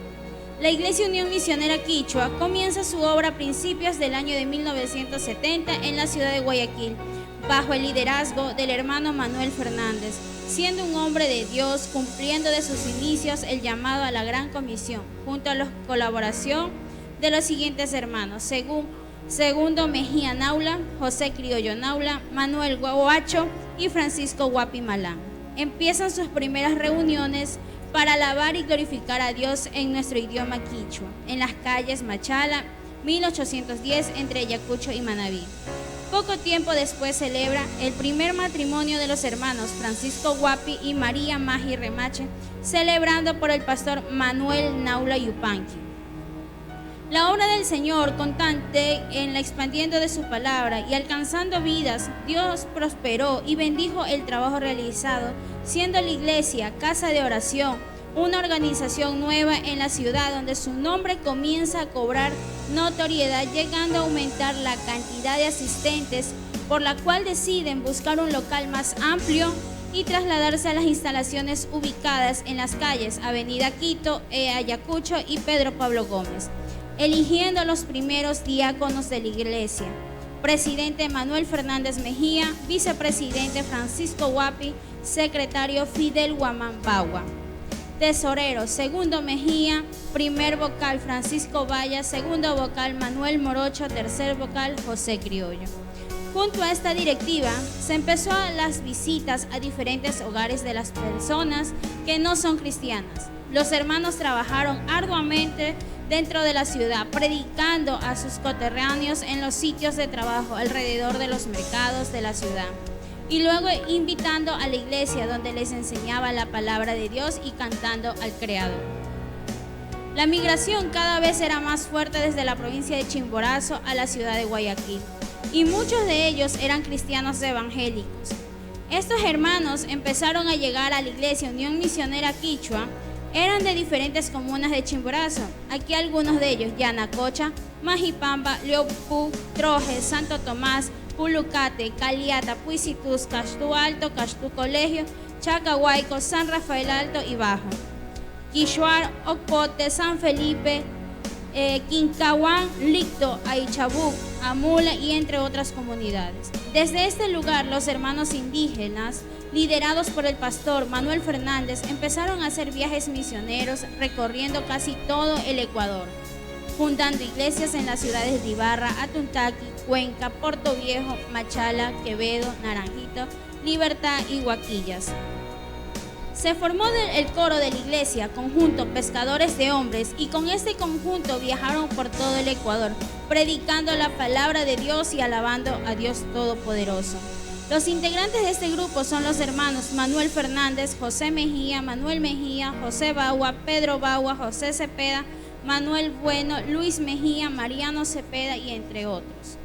La Iglesia Unión Misionera Quichua comienza su obra a principios del año de 1970 en la ciudad de Guayaquil, bajo el liderazgo del hermano Manuel Fernández, siendo un hombre de Dios, cumpliendo de sus inicios el llamado a la Gran Comisión, junto a la colaboración de los siguientes hermanos: Segundo Mejía Naula, José Criollo Naula, Manuel Guacho y Francisco Guapi Malán. Empiezan sus primeras reuniones para alabar y glorificar a Dios en nuestro idioma quichua, en las calles Machala, 1810, entre Ayacucho y Manabí. Poco tiempo después celebra el primer matrimonio de los hermanos Francisco Guapi y María Magi Remache, celebrando por el pastor Manuel Naula Yupanqui. La obra del Señor, constante en la expandiendo de su palabra y alcanzando vidas, Dios prosperó y bendijo el trabajo realizado, siendo la iglesia casa de oración, una organización nueva en la ciudad donde su nombre comienza a cobrar notoriedad, llegando a aumentar la cantidad de asistentes, por la cual deciden buscar un local más amplio y trasladarse a las instalaciones ubicadas en las calles Avenida Quito, Ayacucho y Pedro Pablo Gómez, eligiendo los primeros diáconos de la iglesia: presidente Manuel Fernández Mejía, vicepresidente Francisco Guapi, secretario Fidel Guamán Bagua. Tesorero, segundo Mejía, primer vocal Francisco Valla, segundo vocal Manuel Morocho, tercer vocal José Criollo. Junto a esta directiva se empezó las visitas a diferentes hogares de las personas que no son cristianas. Los hermanos trabajaron arduamente dentro de la ciudad, predicando a sus coterráneos en los sitios de trabajo alrededor de los mercados de la ciudad, y luego invitando a la iglesia donde les enseñaba la palabra de Dios y cantando al Creador. La migración cada vez era más fuerte desde la provincia de Chimborazo a la ciudad de Guayaquil, y muchos de ellos eran cristianos evangélicos. Estos hermanos empezaron a llegar a la iglesia Unión Misionera Quichua. Eran de diferentes comunas de Chimborazo. Aquí algunos de ellos: Yanacocha, Majipamba, Leopú, Troje, Santo Tomás, Pulucate, Caliata, Puisitus, Cachtú Alto, Cachtú Colegio, Chacahuayco, San Rafael Alto y Bajo, Quichuar, Ocote, San Felipe, Quincahuán, Licto, Aichabuc, Amula y entre otras comunidades. Desde este lugar, los hermanos indígenas, liderados por el pastor Manuel Fernández, empezaron a hacer viajes misioneros recorriendo casi todo el Ecuador, fundando iglesias en las ciudades de Ibarra, Atuntaqui, Cuenca, Puerto Viejo, Machala, Quevedo, Naranjito, Libertad y Huaquillas. Se formó el coro de la iglesia, conjunto Pescadores de Hombres, y con este conjunto viajaron por todo el Ecuador, predicando la palabra de Dios y alabando a Dios Todopoderoso. Los integrantes de este grupo son los hermanos Manuel Fernández, José Mejía, Manuel Mejía, José Bagua, Pedro Bagua, José Cepeda, Manuel Bueno, Luis Mejía, Mariano Cepeda y entre otros.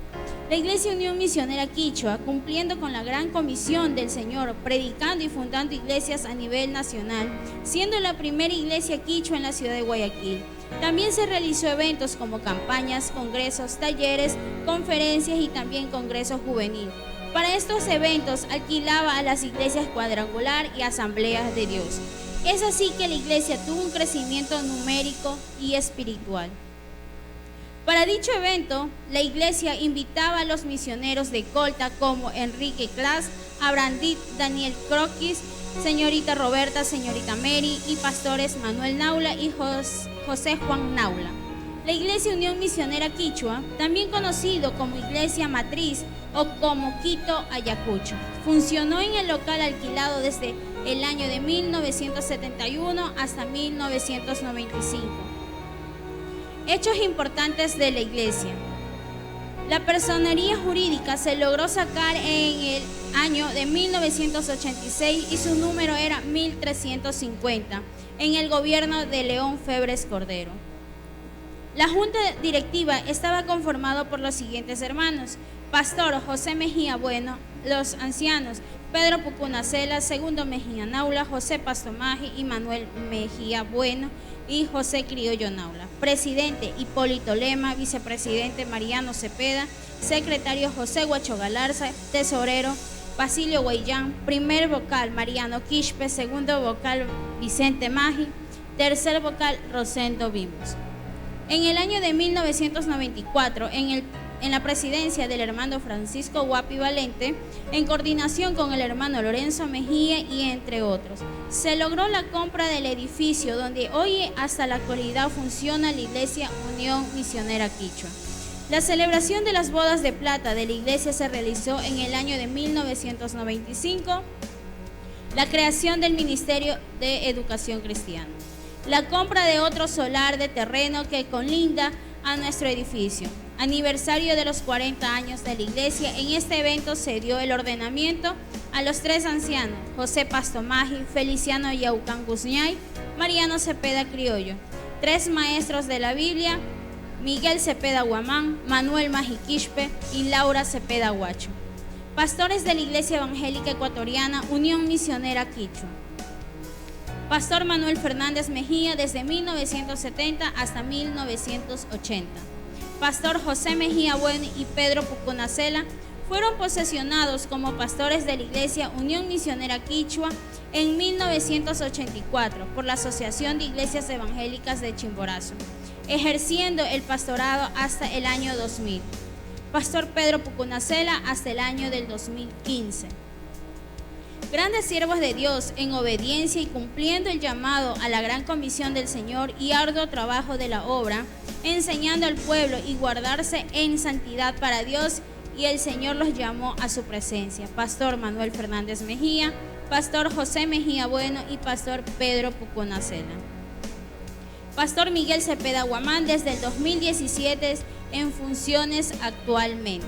La Iglesia Unión Misionera Quichua, cumpliendo con la gran comisión del Señor, predicando y fundando iglesias a nivel nacional, siendo la primera iglesia quichua en la ciudad de Guayaquil. También se realizó eventos como campañas, congresos, talleres, conferencias y también congresos juvenil. Para estos eventos alquilaba a las iglesias cuadrangular y asambleas de Dios. Es así que la iglesia tuvo un crecimiento numérico y espiritual. Para dicho evento, la iglesia invitaba a los misioneros de Colta como Enrique Clas, Abrandit, Daniel Croquis, señorita Roberta, señorita Mary y pastores Manuel Naula y José Juan Naula. La Iglesia Unión Misionera Quichua, también conocido como Iglesia Matriz o como Quito Ayacucho, funcionó en el local alquilado desde el año de 1971 hasta 1995. Hechos importantes de la Iglesia. La personería jurídica se logró sacar en el año de 1986 y su número era 1350 en el gobierno de León Febres Cordero. La junta directiva estaba conformada por los siguientes hermanos: Pastor José Mejía Bueno, los ancianos Pedro Pucunacela, Segundo Mejía Naula, José Pastomaji y Manuel Mejía Bueno y José Criollo Naula. Presidente Hipólito Lema, vicepresidente Mariano Cepeda, secretario José Guacho Galarza, tesorero Basilio Guayán, primer vocal Mariano Quispe, segundo vocal Vicente Magi, tercer vocal Rosendo Vimos. En el año de 1994, en la presidencia del hermano Francisco Guapi Valente, en coordinación con el hermano Lorenzo Mejía y entre otros, se logró la compra del edificio donde hoy hasta la actualidad funciona la Iglesia Unión Misionera Quichua. La celebración de las bodas de plata de la iglesia se realizó en el año de 1995, la creación del Ministerio de Educación Cristiana, la compra de otro solar de terreno que colinda a nuestro edificio, aniversario de los 40 años de la iglesia. En este evento se dio el ordenamiento a los 3 ancianos: José Pastomaji, Feliciano Yaucán Guzñay, Mariano Cepeda Criollo; 3 maestros de la Biblia: Miguel Cepeda Guamán, Manuel Magi Quispe y Laura Cepeda Guacho. Pastores de la Iglesia Evangélica Ecuatoriana Unión Misionera Quichua: Pastor Manuel Fernández Mejía desde 1970 hasta 1980. Pastor José Mejía Bueno y Pedro Pucunacela fueron posesionados como pastores de la Iglesia Unión Misionera Quichua en 1984 por la Asociación de Iglesias Evangélicas de Chimborazo, ejerciendo el pastorado hasta el año 2000. Pastor Pedro Pucunacela hasta el año del 2015. Grandes siervos de Dios en obediencia y cumpliendo el llamado a la gran comisión del Señor y arduo trabajo de la obra, enseñando al pueblo y guardarse en santidad para Dios, y el Señor los llamó a su presencia. Pastor Manuel Fernández Mejía, Pastor José Mejía Bueno y Pastor Pedro Pucunacela. Pastor Miguel Cepeda Guamán desde el 2017 en funciones actualmente.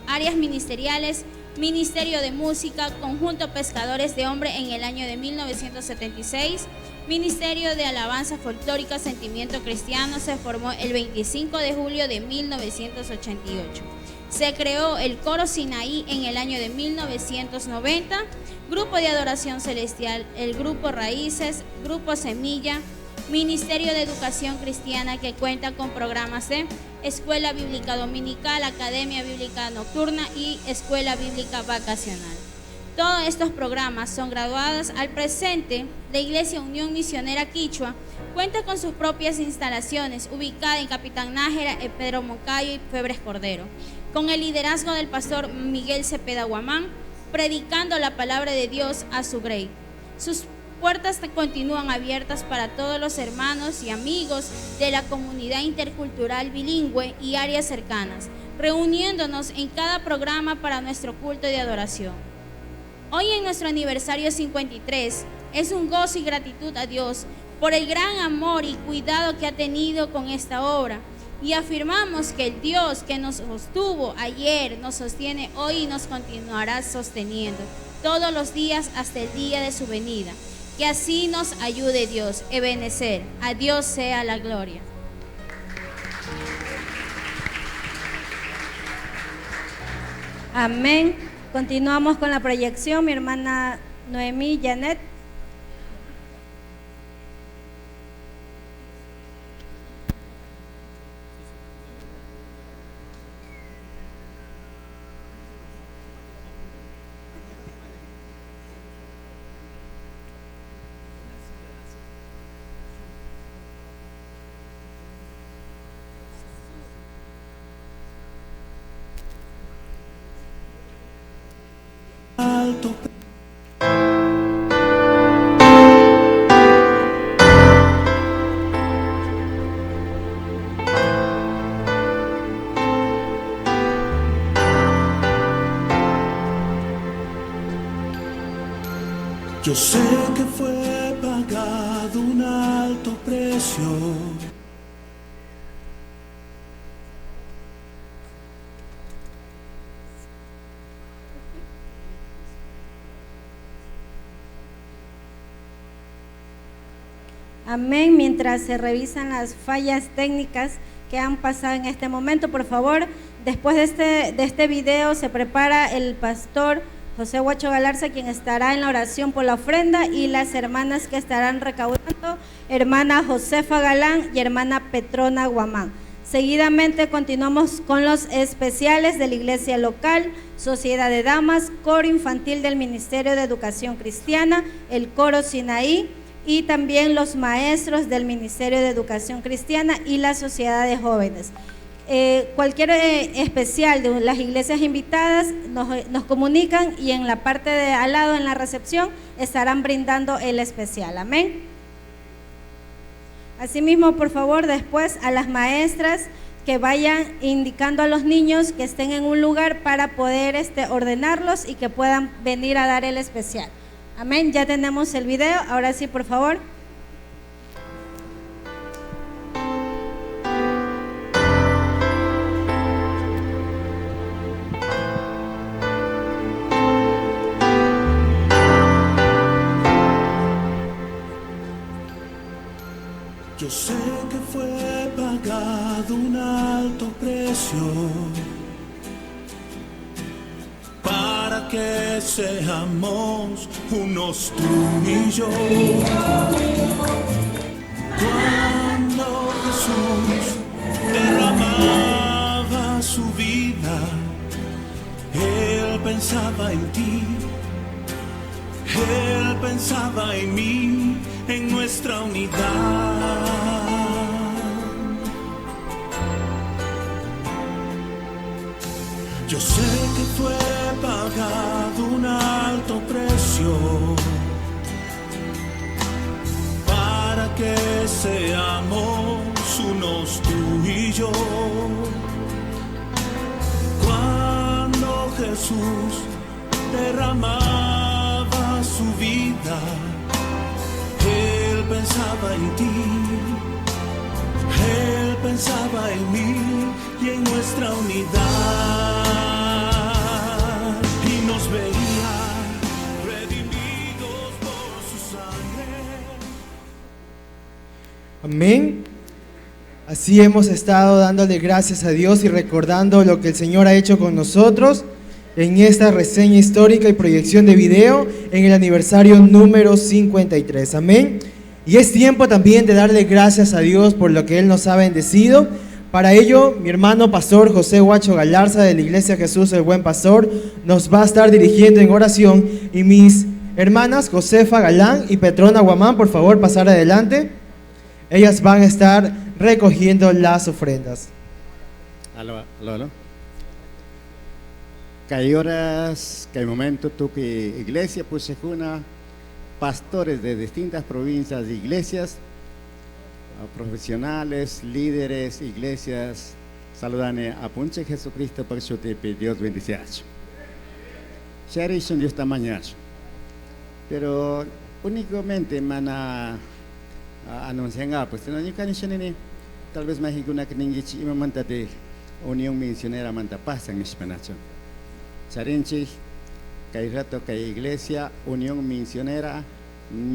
Áreas ministeriales: Ministerio de Música, Conjunto Pescadores de Hombre en el año de 1976. Ministerio de Alabanza Folclórica Sentimiento Cristiano se formó el 25 de julio de 1988. Se creó el Coro Sinaí en el año de 1990. Grupo de Adoración Celestial, el Grupo Raíces, Grupo Semilla. Ministerio de Educación Cristiana que cuenta con programas de Escuela Bíblica Dominical, Academia Bíblica Nocturna y Escuela Bíblica Vacacional. Todos estos programas son graduados. Al presente, la Iglesia Unión Misionera Quichua cuenta con sus propias instalaciones, ubicada en Capitán Nájera, Pedro Moncayo y Febres Cordero, con el liderazgo del pastor Miguel Cepeda Guamán, predicando la palabra de Dios a su grey. Sus puertas continúan abiertas para todos los hermanos y amigos de la comunidad intercultural bilingüe y áreas cercanas, reuniéndonos en cada programa para nuestro culto de adoración. Hoy, en nuestro aniversario 53, es un gozo y gratitud a Dios por el gran amor y cuidado que ha tenido con esta obra, y afirmamos que el Dios que nos sostuvo ayer nos sostiene hoy y nos continuará sosteniendo todos los días hasta el día de su venida. Que así nos ayude Dios, Ebenezer. A Dios sea la gloria. Amén. Continuamos con la proyección. Mi hermana Noemí Janet. Alto Yo sé que fue pagado un alto precio. Amén. Mientras se revisan las fallas técnicas que han pasado en este momento, por favor, después de este video se prepara el pastor José Huacho Galarza, quien estará en la oración por la ofrenda, y las hermanas que estarán recaudando, hermana Josefa Galán y hermana Petrona Guamán. Seguidamente continuamos con los especiales de la iglesia local, Sociedad de Damas, Coro Infantil del Ministerio de Educación Cristiana, el Coro Sinaí, y también los maestros del Ministerio de Educación Cristiana y la Sociedad de Jóvenes. Cualquier especial de las iglesias invitadas nos comunican, y en la parte de al lado, en la recepción, estarán brindando el especial. Amén. Asimismo, por favor, después a las maestras que vayan indicando a los niños que estén en un lugar para poder ordenarlos y que puedan venir a dar el especial. Amén. Ya tenemos el video. Ahora sí, por favor. Yo sé que fue pagado un alto precio para que seamos unos tú y yo. Cuando Jesús derramaba su vida, Él pensaba en ti, Él pensaba en mí, en nuestra unidad. Yo sé que fue pagado un alto precio para que seamos unos tú y yo. Cuando Jesús derramaba su vida, Él pensaba en ti, Él pensaba en mí y en nuestra unidad, y nos veía redimidos por su sangre. Amén. Así hemos estado dándole gracias a Dios y recordando lo que el Señor ha hecho con nosotros en esta reseña histórica y proyección de video en el aniversario número 53. Amén. Y es tiempo también de darle gracias a Dios por lo que Él nos ha bendecido. Para ello, mi hermano pastor José Huacho Galarza de la Iglesia Jesús el Buen Pastor nos va a estar dirigiendo en oración, y mis hermanas Josefa Galán y Petrona Guamán, por favor, pasar adelante. Ellas van a estar recogiendo las ofrendas. Aló. Hay horas, que hay momentos tú que iglesia pues es una pastores de distintas provincias de iglesias, profesionales, líderes, iglesias, saludan a Punche Jesucristo por su tiempo, Dios bendice. Share son Dios tamaño, pero únicamente mana anuncian pues no hay que tal vez más que una que ninguém me manda de Unión Misionera manda paz en Hispanacho. Charinchi, que hay rato que hay iglesia, Unión Misionera,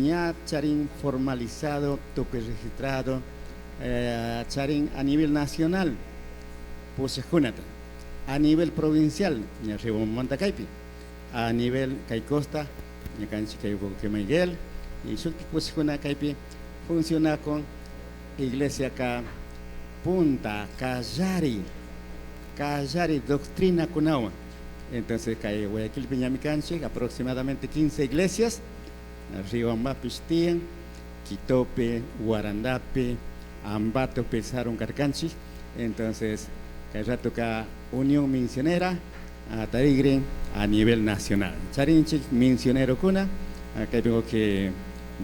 ya charin formalizado, toque registrado, charin a nivel nacional, pues a nivel provincial, ya Río Montacaipi, a nivel Caicosta, ya canchi que Miguel, y su pues Caipi funciona con iglesia acá, Punta, Callari Doctrina Cunaua. Entonces, que Guayaquil, Piñamicanche, aproximadamente 15 iglesias, Riobamba, Pistien, Quitope, Guarandape, Ambato, Pesaron, Carcanchi. Entonces, que rato que Unión Misionera, a Tarigre, a nivel nacional. Charinchi, misionero cuna, acá veo que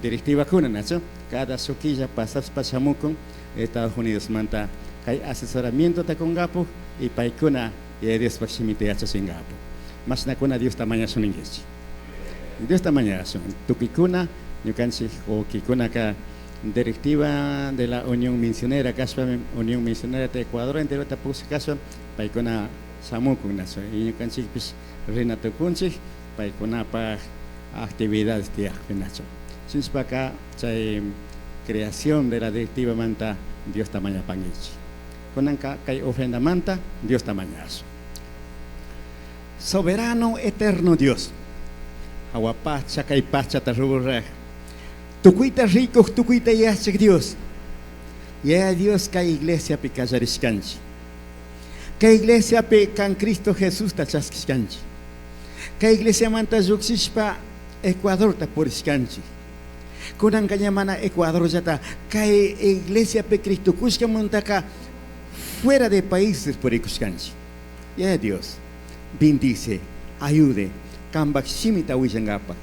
directiva cuna, Nacho. Cada soquilla pasas Pachamuco, Estados Unidos, manta, que hay asesoramiento de Congapo y Paicuna. Y después me te hace Singapur. Mas na kuna Dios tamanya suningesi. Dios tamaña son tukikuna ñukanchik o kikunaka directiva de la Unión Misionera Caspa Unión Misionera de Ecuador entero tapus caso paikuna samukuna so y ñukanchik pues Renato Kunchik paikuna pa actividades de Nacho. Sin acá chay creación de la directiva manta Dios tamaña pangichi. Conanca kay ofrenda manta Dios tamañazo. Soberano eterno Dios. Aguapacha kay pacha tarrubura. Tucuita rico, tucuita yachik Dios. Ya Dios kay iglesia pe kajarishkanchi. Kay iglesia pe kan Cristo Jesús tachaskanchi. Kay iglesia manta yuxishpa Ecuador ta porishkanchi. Kunan kanyamana Ecuador yata kay iglesia pe Cristo kushka montaka fuera de países por ikushkanchi. Ya Dios bendice, ayude, kambak shimita wishangapa.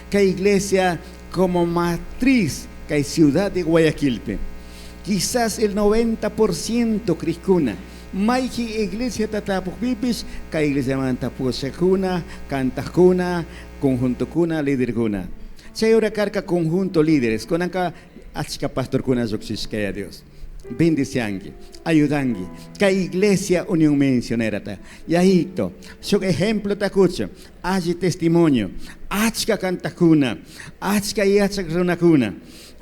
Kay iglesia como matriz kay ciudad de Guayaquil. Quizás el 90% criskuna. Maiki iglesia tatapukpipis, kay iglesia manta posakuna, cantajuna, conjunto kuna, líder kuna. Chayora carca conjunto líderes, conanca achka pastor kuna zoxiskaya Dios. Bendiciangi, ayudangi, kay iglesia Unión Misionera ta. Yahito, su ejemplo takucho, allí testimonio, achka cantajuna, achka yachak runakuna,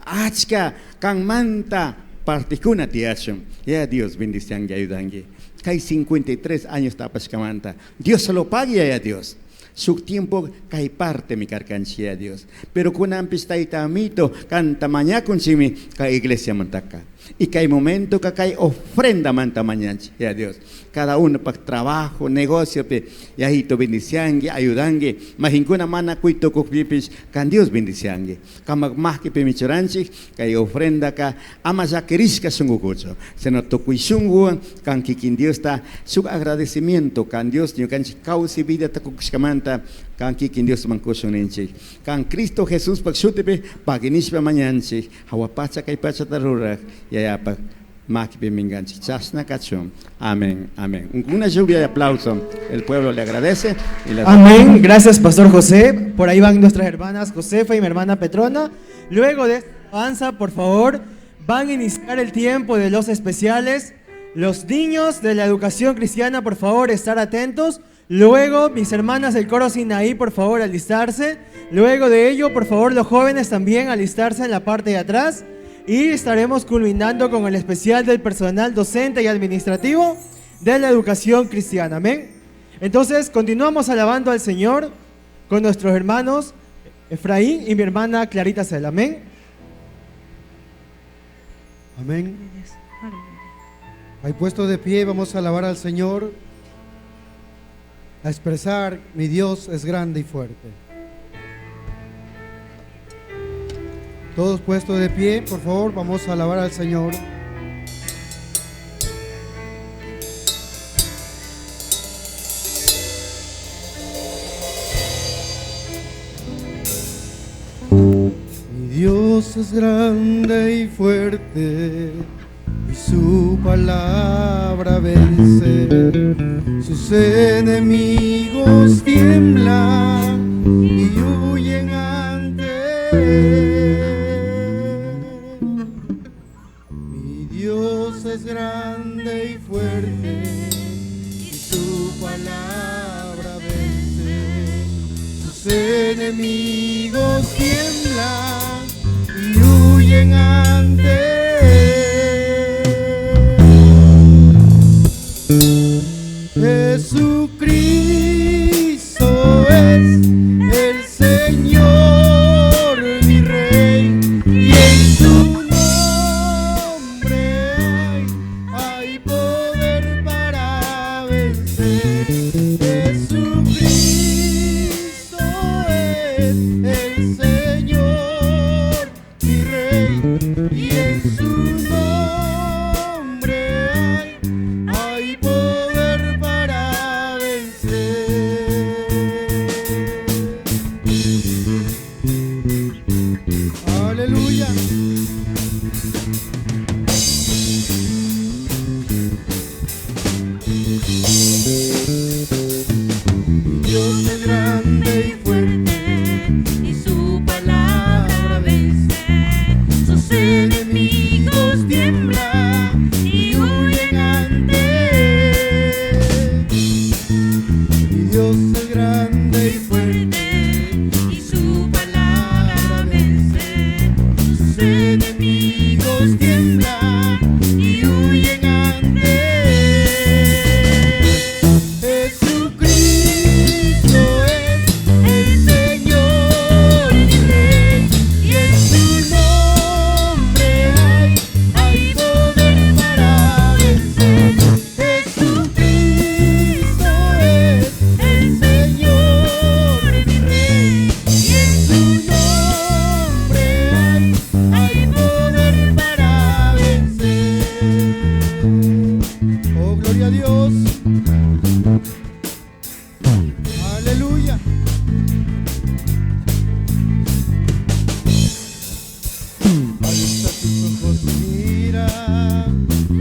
achka kan manta particuna tiachum. Ya Dios bendiciangi, ayudangi. Kay 53 años tapas kamanta. Dios se lo pague ya Dios. Su tiempo kay parte mi carcancía Dios. Pero con ampistaita mito canta mañana con simi kay iglesia mantaca. Y que hay momento que hay ofrenda manta mañana, ya Dios. Cada uno para trabajo, negocio, y ahí to bendiciangue, ayudangue, majincuna mana cuito copipis, can Dios bendiciangue. Kama más que pemichoranchi, que hay ofrenda ka, ama ya querisca sungucucho. Se nos tocuisungu, can kikin Dios ta, su agradecimiento, can Dios, ni can causi vida ta cuxcamanta, can kikin Dios mancosunenchi. Can Cristo Jesús paxutepe, paginishpa mañanchi, hawapacha kay pacha tarura, ya pa. Amén, amén. Una lluvia de aplauso. El pueblo le agradece. Amén. Gracias, Pastor José. Por ahí van nuestras hermanas Josefa y mi hermana Petrona. Luego de esta alabanza, por favor, van a iniciar el tiempo de los especiales. Los niños de la educación cristiana, por favor, estar atentos. Luego, mis hermanas del coro Sinaí, por favor, alistarse. Luego de ello, por favor, los jóvenes también alistarse en la parte de atrás. Y estaremos culminando con el especial del personal docente y administrativo de la educación cristiana. Amén. Entonces, continuamos alabando al Señor con nuestros hermanos Efraín y mi hermana Clarita Cela. Amén. Amén. Hay puesto de pie, vamos a alabar al Señor, a expresar: mi Dios es grande y fuerte. Todos puestos de pie, por favor, vamos a alabar al Señor. Mi Dios es grande y fuerte, y su palabra vence. Sus enemigos tiemblan y huyen ante él. Es grande y fuerte, y su palabra vence. Sus enemigos tiemblan y huyen ante él. Jesucristo es el Señor, mi Rey, y en su Dios es grande y fuerte,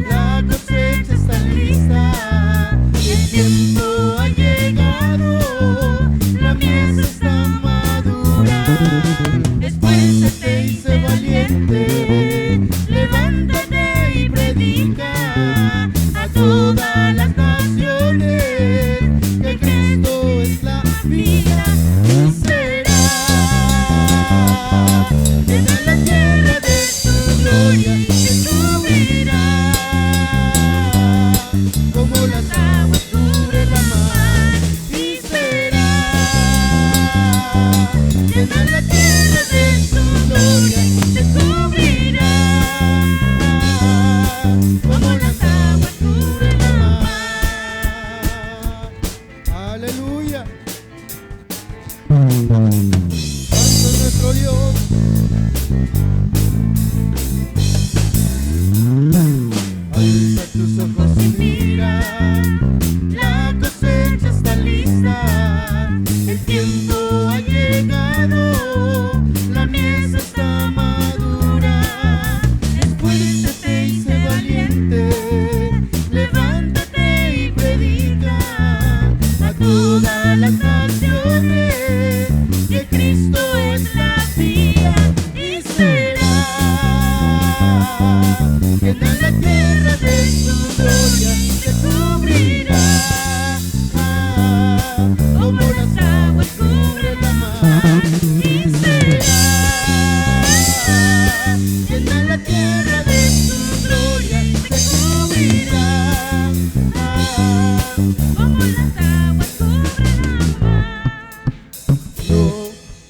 la cosecha está lista, el tiempo ha llegado, la mies está madura. Esfuérzate y sé valiente, levántate y predica a todas las naciones que Cristo es la vida y será llena la tierra de su gloria, que subirá como las aguas cubre la mar y será llena la tierra de su gloria, que subirá como las aguas cubre la mar. Aleluya. Santo es nuestro Dios. Alza tus ojos y mira, la cosecha está lista, el tiempo ha llegado, la mies está madura. Esfuérzate y sé valiente, levántate y predica a todas las naciones que Cristo es la vida y será llena la tierra de su gloria, que cubrirá como las aguas cubre la mar y será llena la tierra de su gloria, que cubrirá como las aguas cubre la mar.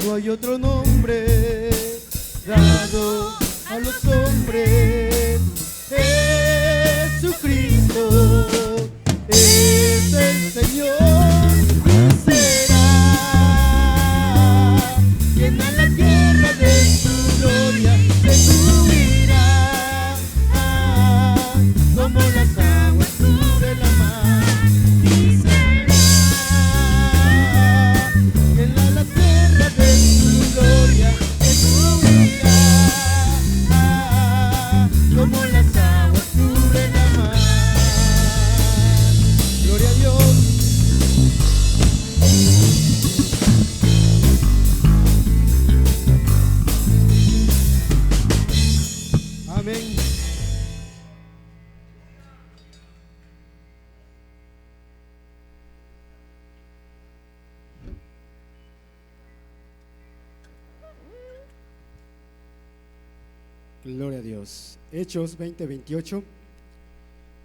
No hay otro nombre dado a los hombres, Jesucristo es el Señor y será llena la tierra de su gloria, que subirá como las aguas cubre la mar y será llena la tierra de su gloria, que subirá como las aguas cubre la mar. Gloria a Dios. Amén. Gloria a Dios. Hechos 20:28.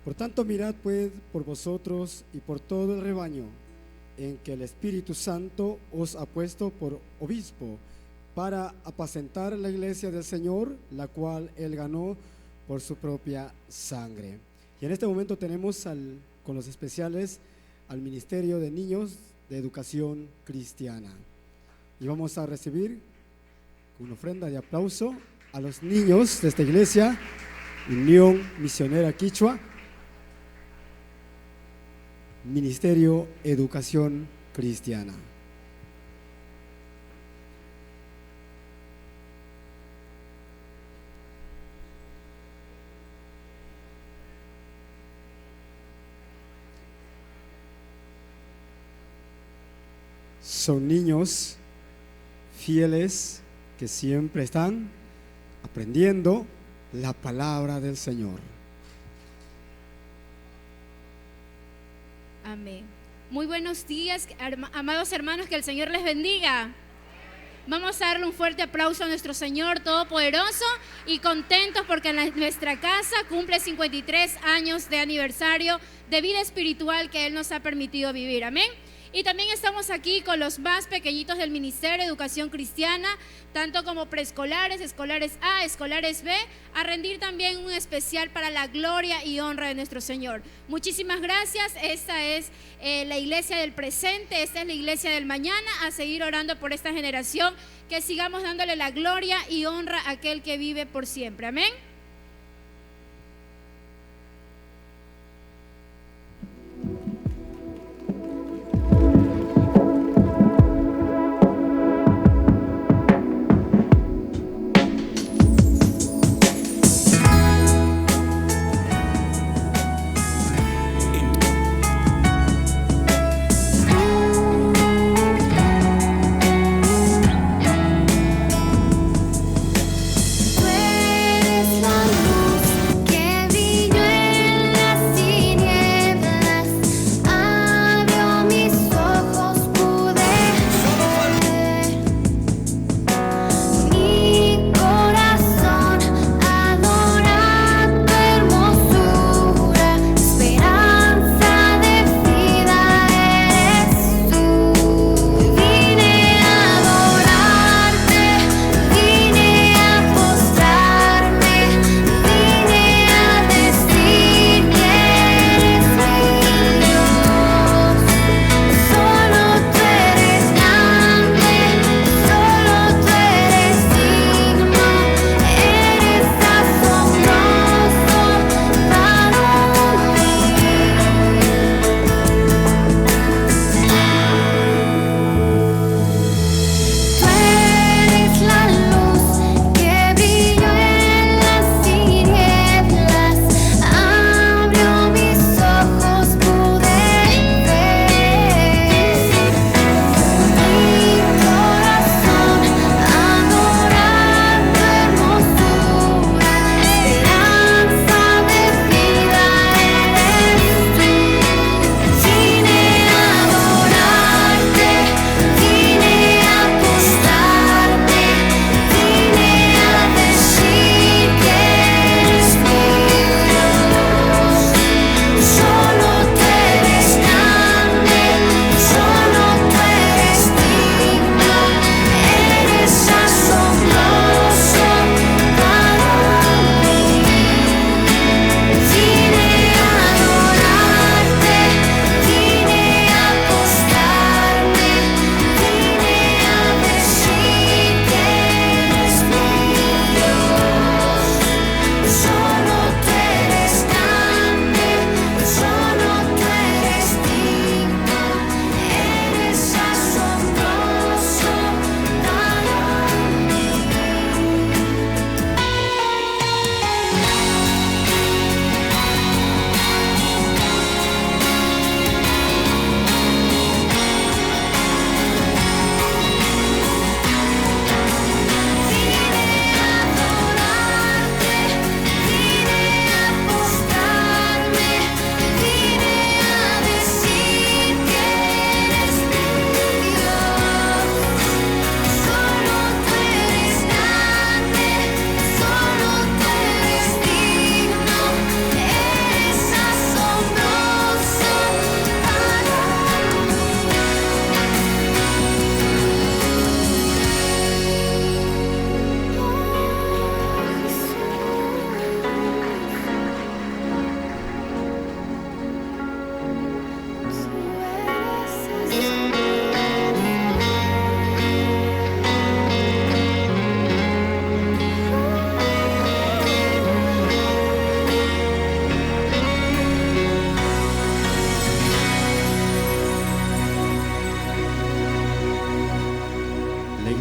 Por tanto, mirad pues por vosotros y por todo el rebaño en que el Espíritu Santo os ha puesto por obispo para apacentar la iglesia del Señor, la cual Él ganó por su propia sangre. Y en este momento tenemos con los especiales al Ministerio de Niños de Educación Cristiana. Y vamos a recibir una ofrenda de aplauso a los niños de esta iglesia, Unión Misionera Quichua, Ministerio Educación Cristiana. Son niños fieles que siempre están aprendiendo la palabra del Señor. Amén. Muy buenos días, amados hermanos, que el Señor les bendiga. Vamos a darle un fuerte aplauso a nuestro Señor Todopoderoso y contentos porque nuestra casa cumple 53 años de aniversario de vida espiritual que Él nos ha permitido vivir. Amén. Y también estamos aquí con los más pequeñitos del Ministerio de Educación Cristiana, tanto como preescolares, escolares A, escolares B, a rendir también un especial para la gloria y honra de nuestro Señor. Muchísimas gracias. Esta es la iglesia del presente, esta es la iglesia del mañana. A seguir orando por esta generación, que sigamos dándole la gloria y honra a aquel que vive por siempre. Amén.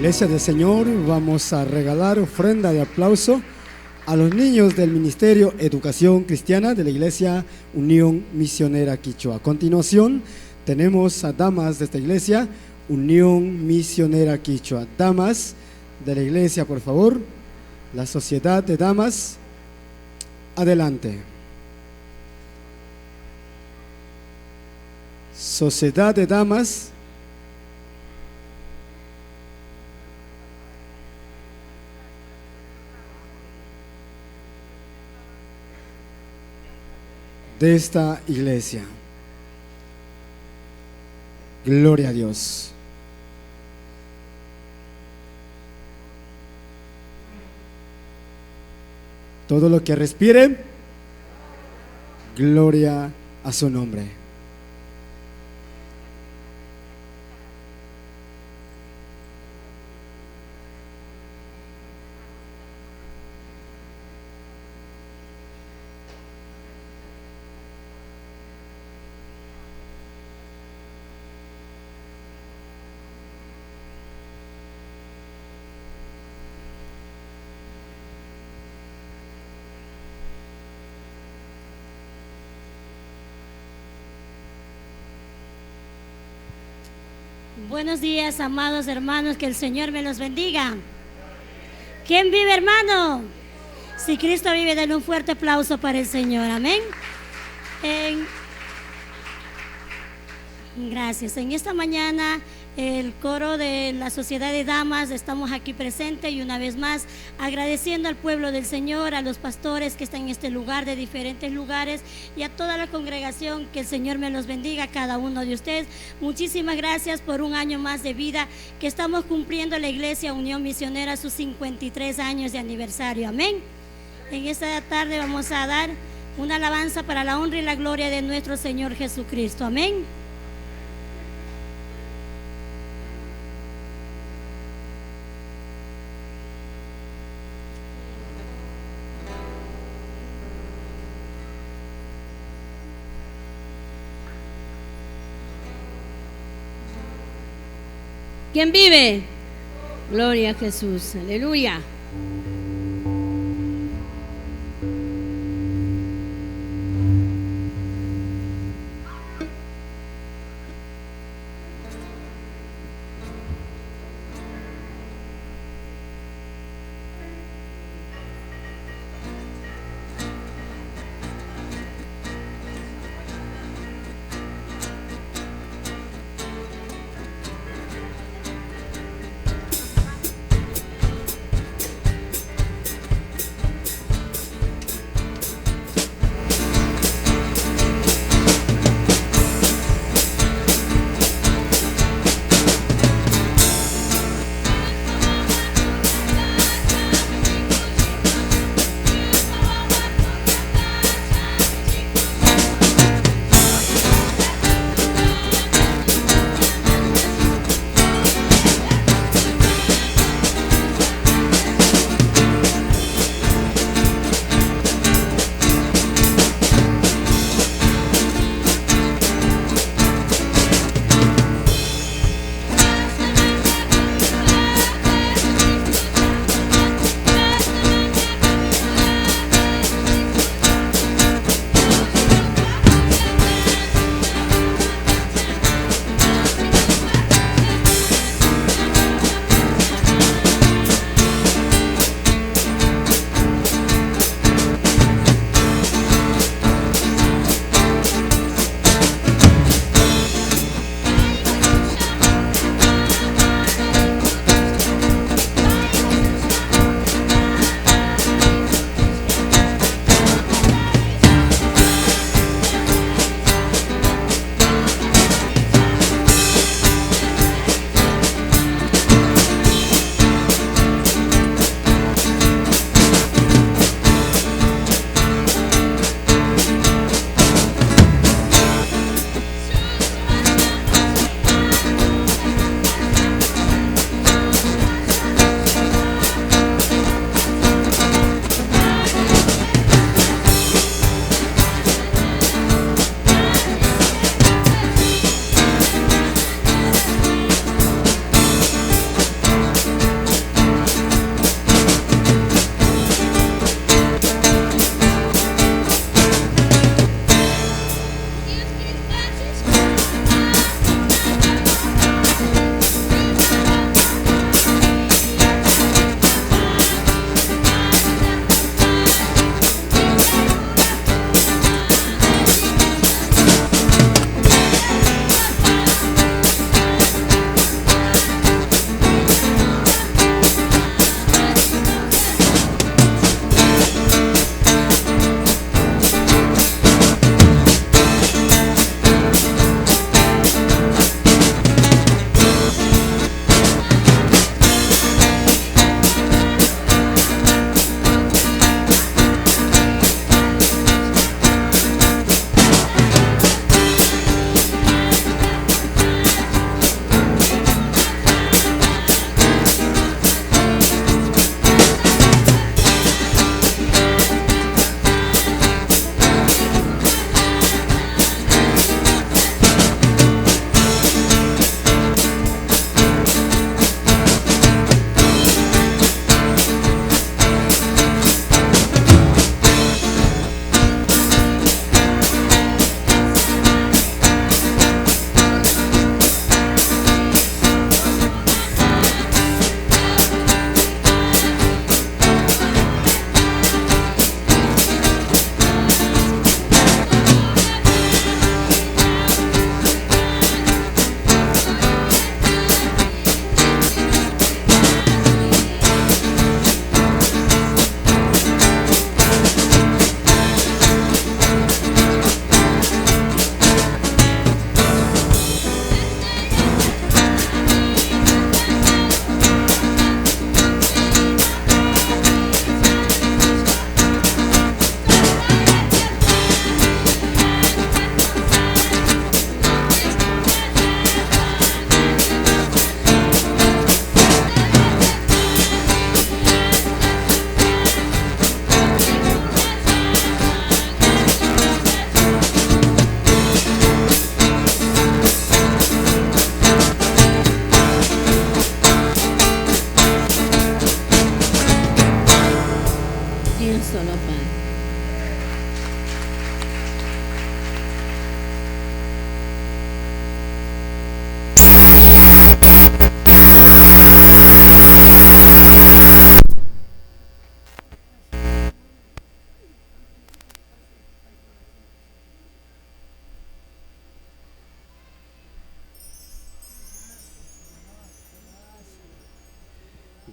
Iglesia del Señor, vamos a regalar ofrenda de aplauso a los niños del Ministerio Educación Cristiana de la Iglesia Unión Misionera Quichua. A continuación, tenemos a damas de esta Iglesia Unión Misionera Quichua. Damas de la Iglesia, por favor. La Sociedad de Damas, adelante. Sociedad de Damas. De esta iglesia. Gloria a Dios. Todo lo que respire, gloria a su nombre. Buenos días, amados hermanos, que el Señor me los bendiga. ¿Quién vive, hermano? Si Cristo vive, denle un fuerte aplauso para el Señor, amén. Gracias. En esta mañana el coro de la Sociedad de Damas estamos aquí presentes y una vez más agradeciendo al pueblo del Señor, a los pastores que están en este lugar, de diferentes lugares, y a toda la congregación. Que el Señor me los bendiga a cada uno de ustedes. Muchísimas gracias por un año más de vida que estamos cumpliendo la Iglesia Unión Misionera sus 53 años de aniversario, amén. En esta tarde vamos a dar una alabanza para la honra y la gloria de nuestro Señor Jesucristo, amén. ¿Quién vive? Gloria a Jesús, aleluya.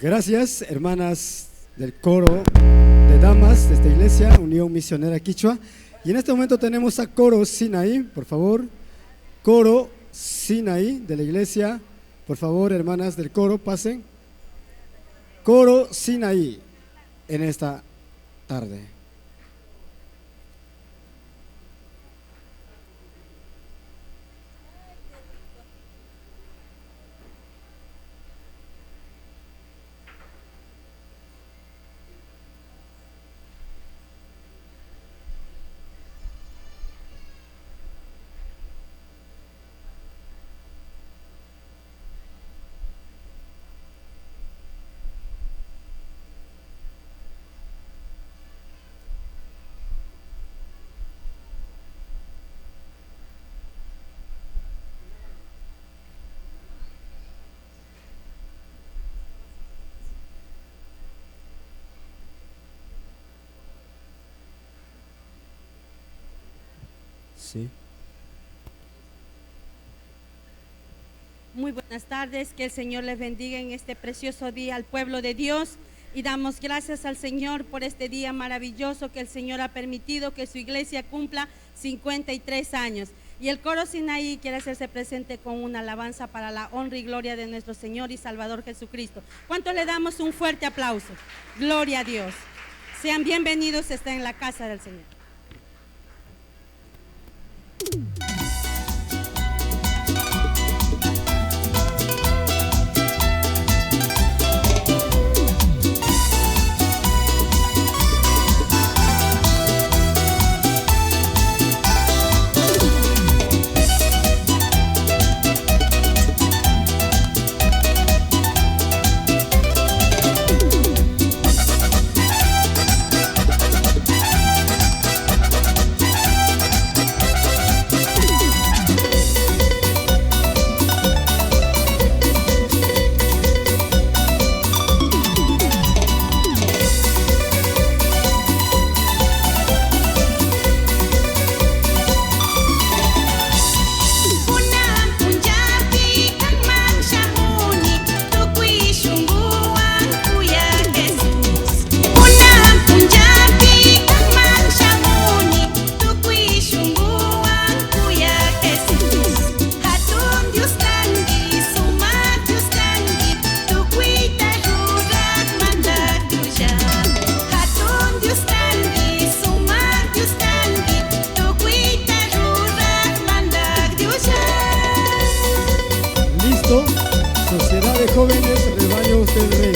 Gracias, hermanas del coro de damas de esta iglesia, Unión Misionera Quichua. Y en este momento tenemos a Coro Sinaí, por favor. Coro Sinaí de la iglesia. Por favor, hermanas del coro, pasen. Coro Sinaí en esta tarde. Sí. Muy buenas tardes, que el Señor les bendiga en este precioso día al pueblo de Dios, y damos gracias al Señor por este día maravilloso que el Señor ha permitido que su iglesia cumpla 53 años. Y el coro Sinaí quiere hacerse presente con una alabanza para la honra y gloria de nuestro Señor y Salvador Jesucristo. ¿Cuánto le damos un fuerte aplauso? Gloria a Dios. Sean bienvenidos, está en la casa del Señor. Sociedad de Jóvenes Rebaños del Rey.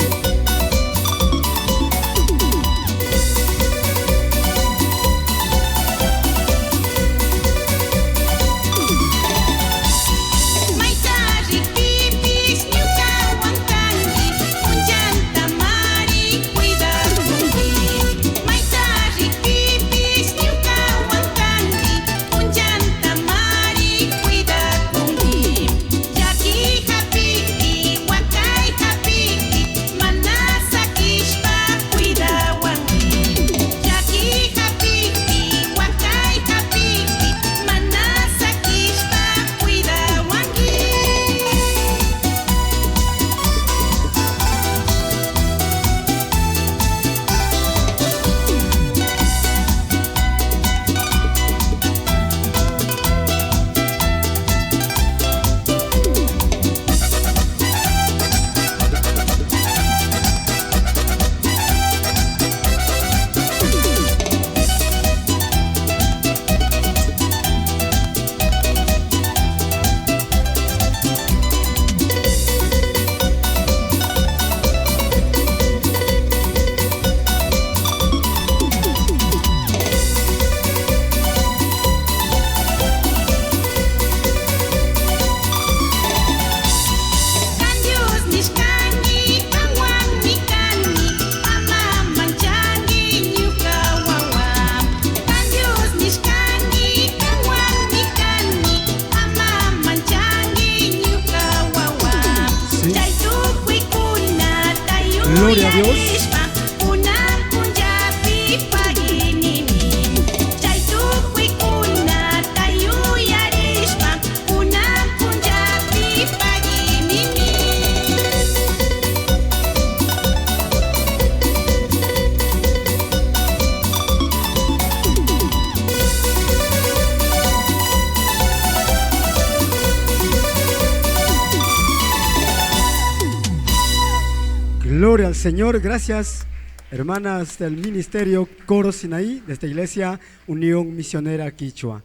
Gloria al Señor. Gracias, hermanas del Ministerio Coro Sinaí, de esta Iglesia Unión Misionera Quichua.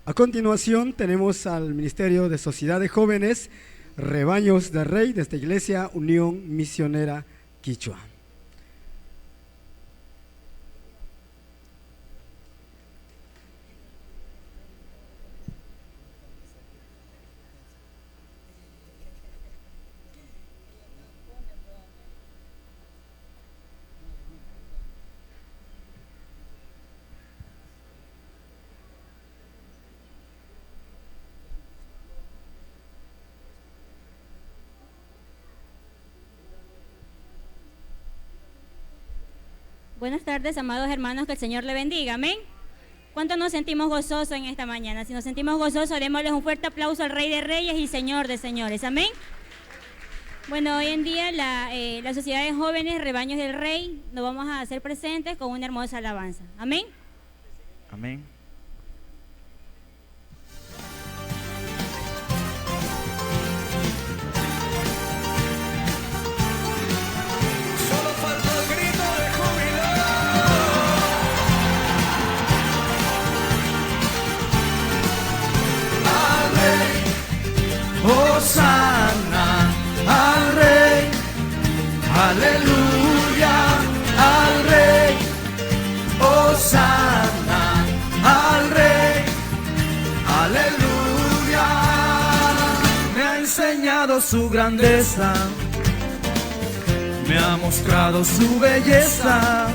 A continuación tenemos al Ministerio de Sociedad de Jóvenes, Rebaños del Rey, de esta Iglesia Unión Misionera Quichua. Buenas tardes, amados hermanos, que el Señor le bendiga, amén. ¿Cuánto nos sentimos gozosos en esta mañana? Si nos sentimos gozosos, démosles un fuerte aplauso al Rey de Reyes y Señor de Señores, amén. Bueno, hoy en día la Sociedad de Jóvenes Rebaños del Rey nos vamos a hacer presentes con una hermosa alabanza, amén. Amén. Hosanna al Rey, aleluya al Rey, Hosanna al Rey, aleluya. Me ha enseñado su grandeza, me ha mostrado su belleza,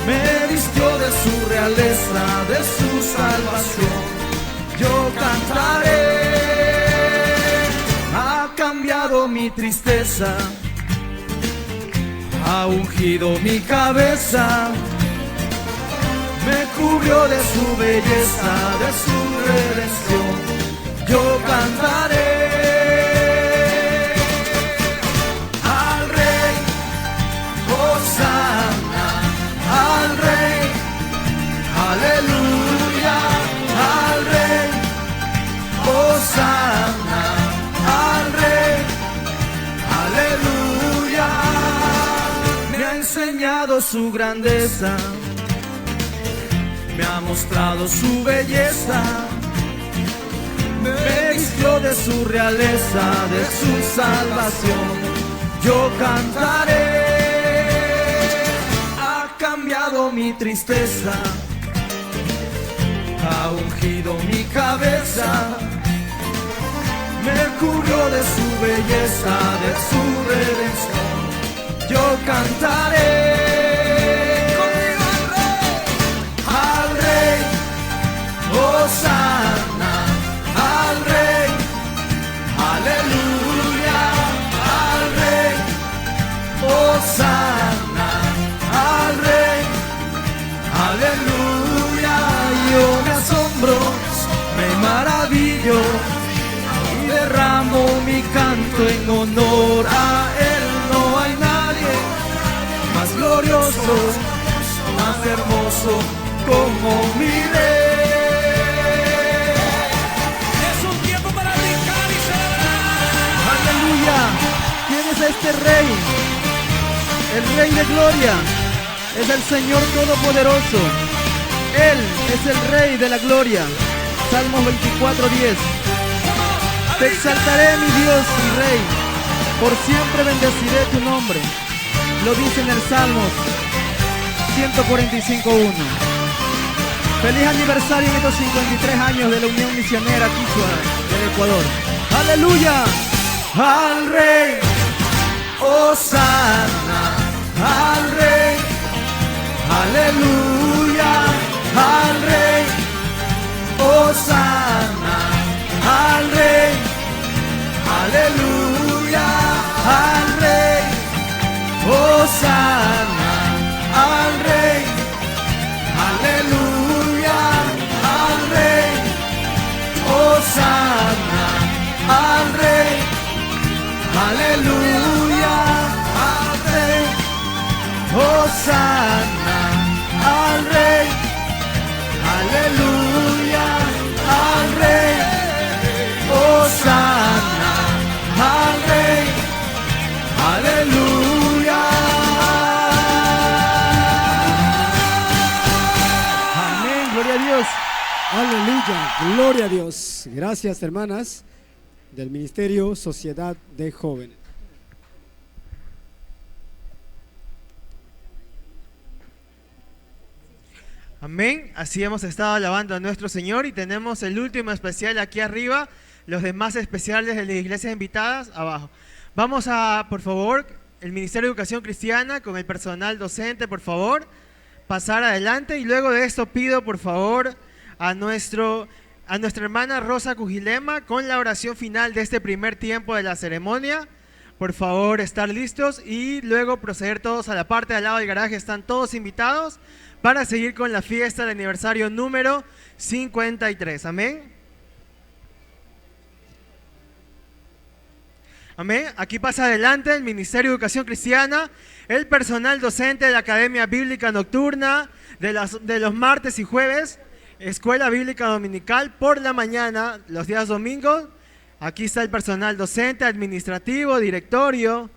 me vistió de su realeza, de su salvación. Yo cantaré, ha cambiado mi tristeza, ha ungido mi cabeza, me cubrió de su belleza, de su redención. Yo cantaré al Rey, Hosanna al Rey, aleluya al Rey, Hosanna al Rey, aleluya. Me ha enseñado su grandeza, me ha mostrado su belleza, me vistió de su realeza, de su salvación. Yo cantaré, ha cambiado mi tristeza, ha ungido mi cabeza, me cubrió de su belleza, de su redención. Yo cantaré al Rey, Hosanna al Rey, aleluya al Rey, Hosanna al Rey, aleluya. Yo me asombro, me maravillo y derramo mi canto en honor a Él. No hay nadie más glorioso, más hermoso como mi Rey. Es un tiempo para brincar y celebrar. Aleluya. ¿Quién es este Rey? El Rey de Gloria es el Señor Todopoderoso. Él es el Rey de la Gloria. Salmos 24:10. Te exaltaré, mi Dios y Rey, por siempre bendeciré tu nombre. Lo dice en el Salmos 145:1. Feliz aniversario en estos 53 años de la Unión Misionera Quichua del Ecuador. ¡Aleluya! Al Rey, Hosanna al Rey, aleluya al Rey, Hosanna al Rey, aleluya al Rey, Hosanna al Rey, aleluya al Rey, Hosanna al Rey, aleluya al Rey, Hosanna al Rey, aleluya al Rey, Hosanna al Rey, aleluya. gloria a Dios. Aleluya, gloria a Dios. Gracias, hermanas del Ministerio Sociedad de Jóvenes. Amén. Así hemos estado alabando a nuestro Señor y tenemos el último especial aquí arriba, los demás especiales de las iglesias invitadas abajo. Vamos a, por favor, el Ministerio de Educación Cristiana con el personal docente, por favor, pasar adelante, y luego de esto pido, por favor, a nuestra hermana Rosa Cujilema con la oración final de este primer tiempo de la ceremonia. Por favor, estar listos y luego proceder todos a la parte de al lado del garaje. Están todos invitados para seguir con la fiesta de aniversario número 53. Amén. Amén. Aquí pasa adelante el Ministerio de Educación Cristiana, el personal docente de la Academia Bíblica Nocturna de los martes y jueves, Escuela Bíblica Dominical por la mañana, los días domingos. Aquí está el personal docente, administrativo, directorio,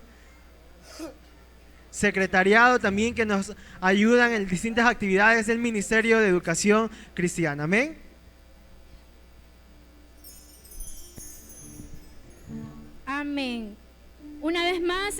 secretariado también, que nos ayudan en distintas actividades del Ministerio de Educación Cristiana. Amén. Amén. Una vez más,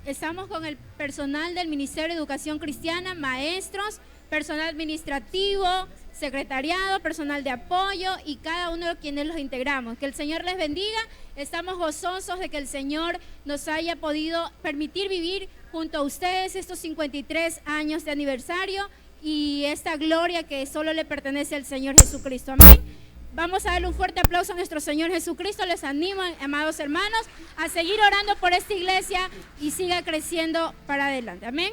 estamos con el personal del Ministerio de Educación Cristiana, maestros, personal administrativo, secretariado, personal de apoyo y cada uno de quienes los integramos. Que el Señor les bendiga. Estamos gozosos de que el Señor nos haya podido permitir vivir junto a ustedes estos 53 años de aniversario y esta gloria que solo le pertenece al Señor Jesucristo. Amén. Vamos a darle un fuerte aplauso a nuestro Señor Jesucristo. Les animo, amados hermanos, a seguir orando por esta iglesia y siga creciendo para adelante. Amén.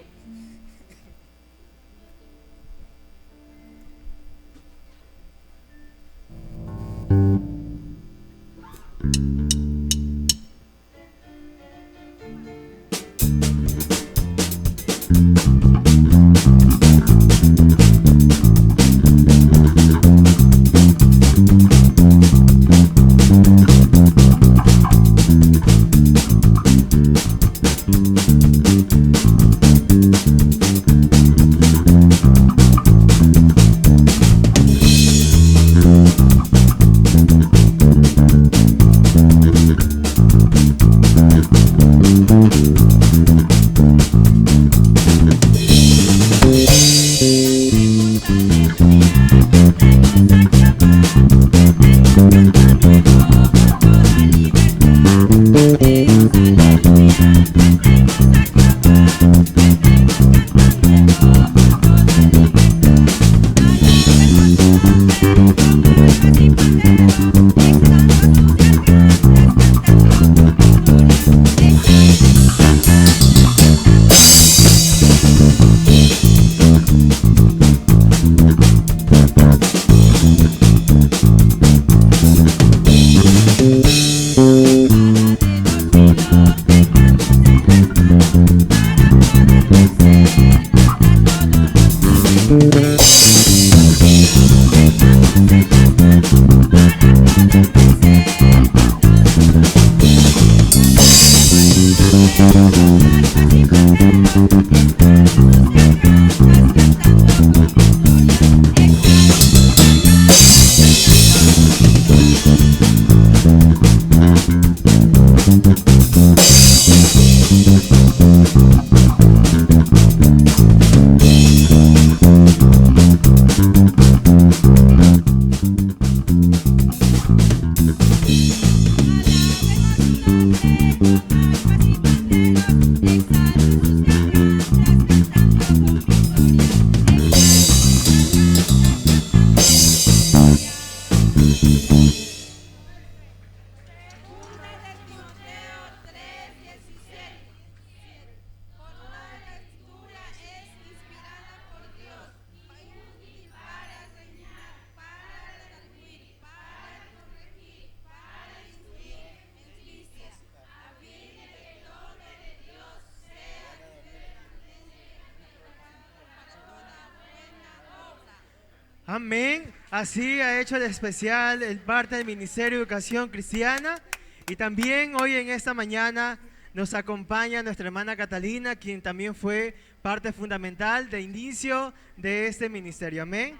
Amén. Así ha hecho el especial el parte del Ministerio de Educación Cristiana. Y también hoy en esta mañana nos acompaña nuestra hermana Catalina, quien también fue parte fundamental de inicio de este ministerio. Amén.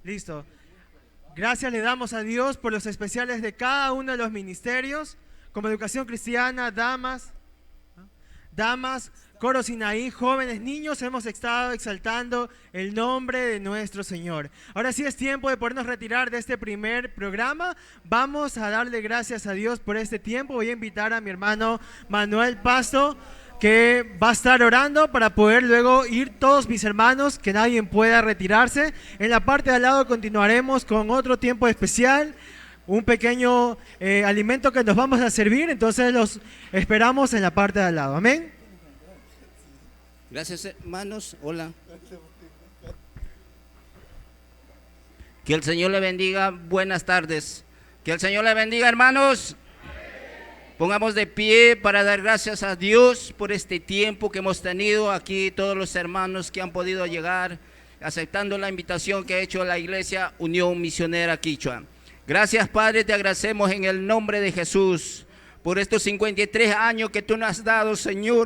Listo. Gracias le damos a Dios por los especiales de cada uno de los ministerios, como Educación Cristiana, Damas, Coro Sinaí, jóvenes, niños. Hemos estado exaltando el nombre de nuestro Señor. Ahora sí es tiempo de podernos retirar de este primer programa. Vamos a darle gracias a Dios por este tiempo. Voy a invitar a mi hermano Manuel Pasto, que va a estar orando para poder luego ir todos mis hermanos, que nadie pueda retirarse. En la parte de al lado continuaremos con otro tiempo especial, un pequeño alimento que nos vamos a servir, entonces los esperamos en la parte de al lado. Amén. Gracias, hermanos. Hola. Que el Señor le bendiga. Buenas tardes. Que el Señor le bendiga, hermanos. Pongamos de pie para dar gracias a Dios por este tiempo que hemos tenido aquí, todos los hermanos que han podido llegar, aceptando la invitación que ha hecho la Iglesia Unión Misionera Quichua. Gracias, Padre, te agradecemos en el nombre de Jesús por estos 53 años que tú nos has dado, Señor.